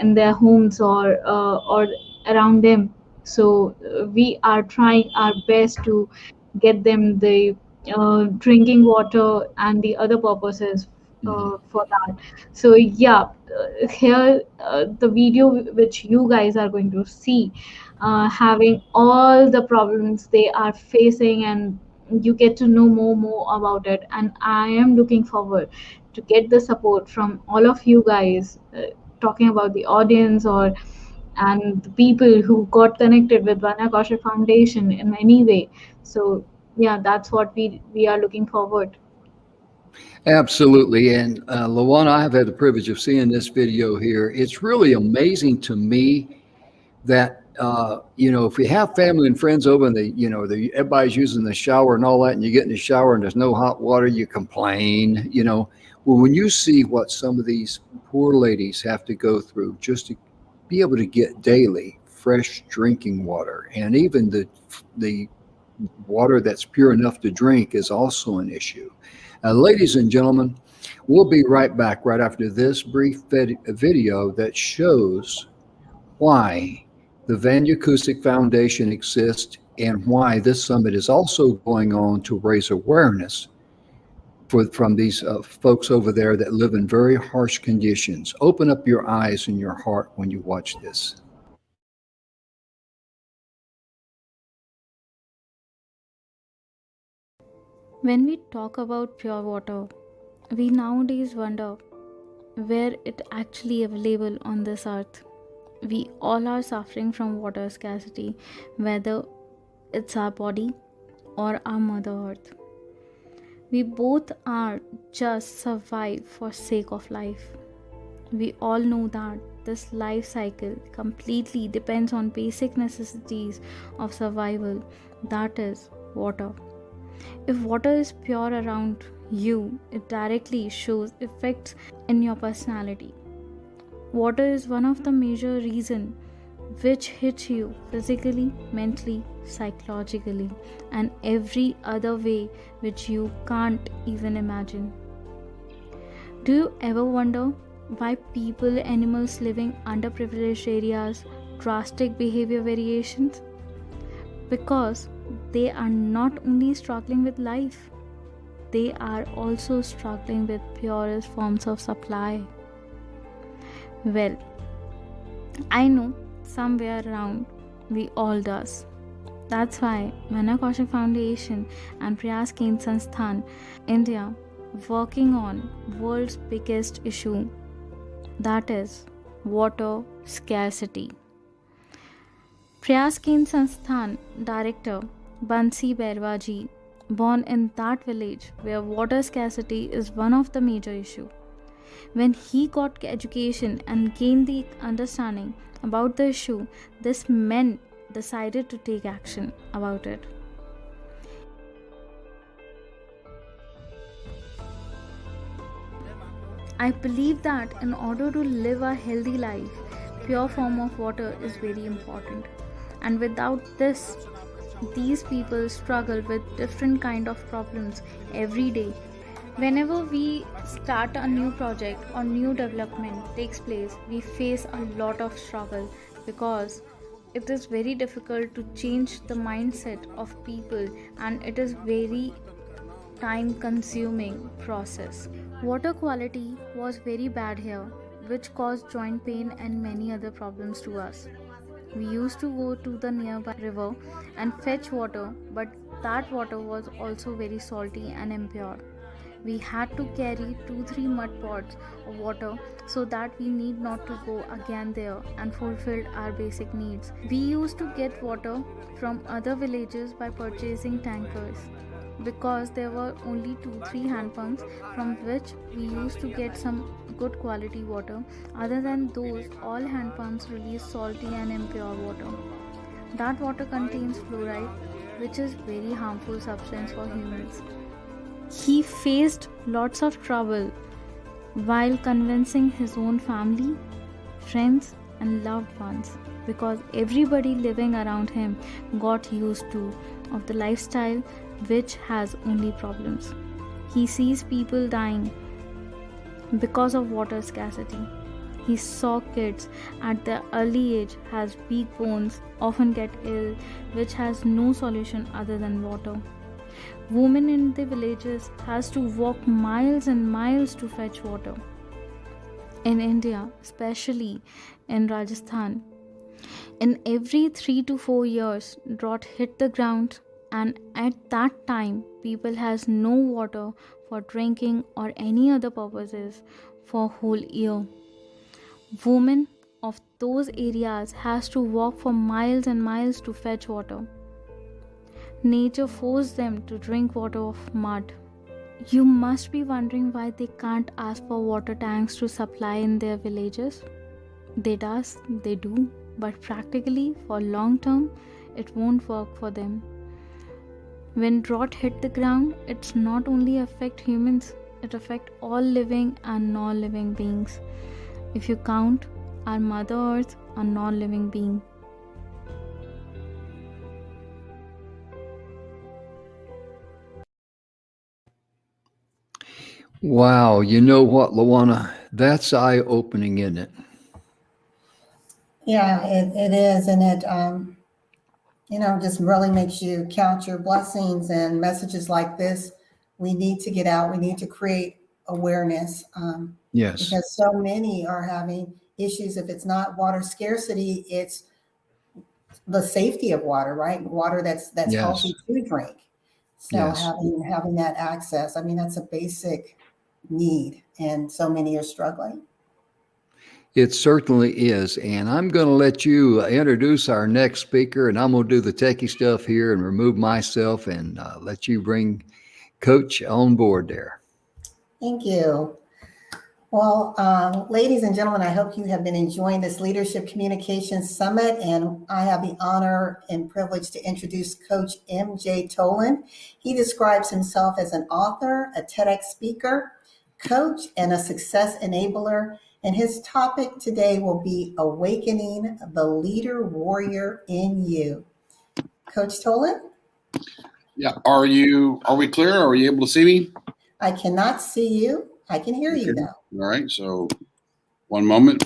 in their homes or around them. So we are trying our best to get them the drinking water and the other purposes for that. So yeah, here the video which you guys are going to see, having all the problems they are facing, and you get to know more about it. And I am looking forward to get the support from all of you guys, talking about the audience or and the people who got connected with Vanya Kaushik Foundation in any way. So yeah, that's what we are looking forward. Absolutely. And Lawana, I've had the privilege of seeing this video here. It's really amazing to me that, if you have family and friends over and everybody's using the shower and all that, and you get in the shower and there's no hot water, you complain, Well, when you see what some of these poor ladies have to go through just to be able to get daily fresh drinking water, and even the water that's pure enough to drink is also an issue. Ladies and gentlemen, we'll be right back right after this brief video that shows why the Vanya Kaushik Foundation exists and why this summit is also going on to raise awareness from these folks over there that live in very harsh conditions. Open up your eyes and your heart when you watch this. When we talk about pure water, we nowadays wonder where it actually available on this earth. We all are suffering from water scarcity, whether it's our body or our Mother Earth. We both are just survive for sake of life. We all know that this life cycle completely depends on basic necessities of survival, that is water. If water is pure around you, it directly shows effects in your personality. Water is one of the major reasons which hits you physically, mentally, psychologically, and every other way which you can't even imagine. Do you ever wonder why people, animals living underprivileged areas, drastic behavior variations? Because they are not only struggling with life, they are also struggling with purest forms of supply. Well, I know somewhere around we all does. That's why Vanya Kaushik Foundation and Prayas Kendra Sansthan, India, working on world's biggest issue, that is water scarcity. Prayas Kendra Sansthan Director Bansi Bairwaji, born in that village where water scarcity is one of the major issues. When he got education and gained the understanding about the issue, this man decided to take action about it. I believe that in order to live a healthy life, pure form of water is very important. And without this, these people struggle with different kind of problems every day. Whenever we start a new project or new development takes place, we face a lot of struggle because it is very difficult to change the mindset of people, and it is very time consuming process. Water quality was very bad here, which caused joint pain and many other problems to us. We used to go to the nearby river and fetch water, but that water was also very salty and impure. We had to carry 2-3 mud pots of water so that we need not to go again there and fulfill our basic needs. We used to get water from other villages by purchasing tankers, because there were only 2-3 hand pumps from which we used to get some good quality water. Other than those, all hand pumps release salty and impure water. That water contains fluoride, which is very harmful substance for humans. He faced lots of trouble while convincing his own family, friends and loved ones, because everybody living around him got used to of the lifestyle which has only problems. He sees people dying because of water scarcity. He saw kids at the early age has weak bones, often get ill, which has no solution other than water. Women in the villages has to walk miles and miles to fetch water. In India, especially in Rajasthan, in every 3 to 4 years, drought hit the ground, and at that time, people has no water for drinking or any other purposes for whole year. Women of those areas has to walk for miles and miles to fetch water. Nature forced them to drink water of mud. You must be wondering why they can't ask for water tanks to supply in their villages. They do, but practically for long term, it won't work for them. When drought hit the ground, it's not only affect humans, it affect all living and non-living beings. If you count our Mother Earth a non-living being. Wow, you know what, Luana? That's eye-opening, isn't it? Yeah, it is. And it, just really makes you count your blessings, and messages like this. We need to get out. We need to create awareness. Yes. Because so many are having issues. If it's not water scarcity, it's the safety of water, right? Water that's Yes. healthy to drink. So Yes. having that access, I mean, that's a basic need, and so many are struggling. It certainly is. And I'm going to let you introduce our next speaker, and I'm going to do the techie stuff here and remove myself and let you bring Coach on board there. Thank you. Well, ladies and gentlemen, I hope you have been enjoying this Leadership Communications Summit, and I have the honor and privilege to introduce Coach MJ Tolan. He describes himself as an author, a TEDx speaker, coach, and a success enabler. And his topic today will be Awakening the Leader Warrior in You. Coach Tolan? Yeah. Are we clear? Are you able to see me? I cannot see you. I can hear you though. All right. So one moment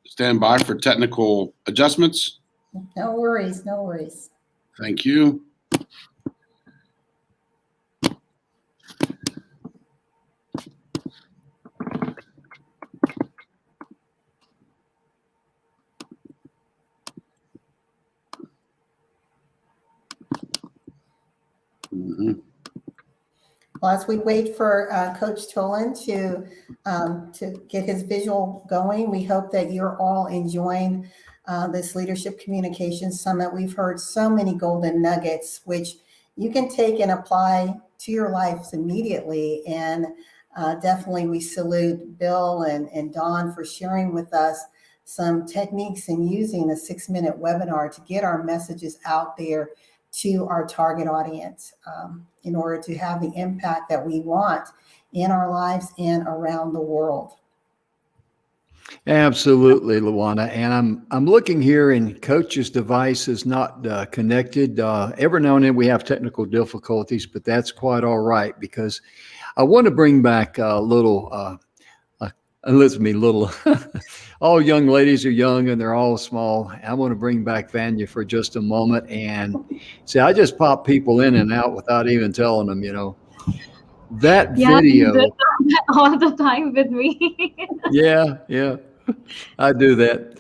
stand by for technical adjustments. No worries. No worries. Thank you. Mm-hmm. Well, as we wait for Coach Tolan to get his visual going, we hope that you're all enjoying this Leadership Communications Summit. We've heard so many golden nuggets, which you can take and apply to your lives immediately. And definitely we salute Bill and Dawn for sharing with us some techniques and using a 6-minute webinar to get our messages out there to our target audience in order to have the impact that we want in our lives and around the world. Absolutely, Luana. And I'm looking here, and Coach's device is not connected. Every now and then we have technical difficulties, but that's quite all right, because I want to bring back a little, all young ladies are young and they're all small. I want to bring back Vanya for just a moment. And see, I just pop people in and out without even telling them, that video. You do that all the time with me. Yeah, I do that.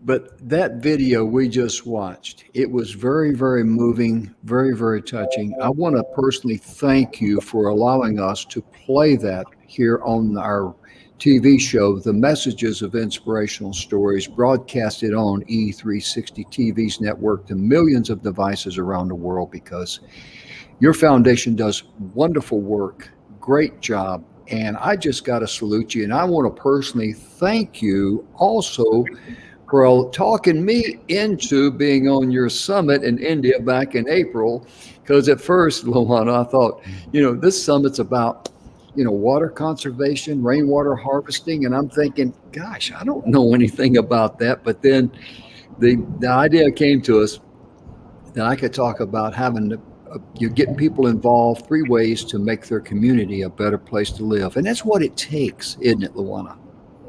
But that video we just watched, it was very, very moving, very, very touching. I want to personally thank you for allowing us to play that here on our TV show, The Messages of Inspirational Stories, broadcasted on E360 TV's network to millions of devices around the world, because your foundation does wonderful work. Great job. And I just got to salute you. And I want to personally thank you also for talking me into being on your summit in India back in April. Because at first, Luana, I thought, this summit's about water conservation, rainwater harvesting. And I'm thinking, gosh, I don't know anything about that. But then the idea came to us that I could talk about you get people involved, 3 ways to make their community a better place to live. And that's what it takes, isn't it, Luana?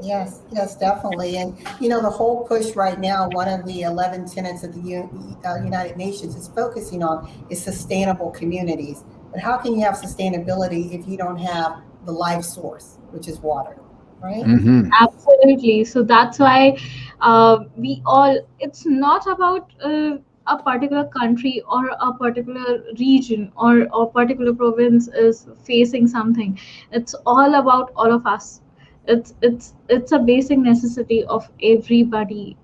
Yes, definitely. And, the whole push right now, one of the 11 tenets of the United Nations is focusing on is sustainable communities. But how can you have sustainability if you don't have the life source, which is water, right? Mm-hmm. Absolutely. So that's why it's not about a particular country or a particular region or a particular province is facing something. It's all about all of us. It's a basic necessity of everybody,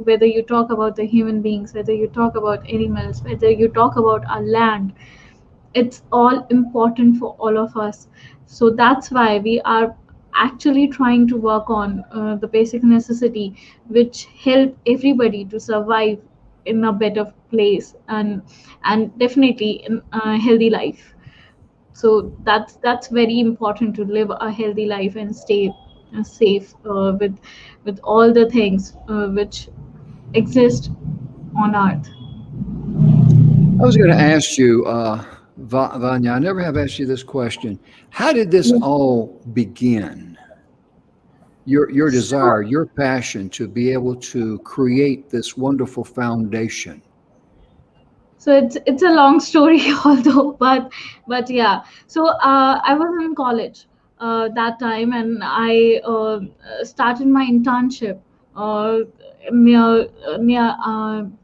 whether you talk about the human beings, whether you talk about animals, whether you talk about our land. It's all important for all of us. So that's why we are actually trying to work on the basic necessity which help everybody to survive in a better place and definitely in a healthy life. So that's very important, to live a healthy life and stay safe with all the things which exist on earth. I was going to ask you, Vanya, I never have asked you this question. How did this all begin? Your desire, your passion to be able to create this wonderful foundation. So it's a long story, although, but yeah. So I was in college that time, and I started my internship near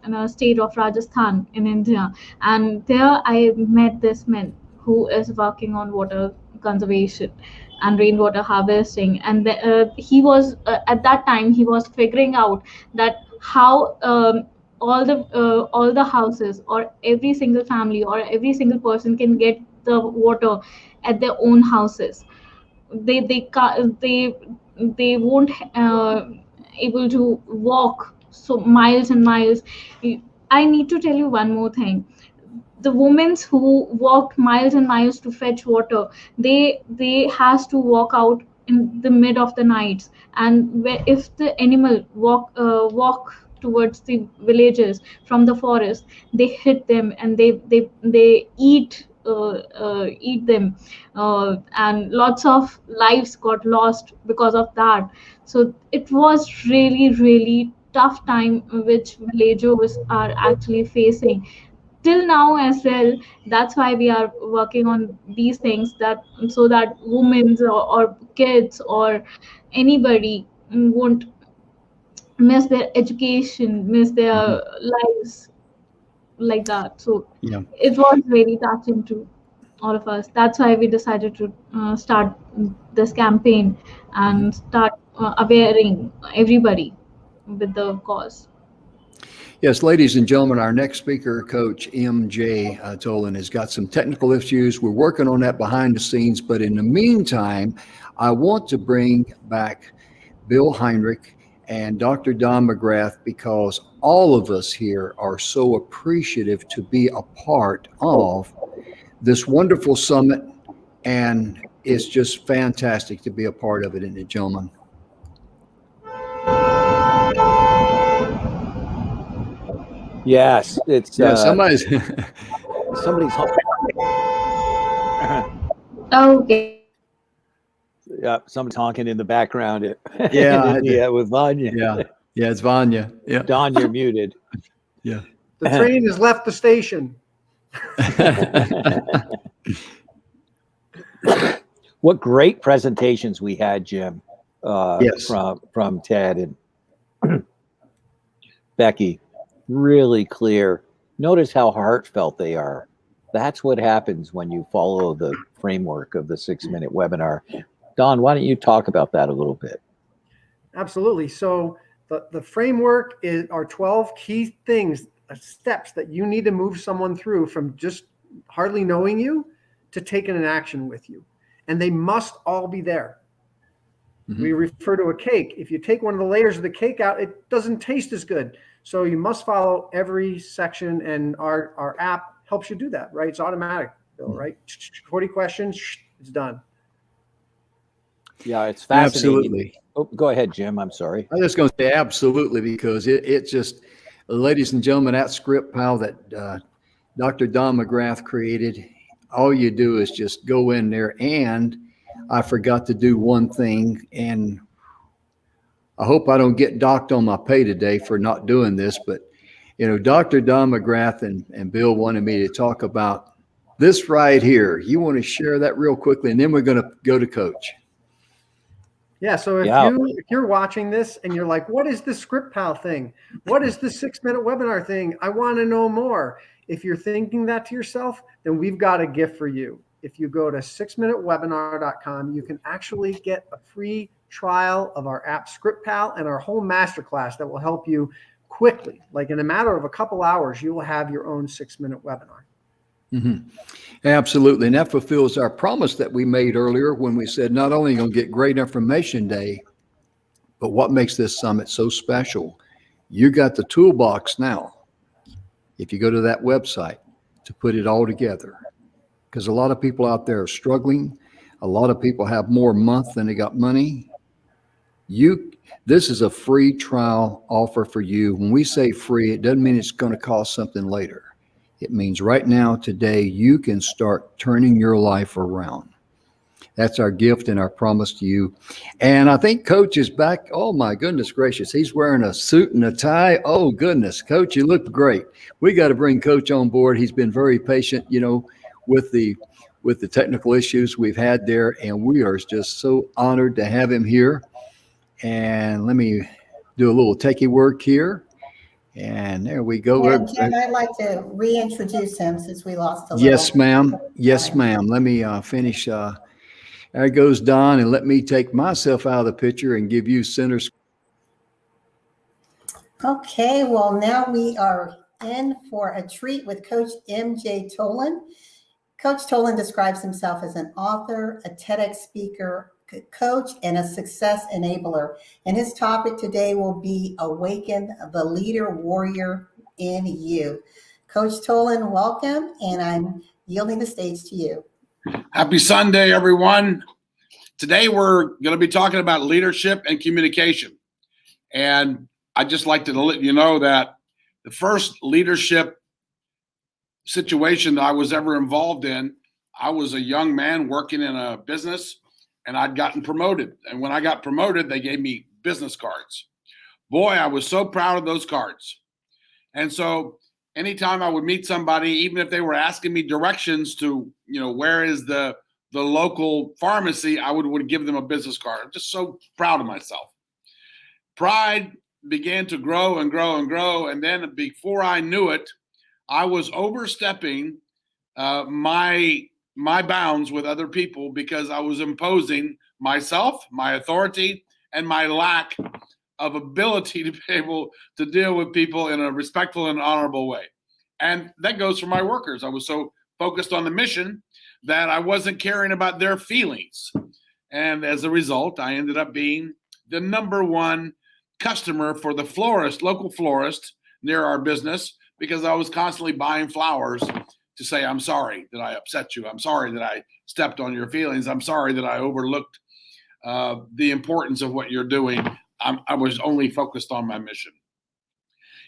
in a state of Rajasthan in India, and there I met this man who is working on water conservation and rainwater harvesting, and he was at that time he was figuring out that how all the houses or every single family or every single person can get the water at their own houses. They won't able to walk so miles and miles. I need to tell you one more thing. The women who walked miles and miles to fetch water, they has to walk out in the mid of the nights, and if the animal walk towards the villages from the forest, they hit them and they eat them, and lots of lives got lost because of that. So it was really tough time which villagers are actually facing till now as well. That's why we are working on these things, that so that women or kids or anybody won't miss their education, miss their lives like that. So Yeah. it was very touching to all of us. That's why we decided to start this campaign and start awareing everybody with the cause. Yes, ladies and gentlemen, our next speaker, Coach MJ Tolan, has got some technical issues. We're working on that behind the scenes, but in the meantime, I want to bring back Bill Heinrich and Dr. Don McGrath, because all of us here are so appreciative to be a part of this wonderful summit, and it's just fantastic to be a part of it, isn't it, gentlemen? Yes, it's somebody's Okay. Yeah, somebody's honking in the background. Yeah, with Vanya. Yeah, it's Vanya. Yeah, Don, you're muted. Yeah, the train has left the station. What great presentations we had, Jim. Yes. From Ted and Becky. Really clear. Notice how heartfelt they are. That's what happens when you follow the framework of the 6-minute webinar. Don, why don't you talk about that a little bit? Absolutely. So the framework are 12 key things, steps that you need to move someone through from just hardly knowing you to taking an action with you. And they must all be there. Mm-hmm. We refer to a cake. If you take one of the layers of the cake out, it doesn't taste as good. So you must follow every section, and our app helps you do that, right? It's automatic, Bill, right? 40 questions, it's done. Yeah, it's fascinating. Absolutely. Oh, go ahead, Jim. I'm sorry. I'm just going to say absolutely, because it just, ladies and gentlemen, that script pile that Dr. Don McGrath created, all you do is just go in there. And I forgot to do one thing, and I hope I don't get docked on my pay today for not doing this, but Dr. Don McGrath and Bill wanted me to talk about this right here. You want to share that real quickly, and then we're going to go to Coach. Yeah. So if you're watching this and you're like, what is the ScriptPal thing? What is the 6-minute webinar thing? I want to know more. If you're thinking that to yourself, then we've got a gift for you. If you go to 6minutewebinar.com, you can actually get a free trial of our app ScriptPal and our whole masterclass that will help you quickly. Like in a matter of a couple hours, you will have your own 6-minute webinar. Mm-hmm. Absolutely. And that fulfills our promise that we made earlier when we said not only going to get great information day, but what makes this summit so special? You got the toolbox now, if you go to that website, to put it all together. Because a lot of people out there are struggling. A lot of people have more month than they got money. This is a free trial offer for you. When we say free, it doesn't mean it's going to cost something later. It means right now, today, you can start turning your life around. That's our gift and our promise to you. And I think Coach is back. Oh, my goodness gracious. He's wearing a suit and a tie. Oh, goodness. Coach, you look great. We got to bring Coach on board. He's been very patient, with the technical issues we've had there. And we are just so honored to have him here. And let me do a little techie work here. And there we go. And Jim, I'd like to reintroduce him since we lost a little. Yes, ma'am. Yes, ma'am. Let me finish. There goes Don, and let me take myself out of the picture and give you center. Okay, well, now we are in for a treat with Coach MJ Tolan. Coach Tolan describes himself as an author, a TEDx speaker, coach, and a success enabler. And his topic today will be Awaken the Leader Warrior in You. Coach Tolan, welcome, and I'm yielding the stage to you. Happy Sunday, everyone. Today we're going to be talking about leadership and communication. And I'd just like to let you know that the first leadership situation that I was ever involved in, I was a young man working in a business, and I'd gotten promoted. And when I got promoted, they gave me business cards. Boy, I was so proud of those cards. And so anytime I would meet somebody, even if they were asking me directions to, where is the local pharmacy, I would give them a business card. I'm just so proud of myself. Pride began to grow and grow and grow. And then before I knew it, I was overstepping my bounds with other people because I was imposing myself, my authority, and my lack of ability to be able to deal with people in a respectful and honorable way. And that goes for my workers. I was so focused on the mission that I wasn't caring about their feelings. And as a result, I ended up being the #1 customer for the local florist near our business, because I was constantly buying flowers to say, I'm sorry that I upset you. I'm sorry that I stepped on your feelings. I'm sorry that I overlooked the importance of what you're doing. I was only focused on my mission.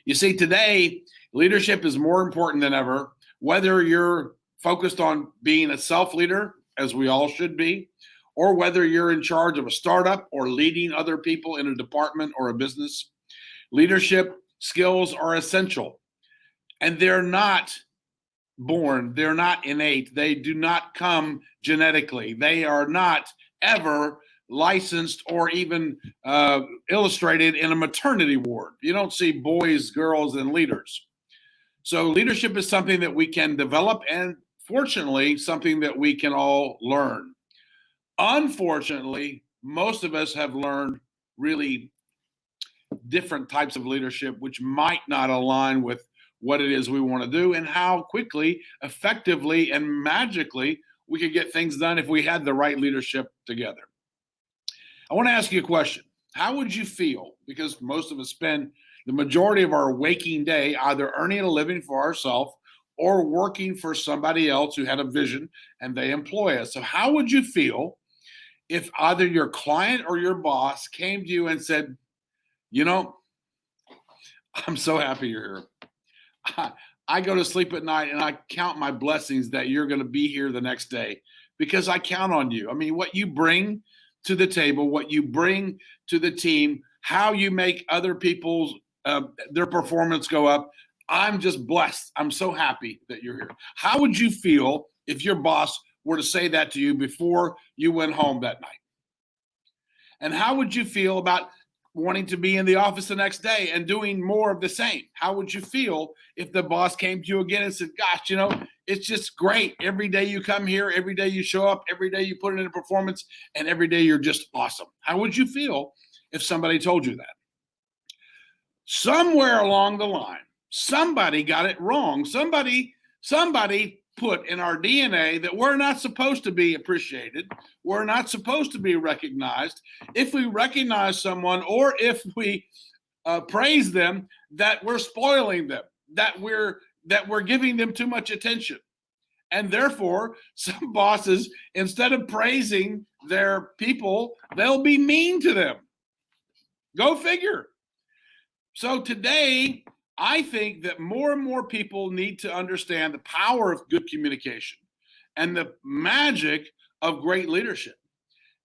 You see, today, leadership is more important than ever, whether you're focused on being a self-leader, as we all should be, or whether you're in charge of a startup or leading other people in a department or a business. Leadership skills are essential, and they're not born. They're not innate. They do not come genetically. They are not ever licensed or even illustrated in a maternity ward. You don't see boys, girls, and leaders. So leadership is something that we can develop, and fortunately, something that we can all learn. Unfortunately, most of us have learned really different types of leadership, which might not align with what it is we want to do and how quickly, effectively, and magically we could get things done if we had the right leadership together. I want to ask you a question. How would you feel? Because most of us spend the majority of our waking day either earning a living for ourselves or working for somebody else who had a vision and they employ us. So how would you feel if either your client or your boss came to you and said, I'm so happy you're here. I go to sleep at night and I count my blessings that you're going to be here the next day because I count on you. I mean, what you bring to the table, what you bring to the team, how you make other people's their performance go up. I'm just blessed. I'm so happy that you're here. How would you feel if your boss were to say that to you before you went home that night? And how would you feel about wanting to be in the office the next day and doing more of the same? How would you feel if the boss came to you again and said, gosh, you know, it's just great. Every day you come here, every day you show up, every day you put in a performance, and every day you're just awesome. How would you feel if somebody told you that? Somewhere along the line, somebody got it wrong. Somebody put in our DNA that we're not supposed to be appreciated. We're not supposed to be recognized. If we recognize someone or if we praise them, that we're spoiling them, that we're giving them too much attention. And therefore, some bosses, instead of praising their people, they'll be mean to them. Go figure. So today, I think that more and more people need to understand the power of good communication and the magic of great leadership.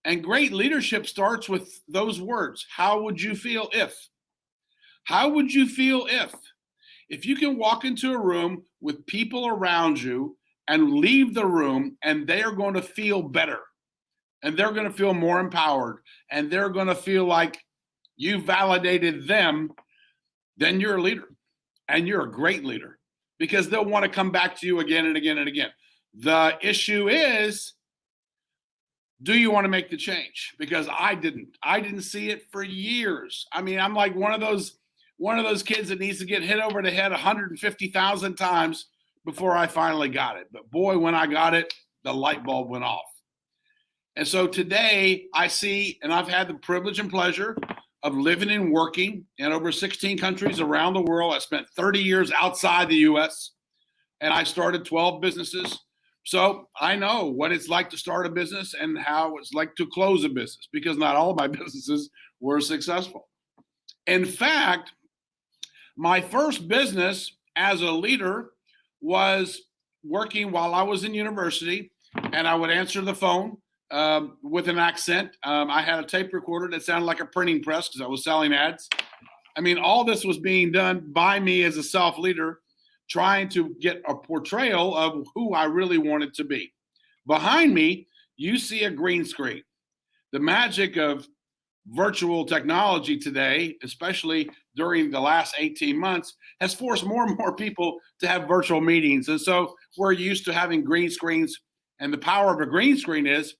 And great leadership starts with those words. How would you feel if? How would you feel if you can walk into a room with people around you and leave the room and they are going to feel better and they're going to feel more empowered and they're going to feel like you validated them, then you're a leader. And you're a great leader because they'll want to come back to you again and again and again. The issue is, do you want to make the change? Because I didn't see it for years. I mean, I'm like one of those kids that needs to get hit over the head 150,000 times before I finally got it. But boy, when I got it, the light bulb went off. And so today I see, and I've had the privilege and pleasure of living and working in over 16 countries around the world. I spent 30 years outside the US and I started 12 businesses. So I know what it's like to start a business and how it's like to close a business because not all of my businesses were successful. In fact, my first business as a leader was working while I was in university, and I would answer the phone with an accent. I had a tape recorder that sounded like a printing press because I was selling ads. I mean, all this was being done by me as a self-leader, trying to get a portrayal of who I really wanted to be. Behind me, you see a green screen. The magic of virtual technology today, especially during the last 18 months, has forced more and more people to have virtual meetings. And so we're used to having green screens. And the power of a green screen is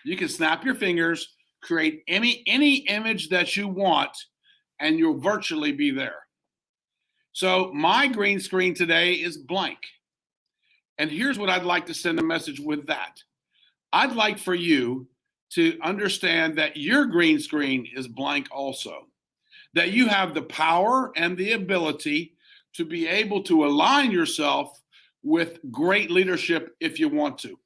you can snap your fingers, create any image that you want, and you'll virtually be there. So my green screen today is blank. And here's what I'd like to send a message with that. I'd like for you to understand that your green screen is blank also, that you have the power and the ability to be able to align yourself with great leadership if you want to.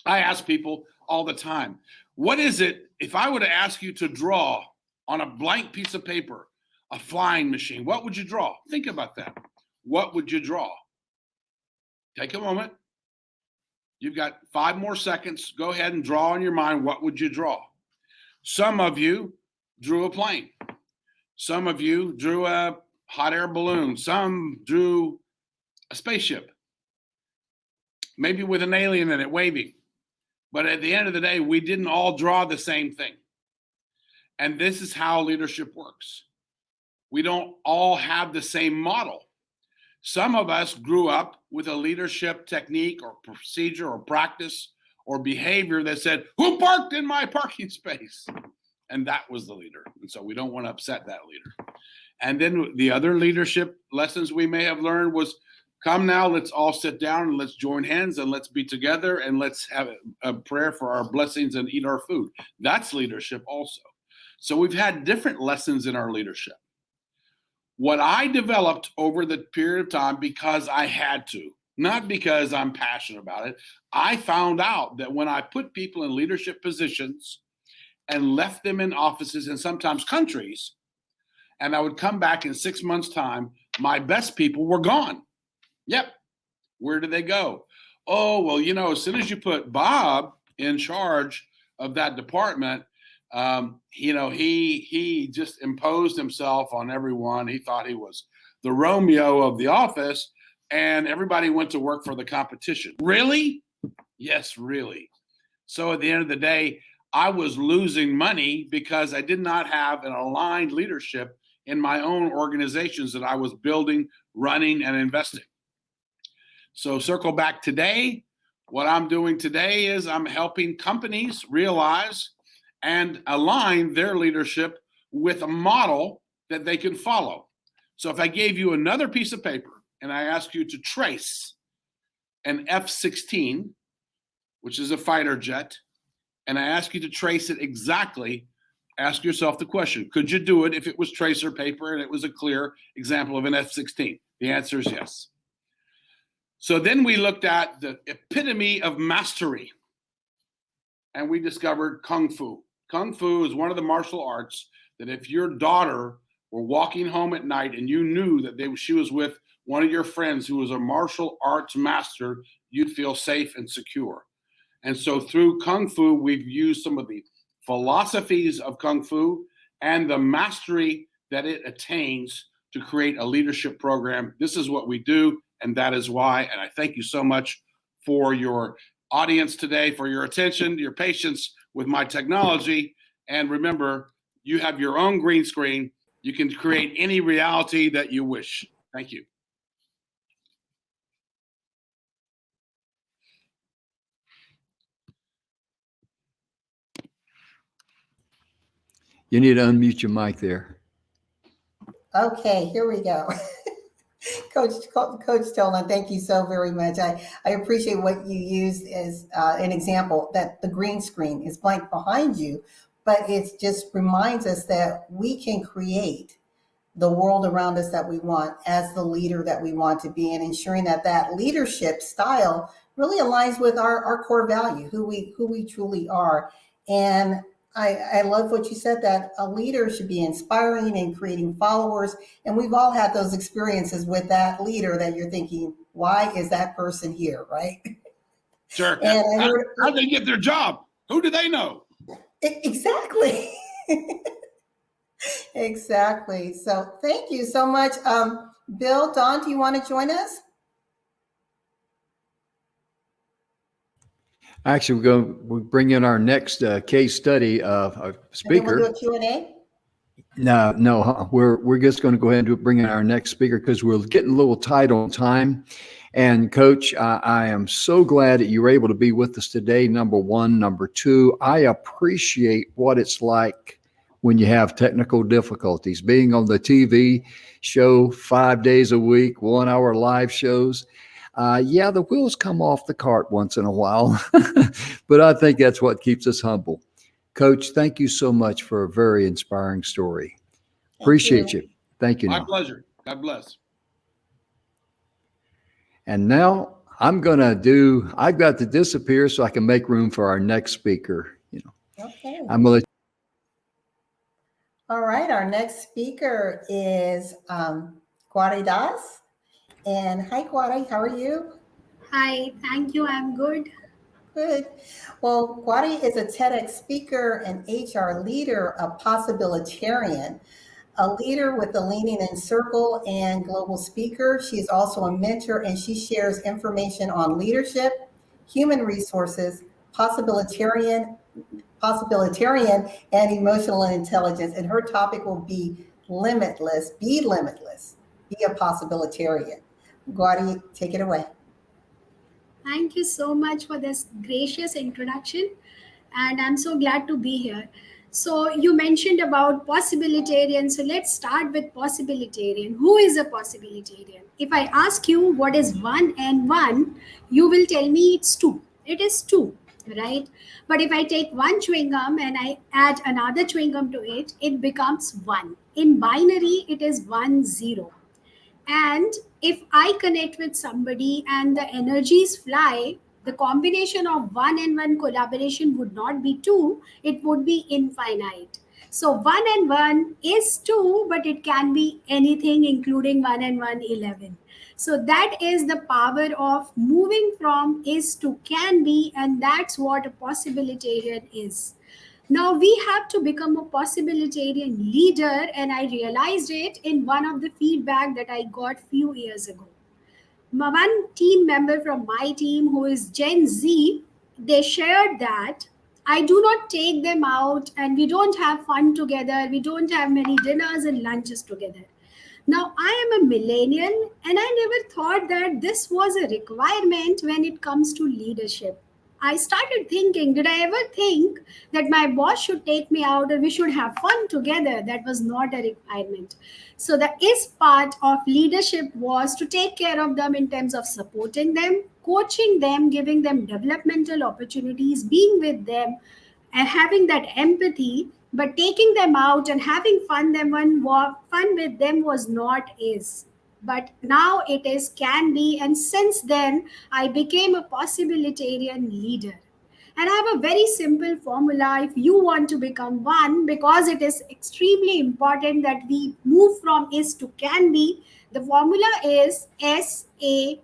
I ask people all the time, what is it, if I were to ask you to draw on a blank piece of paper, a flying machine, what would you draw? Think about that. What would you draw? Take a moment. You've got 5 more seconds. Go ahead and draw in your mind, what would you draw? Some of you drew a plane. Some of you drew a hot air balloon. Some drew a spaceship, maybe with an alien in it waving. But at the end of the day, we didn't all draw the same thing. And this is how leadership works. We don't all have the same model. Some of us grew up with a leadership technique or procedure or practice or behavior that said, who parked in my parking space? And that was the leader. And so we don't want to upset that leader. And then the other leadership lessons we may have learned was, come now, let's all sit down and let's join hands and let's be together and let's have a prayer for our blessings and eat our food. That's leadership also. So we've had different lessons in our leadership. What I developed over the period of time, because I had to, not because I'm passionate about it, I found out that when I put people in leadership positions and left them in offices and sometimes countries, and I would come back in 6 months' time, my best people were gone. Yep. Where did they go? Oh, well, you know, as soon as you put Bob in charge of that department, you know, he just imposed himself on everyone. He thought he was the Romeo of the office, and everybody went to work for the competition. Really? Yes, really. So at the end of the day, I was losing money because I did not have an aligned leadership in my own organizations that I was building, running, and investing. So circle back today. What I'm doing today is I'm helping companies realize and align their leadership with a model that they can follow. So if I gave you another piece of paper and I asked you to trace an F-16, which is a fighter jet, and I ask you to trace it exactly, ask yourself the question, could you do it if it was tracer paper and it was a clear example of an F-16? The answer is yes. So then we looked at the epitome of mastery, and we discovered Kung Fu. Kung Fu is one of the martial arts that if your daughter were walking home at night and you knew that she was with one of your friends who was a martial arts master, you'd feel safe and secure. And so through Kung Fu, we've used some of the philosophies of Kung Fu and the mastery that it attains to create a leadership program. This is what we do, and that is why. And I thank you so much for your audience today, for your attention, your patience with my technology. And remember, you have your own green screen. You can create any reality that you wish. Thank you. You need to unmute your mic there. Okay, here we go. Coach Tolan, thank you so very much. I appreciate what you used as an example, that the green screen is blank behind you, but it just reminds us that we can create the world around us that we want as the leader that we want to be, and ensuring that that leadership style really aligns with our core value, who we truly are. And I love what you said, that a leader should be inspiring and creating followers. And we've all had those experiences with that leader that you're thinking, why is that person here, right? Sure. And how'd they get their job? Who do they know? Exactly. Exactly. So thank you so much. Bill, Don, do you want to join us? Actually, we'll bring in our next case study of a speaker. And then we'll do a Q&A? No, we're just going to go ahead and bring in our next speaker because we're getting a little tight on time. And Coach, I am so glad that you were able to be with us today. Number one. Number two, I appreciate what it's like when you have technical difficulties. Being on the TV show 5 days a week, 1 hour live shows. Yeah, the wheels come off the cart once in a while, but I think that's what keeps us humble. Coach, thank you so much for a very inspiring story. Appreciate you. Thank you. My pleasure. God bless. And now I've got to disappear so I can make room for our next speaker. Okay. I'm going to. All right, our next speaker is Gwari Das. And hi, Gwari, how are you? Hi, thank you. I'm good. Good. Well, Gwari is a TEDx speaker and HR leader, a possibilitarian, a leader with the Leaning In Circle and global speaker. She's also a mentor, and she shares information on leadership, human resources, possibilitarian, and emotional intelligence. And her topic will be limitless, be a possibilitarian. Gwari, take it away. Thank you so much for this gracious introduction, and I'm so glad to be here. So you mentioned about possibilitarian. So let's start with possibilitarian. Who is a possibilitarian? If I ask you what is 1 and 1, you will tell me it's 2. It is 2, right? But if I take one chewing gum and I add another chewing gum to it, it becomes 1. In binary, it is 1, 0. And if I connect with somebody and the energies fly, the combination of 1 and 1 collaboration would not be 2, it would be infinite. So 1 and 1 is 2, but it can be anything, including 1 and 1, 11. So that is the power of moving from is to can be, and that's what a possibilitarian is. Now we have to become a possibilitarian leader, and I realized it in one of the feedback that I got few years ago. One team member from my team, who is Gen Z, they shared that I do not take them out and we don't have fun together. We don't have many dinners and lunches together. Now, I am a millennial and I never thought that this was a requirement when it comes to leadership. I started thinking, did I ever think that my boss should take me out or we should have fun together? That was not a requirement. So, the is part of leadership was to take care of them in terms of supporting them, coaching them, giving them developmental opportunities, being with them, and having that empathy, but taking them out and having fun with them was not is, but now it is can be. And since then I became a possibilitarian leader, and I have a very simple formula if you want to become one, because it is extremely important that we move from is to can be. The formula is SAY,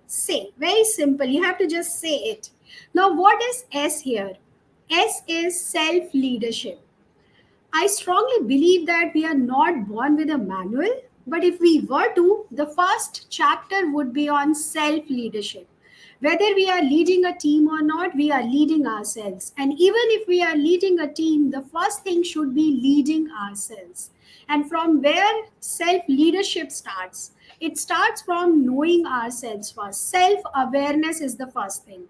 say. Very simple, you have to just say it. Now what is S here? S is self leadership. I strongly believe that we are not born with a manual, but if we were to, the first chapter would be on self leadership. Whether we are leading a team or not, we are leading ourselves. And even if we are leading a team, the first thing should be leading ourselves. And from where self leadership starts, it starts from knowing ourselves first. Self awareness is the first thing.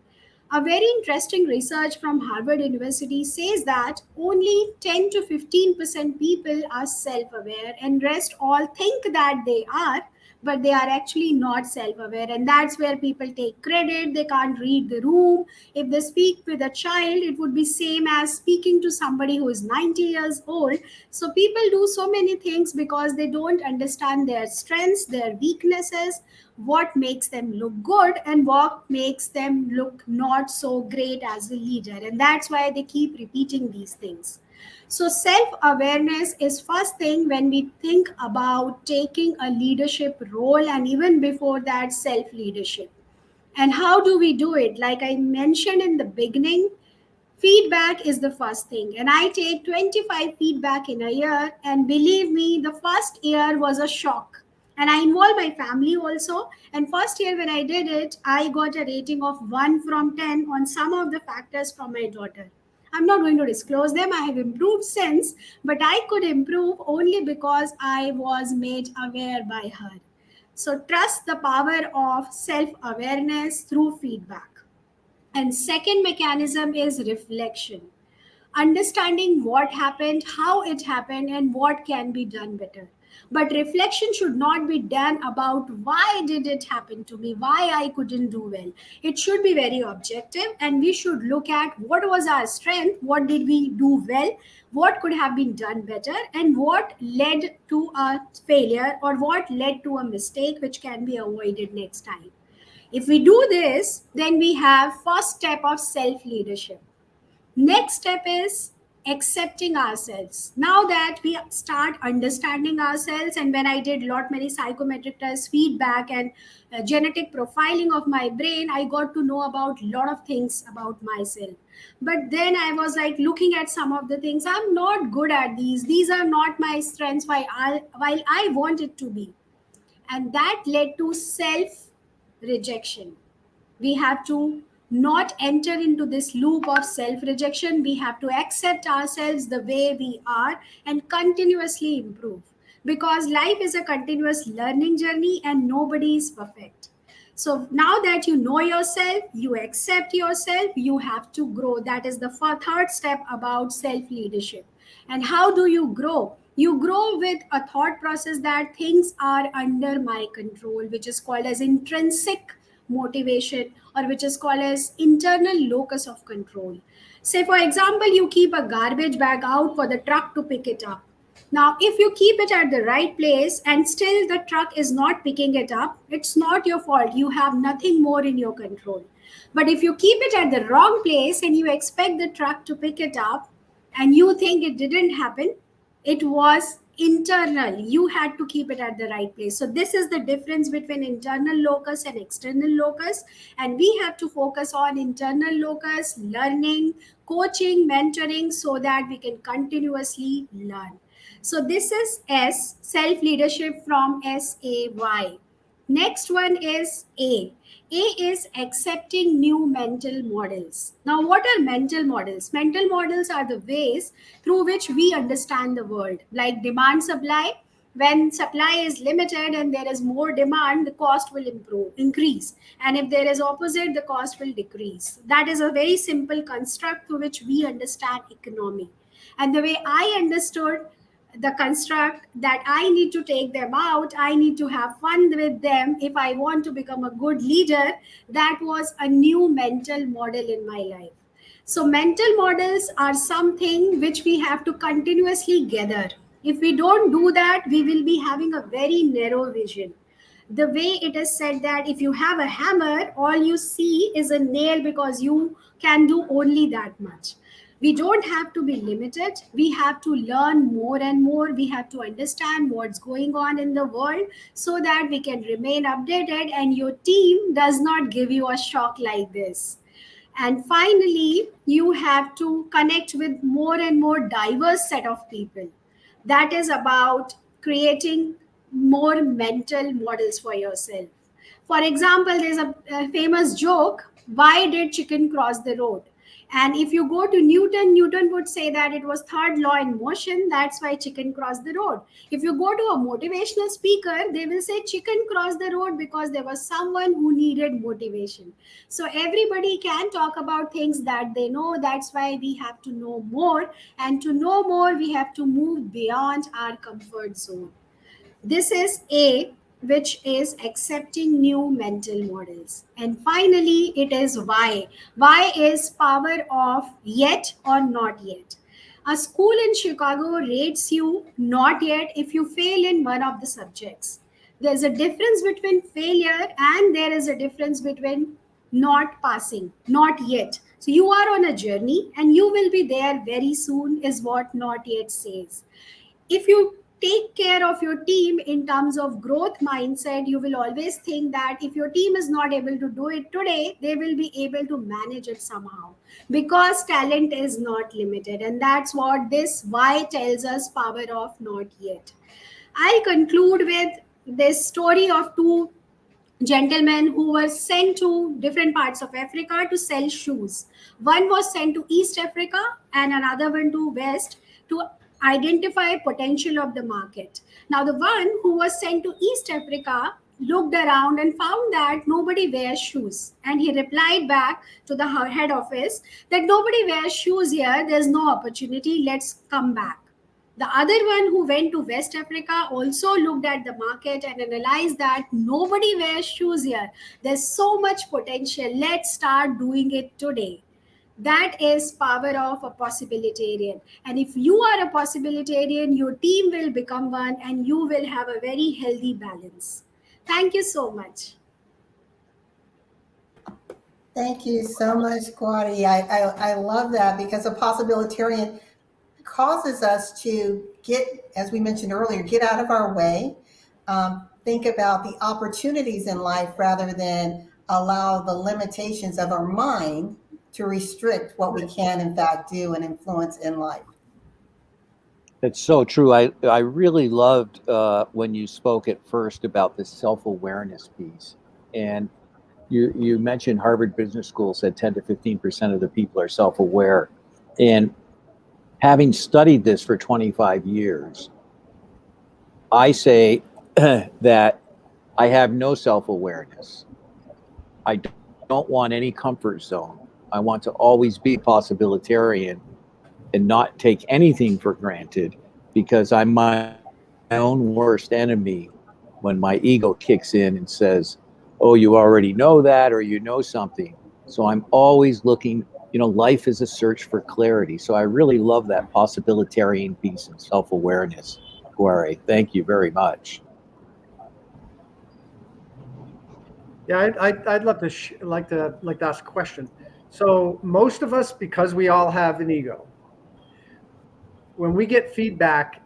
A very interesting research from Harvard University says that only 10 to 15% people are self-aware and rest all think that they are, but they are actually not self-aware. And that's where people take credit. They can't read the room. If they speak with a child, it would be same as speaking to somebody who is 90 years old. So people do so many things because they don't understand their strengths, their weaknesses, what makes them look good and what makes them look not so great as a leader. And that's why they keep repeating these things. So self-awareness is first thing when we think about taking a leadership role, and even before that, self-leadership. And how do we do it? Like I mentioned in the beginning, feedback is the first thing. And I take 25 feedback in a year, and believe me, the first year was a shock. And I involve my family also. And first year when I did it, I got a rating of 1 from 10 on some of the factors from my daughter. I'm not going to disclose them. I have improved since, but I could improve only because I was made aware by her. So trust the power of self-awareness through feedback. And second mechanism is reflection. Understanding what happened, how it happened, and what can be done better. But reflection should not be done about why did it happen to me, why I couldn't do well. It should be very objective, and we should look at what was our strength, what did we do well, what could have been done better, and what led to a failure or what led to a mistake which can be avoided next time. If we do this, then we have first step of self-leadership. Next step is accepting ourselves. Now that we start understanding ourselves, and when I did many psychometric tests, feedback, and genetic profiling of my brain, I got to know about a lot of things about myself. But then I was like looking at some of the things, I'm not good at these. These are not my strengths while I want it to be. And that led to self-rejection. We have to not enter into this loop of self-rejection. We have to accept ourselves the way we are and continuously improve, because life is a continuous learning journey and nobody is perfect. So now that you know yourself, you accept yourself, you have to grow. That is the third step about self-leadership. And how do you grow? You grow with a thought process that things are under my control, which is called as intrinsic motivation, or which is called as internal locus of control. Say, for example, you keep a garbage bag out for the truck to pick it up. Now, if you keep it at the right place and still the truck is not picking it up, it's not your fault. You have nothing more in your control. But if you keep it at the wrong place and you expect the truck to pick it up and you think it didn't happen, it was internal. You had to keep it at the right place. So this is the difference between internal locus and external locus. And we have to focus on internal locus, learning, coaching, mentoring, so that we can continuously learn. So this is S, self-leadership from SAY. Next one is A. A is accepting new mental models. Now, what are mental models? Mental models are the ways through which we understand the world, like demand supply. When supply is limited and there is more demand, the cost will increase. And if there is opposite, the cost will decrease. That is a very simple construct through which we understand economy. And the way I understood the construct that I need to take them out, I need to have fun with them if I want to become a good leader, that was a new mental model in my life. So mental models are something which we have to continuously gather. If we don't do that, we will be having a very narrow vision. The way it is said that if you have a hammer, all you see is a nail because you can do only that much. We don't have to be limited. We have to learn more and more. We have to understand what's going on in the world so that we can remain updated and your team does not give you a shock like this. And finally, you have to connect with more and more diverse set of people. That is about creating more mental models for yourself. For example, there's a famous joke, why did chicken cross the road? And if you go to Newton, Newton would say that it was third law in motion, that's why chicken crossed the road. If you go to a motivational speaker, they will say chicken crossed the road because there was someone who needed motivation. So everybody can talk about things that they know. That's why we have to know more. And to know more, we have to move beyond our comfort zone. This is A, which is accepting new mental models. And finally, it is Y. Y is power of yet or not yet. A school in Chicago rates you not yet if you fail in one of the subjects. There's a difference between failure and there is a difference between not passing, not yet. So you are on a journey and you will be there very soon, is what not yet says. If you take care of your team in terms of growth mindset, you will always think that if your team is not able to do it today, they will be able to manage it somehow, because talent is not limited. And that's what this Y tells us, power of not yet. I'll conclude with this story of two gentlemen who were sent to different parts of Africa to sell shoes. One was sent to East Africa and another one to West to identify potential of the market. Now, the one who was sent to East Africa looked around and found that nobody wears shoes. And he replied back to the head office that nobody wears shoes here. There's no opportunity. Let's come back. The other one who went to West Africa also looked at the market and analyzed that nobody wears shoes here. There's so much potential. Let's start doing it today. That is power of a possibilitarian. And if you are a possibilitarian, your team will become one and you will have a very healthy balance. Thank you so much. Thank you so much, Kwadi. I love that, because a possibilitarian causes us to get, as we mentioned earlier, get out of our way, think about the opportunities in life rather than allow the limitations of our mind to restrict what we can in fact do and influence in life. It's so true. I really loved when you spoke at first about this self-awareness piece. And you mentioned Harvard Business School said 10 to 15% of the people are self-aware. And having studied this for 25 years, I say that I have no self-awareness. I don't want any comfort zone. I want to always be possibilitarian and not take anything for granted, because I'm my own worst enemy when my ego kicks in and says, oh, you already know that, or you know something. So I'm always looking, life is a search for clarity. So I really love that possibilitarian piece and self-awareness. Gwari, thank you very much. Yeah, I'd love to like to ask a question. So most of us, because we all have an ego, when we get feedback,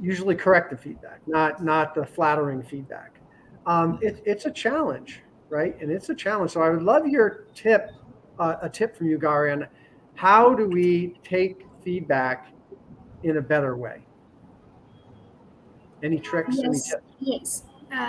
usually corrective feedback, not the flattering feedback, it's a challenge, right? And it's a challenge. So I would love your tip, a tip from you, Gary, on how do we take feedback in a better way? Any tricks? Yes, any tips? yes.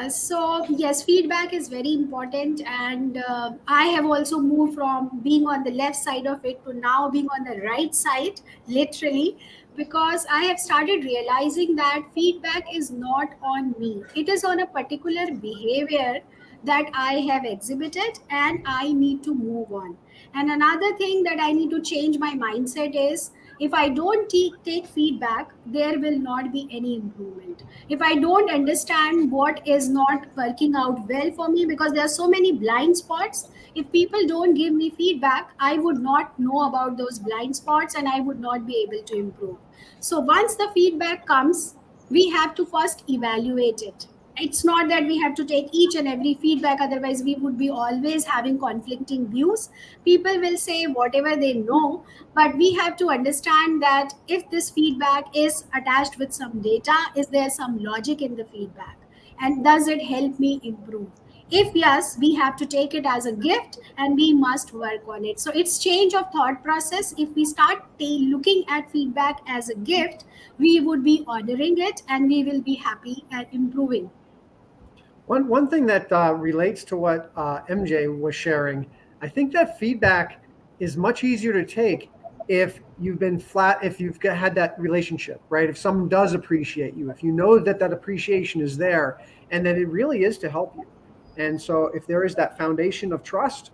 So yes, feedback is very important, and I have also moved from being on the left side of it to now being on the right side, literally, because I have started realizing that feedback is not on me. It is on a particular behavior that I have exhibited, and I need to move on. And another thing that I need to change my mindset is, if I don't take feedback, there will not be any improvement. If I don't understand what is not working out well for me, because there are so many blind spots, if people don't give me feedback, I would not know about those blind spots and I would not be able to improve. So once the feedback comes, we have to first evaluate it. It's not that we have to take each and every feedback, otherwise we would be always having conflicting views. People will say whatever they know, but we have to understand that if this feedback is attached with some data, is there some logic in the feedback, and does it help me improve? If yes, we have to take it as a gift and we must work on it. So it's change of thought process. If we start looking at feedback as a gift, we would be honoring it and we will be happy at improving. One thing that relates to what MJ was sharing, I think that feedback is much easier to take if you've been if you've had that relationship, right? If someone does appreciate you, if you know that that appreciation is there and that it really is to help you. And so if there is that foundation of trust,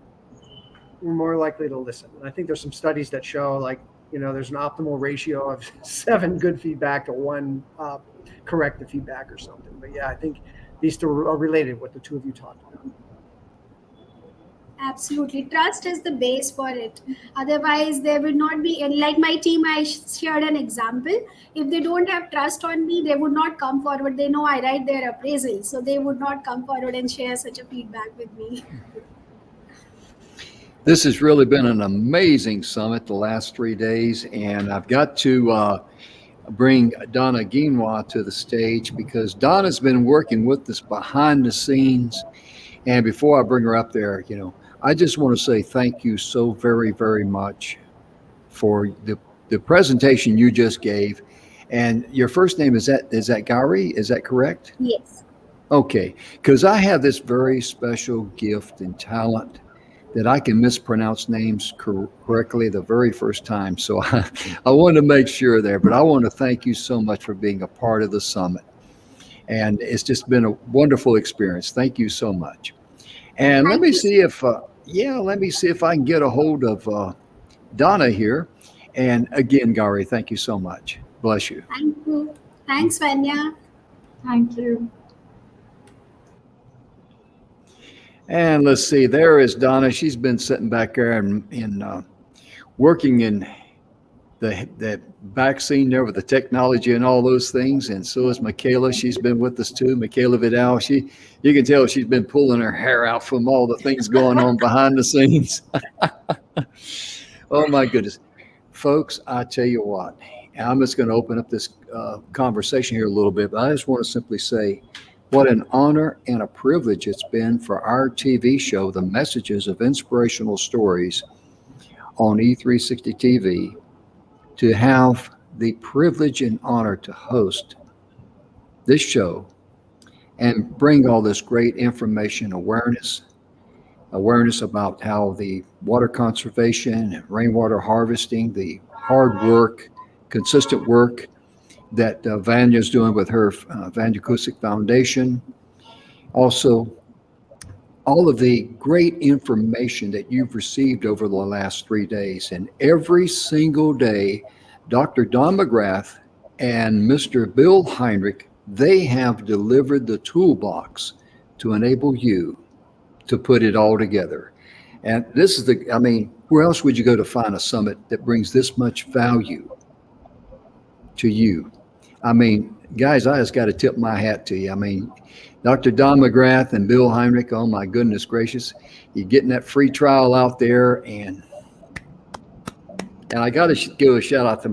we're more likely to listen. And I think there's some studies that show, like, there's an optimal ratio of 7 good feedback to 1 corrective feedback or something. But yeah, I think these two are related, what the two of you talked about. Absolutely. Trust is the base for it. Otherwise, there will not be any, like my team, I shared an example. If they don't have trust on me, they would not come forward. They know I write their appraisal, so they would not come forward and share such a feedback with me. This has really been an amazing summit the last 3 days, and I've got to bring Donna Guinois to the stage, because Donna's been working with us behind the scenes. And before I bring her up there, I just want to say thank you so very, very much for the presentation you just gave. And your first name, is that Gauri? Is that correct? Yes. Okay, because I have this very special gift and talent that I can mispronounce names correctly the very first time. So I want to make sure there, but I want to thank you so much for being a part of the summit. And it's just been a wonderful experience. Thank you so much. And let me see if I can get a hold of Donna here. And again, Gauri, thank you so much. Bless you. Thank you. Thanks, Vanya. Thank you. And let's see, there is Donna. She's been sitting back there and working in the back scene there with the technology and all those things. And so is Michaela. She's been with us too. Michaela Vidal. You can tell she's been pulling her hair out from all the things going on behind the scenes. Oh my goodness. Folks, I tell you what, I'm just going to open up this conversation here a little bit, but I just want to simply say what an honor and a privilege it's been for our TV show, The Messages of Inspirational Stories on E360 TV, to have the privilege and honor to host this show and bring all this great information, awareness about how the water conservation and rainwater harvesting, the hard work, consistent work that Vanya's doing with her Vanya Kusik Foundation. Also, all of the great information that you've received over the last 3 days. And every single day, Dr. Don McGrath and Mr. Bill Heinrich, they have delivered the toolbox to enable you to put it all together. And this is where else would you go to find a summit that brings this much value to you? Guys, I just got to tip my hat to you. Dr. Don McGrath and Bill Heinrich, oh my goodness gracious, you're getting that free trial out there. And I got to give a shout out to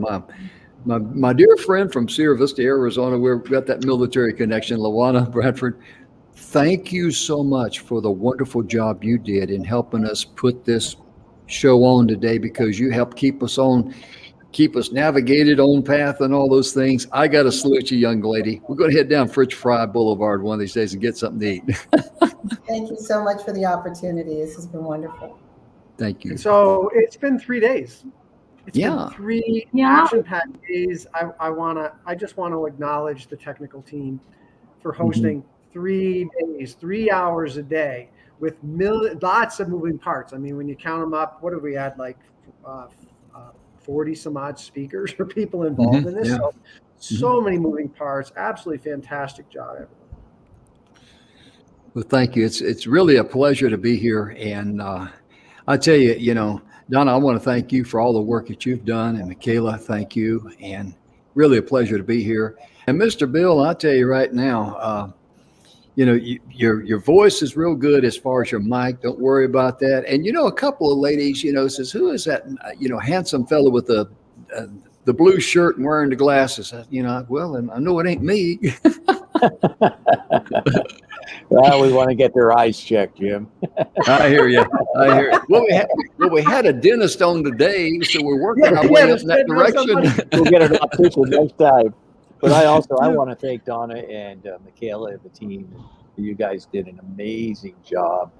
my dear friend from Sierra Vista, Arizona. We've got that military connection, Lawana Bradford. Thank you so much for the wonderful job you did in helping us put this show on today, because you helped keep us on keep us navigated on path and all those things. I got to salute you, young lady. We're going to head down French Fry Boulevard one of these days and get something to eat. Thank you so much for the opportunity. This has been wonderful. Thank you. So it's been 3 days. It's Yeah. been 3 Yeah. action-packed days. I just want to acknowledge the technical team for hosting 3 days, 3 hours a day with lots of moving parts. I mean, when you count them up, what have we had, like 40 some odd speakers or people involved in this? Yeah. So many moving parts. Absolutely fantastic job, everyone. Well, thank you. It's really a pleasure to be here. And I tell you, you know, Donna, I want to thank you for all the work that you've done. And Michaela, thank you. And really a pleasure to be here. And Mr. Bill, I'll tell you right now, you know, your voice is real good as far as your mic. Don't worry about that. And, you know, a couple of ladies, you know, says, who is that, you know, handsome fellow with the blue shirt and wearing the glasses? You know, well, and I know it ain't me. Well, we want to get their eyes checked, Jim. I hear you. I hear you. Well, we had a dentist on today, so we're working our way up in that direction. We'll get an optician next time. But I want to thank Donna and Michaela and the team. You guys did an amazing job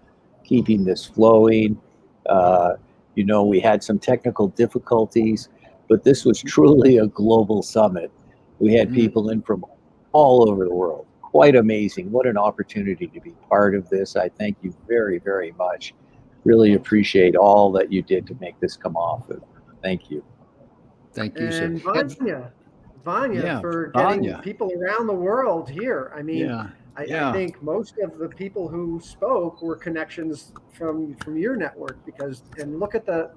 keeping this flowing. You know, we had some technical difficulties, but this was truly a global summit. We had people in from all over the world. Quite amazing. What an opportunity to be part of this. I thank you very, very much. Really appreciate all that you did to make this come off. Thank you. Thank you, And sir. Vanya Yeah, for getting Vanya. people around the world here. I mean, Yeah, I yeah. think most of the people who spoke were connections from your network, because and look at the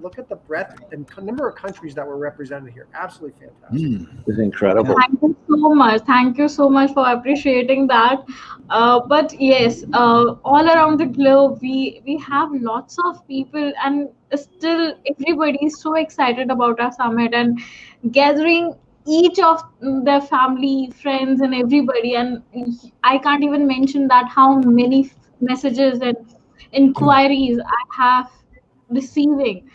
breadth and number of countries that were represented here. Absolutely fantastic. It's incredible. Thank you so much. Thank you so much for appreciating that. But yes, all around the globe, we have lots of people, and still everybody is so excited about our summit and gathering each of their family, friends, and everybody. And I can't even mention that how many messages and inquiries I have receiving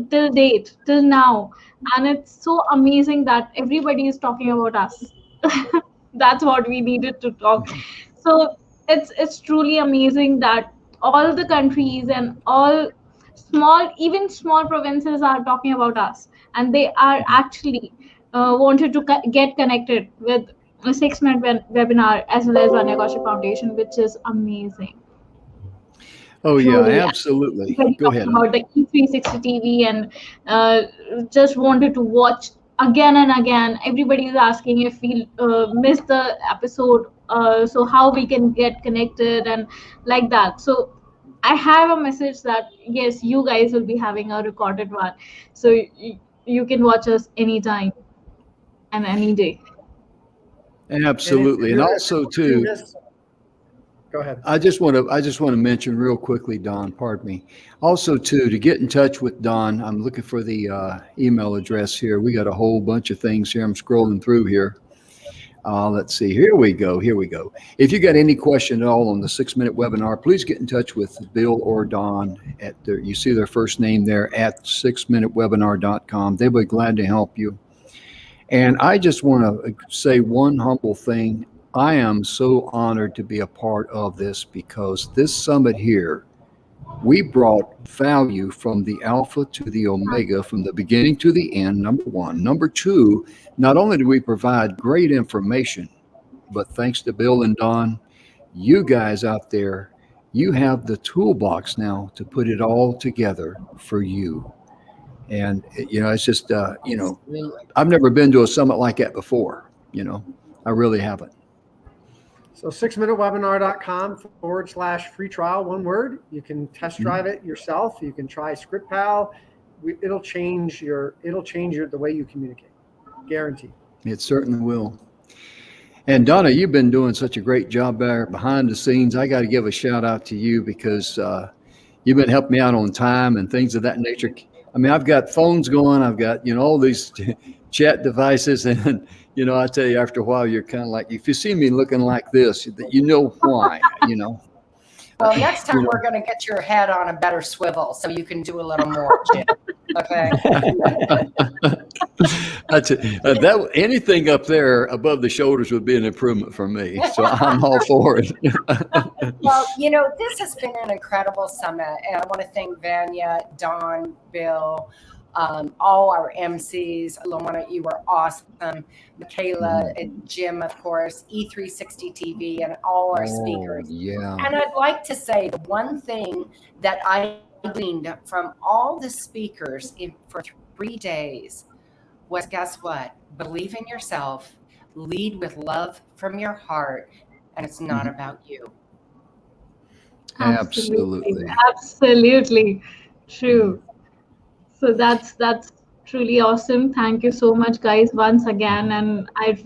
till date, till now. And it's so amazing that everybody is talking about us. That's what we needed to talk. So it's truly amazing that all the countries and all even small provinces are talking about us, and they are actually wanted to get connected with a 6-minute webinar as well as Vanya Kaushik Foundation, which is amazing. Oh, yeah, Truly, absolutely. everybody Go talking ahead. about the E360 TV and just wanted to watch again and again. Everybody is asking if we missed the episode, so how we can get connected and like that. So I have a message that yes, you guys will be having a recorded one, so you can watch us anytime and any day. Absolutely. And also too, Go ahead. I just want to mention real quickly, Don, pardon me. Also too, to get in touch with Don, I'm looking for the email address here. We got a whole bunch of things here. I'm scrolling through here. Let's see. Here we go. If you got any question at all on the 6-minute webinar, please get in touch with Bill or Don you see their first name there at 6minutewebinar.com. They'll be glad to help you. And I just want to say one humble thing. I am so honored to be a part of this, because this summit here, we brought value from the alpha to the omega, from the beginning to the end, number one. Number two, not only do we provide great information, but thanks to Bill and Don, you guys out there, you have the toolbox now to put it all together for you. And, you know, it's just, you know, I've never been to a summit like that before. You know, I really haven't. So 6minutewebinar.com/free trial, one word. You can test drive it yourself. You can try ScriptPal. It'll change the way you communicate. Guaranteed. It certainly will. And Donna, you've been doing such a great job there behind the scenes. I got to give a shout out to you, because you've been helping me out on time and things of that nature. I mean, I've got phones going. I've got, you know, all these chat devices. And, you know, I tell you, after a while, you're kind of like, if you see me looking like this, you know why, you know. Well, next time You know. we're going to get your head on a better swivel so you can do a little more, Jim. Okay. That anything up there above the shoulders would be an improvement for me. So I'm all for it. Well, this has been an incredible summit, and I want to thank Vanya, Don, Bill, all our MCs. Luana, you were awesome. Michaela and Jim, of course, E360 TV, and all our speakers. Yeah. And I'd like to say the one thing that I gleaned from all the speakers for 3 days was, guess what? Believe in yourself, lead with love from your heart, and it's not about you. Absolutely true. So that's truly awesome. Thank you so much, guys, once again. And I'm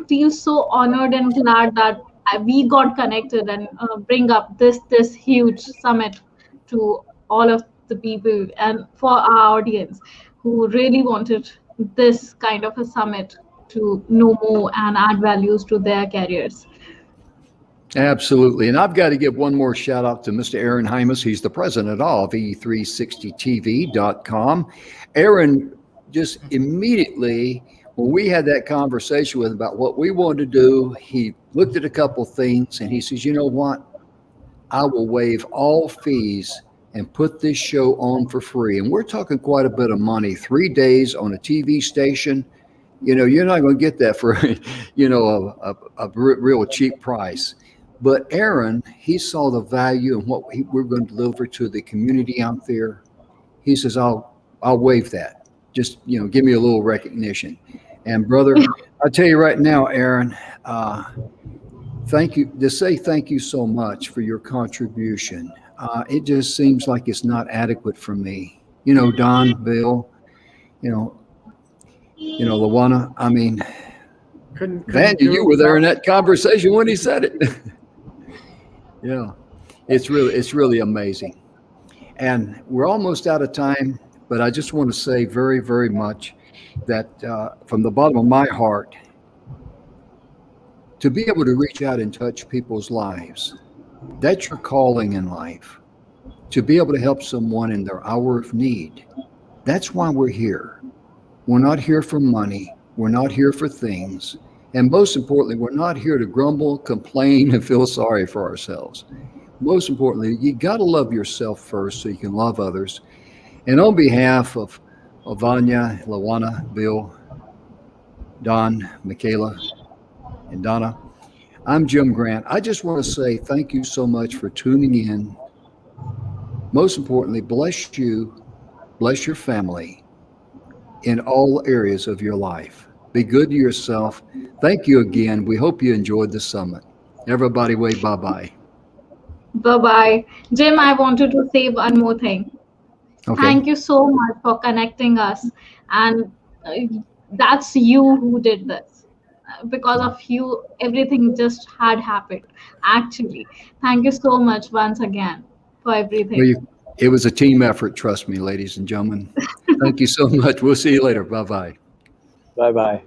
feel so honored and glad that we got connected and bring up this huge summit to all of the people and for our audience who really wanted this kind of a summit to know more and add values to their careers. Absolutely. And I've got to give one more shout out to Mr. Aaron Hymas. He's the president of E360TV.com. Aaron just immediately, when we had that conversation with him about what we wanted to do, he looked at a couple things and he says, you know what? I will waive all fees and put this show on for free. And we're talking quite a bit of money, 3 days on a TV station. You're not going to get that for, a real cheap price. But Aaron, he saw the value in what we're going to deliver to the community out there. He says, I'll waive that. Just, give me a little recognition. And brother, I tell you right now, Aaron, thank you. To say thank you so much for your contribution. It just seems like it's not adequate for me. Don, Bill, Luana, I mean, Vanya, you were there in that conversation when he said it. Yeah, it's really amazing. And we're almost out of time, but I just want to say very, very much that from the bottom of my heart, to be able to reach out and touch people's lives, that's your calling in life. To be able to help someone in their hour of need, that's why we're here. We're not here for money. We're not here for things. And most importantly, we're not here to grumble, complain, and feel sorry for ourselves. Most importantly, you got to love yourself first so you can love others. And on behalf of Vanya, Luana, Bill, Don, Michaela, and Donna, I'm Jim Grant. I just want to say thank you so much for tuning in. Most importantly, bless you, bless your family in all areas of your life. Be good to yourself. Thank you again. We hope you enjoyed the summit. Everybody wave bye-bye. Bye-bye. Jim, I wanted to say one more thing. Okay. Thank you so much for connecting us. And that's you who did this. Because of you, everything just had happened. Actually, thank you so much once again for everything. It was a team effort, trust me, ladies and gentlemen. Thank you so much. We'll see you later. Bye-bye. Bye-bye.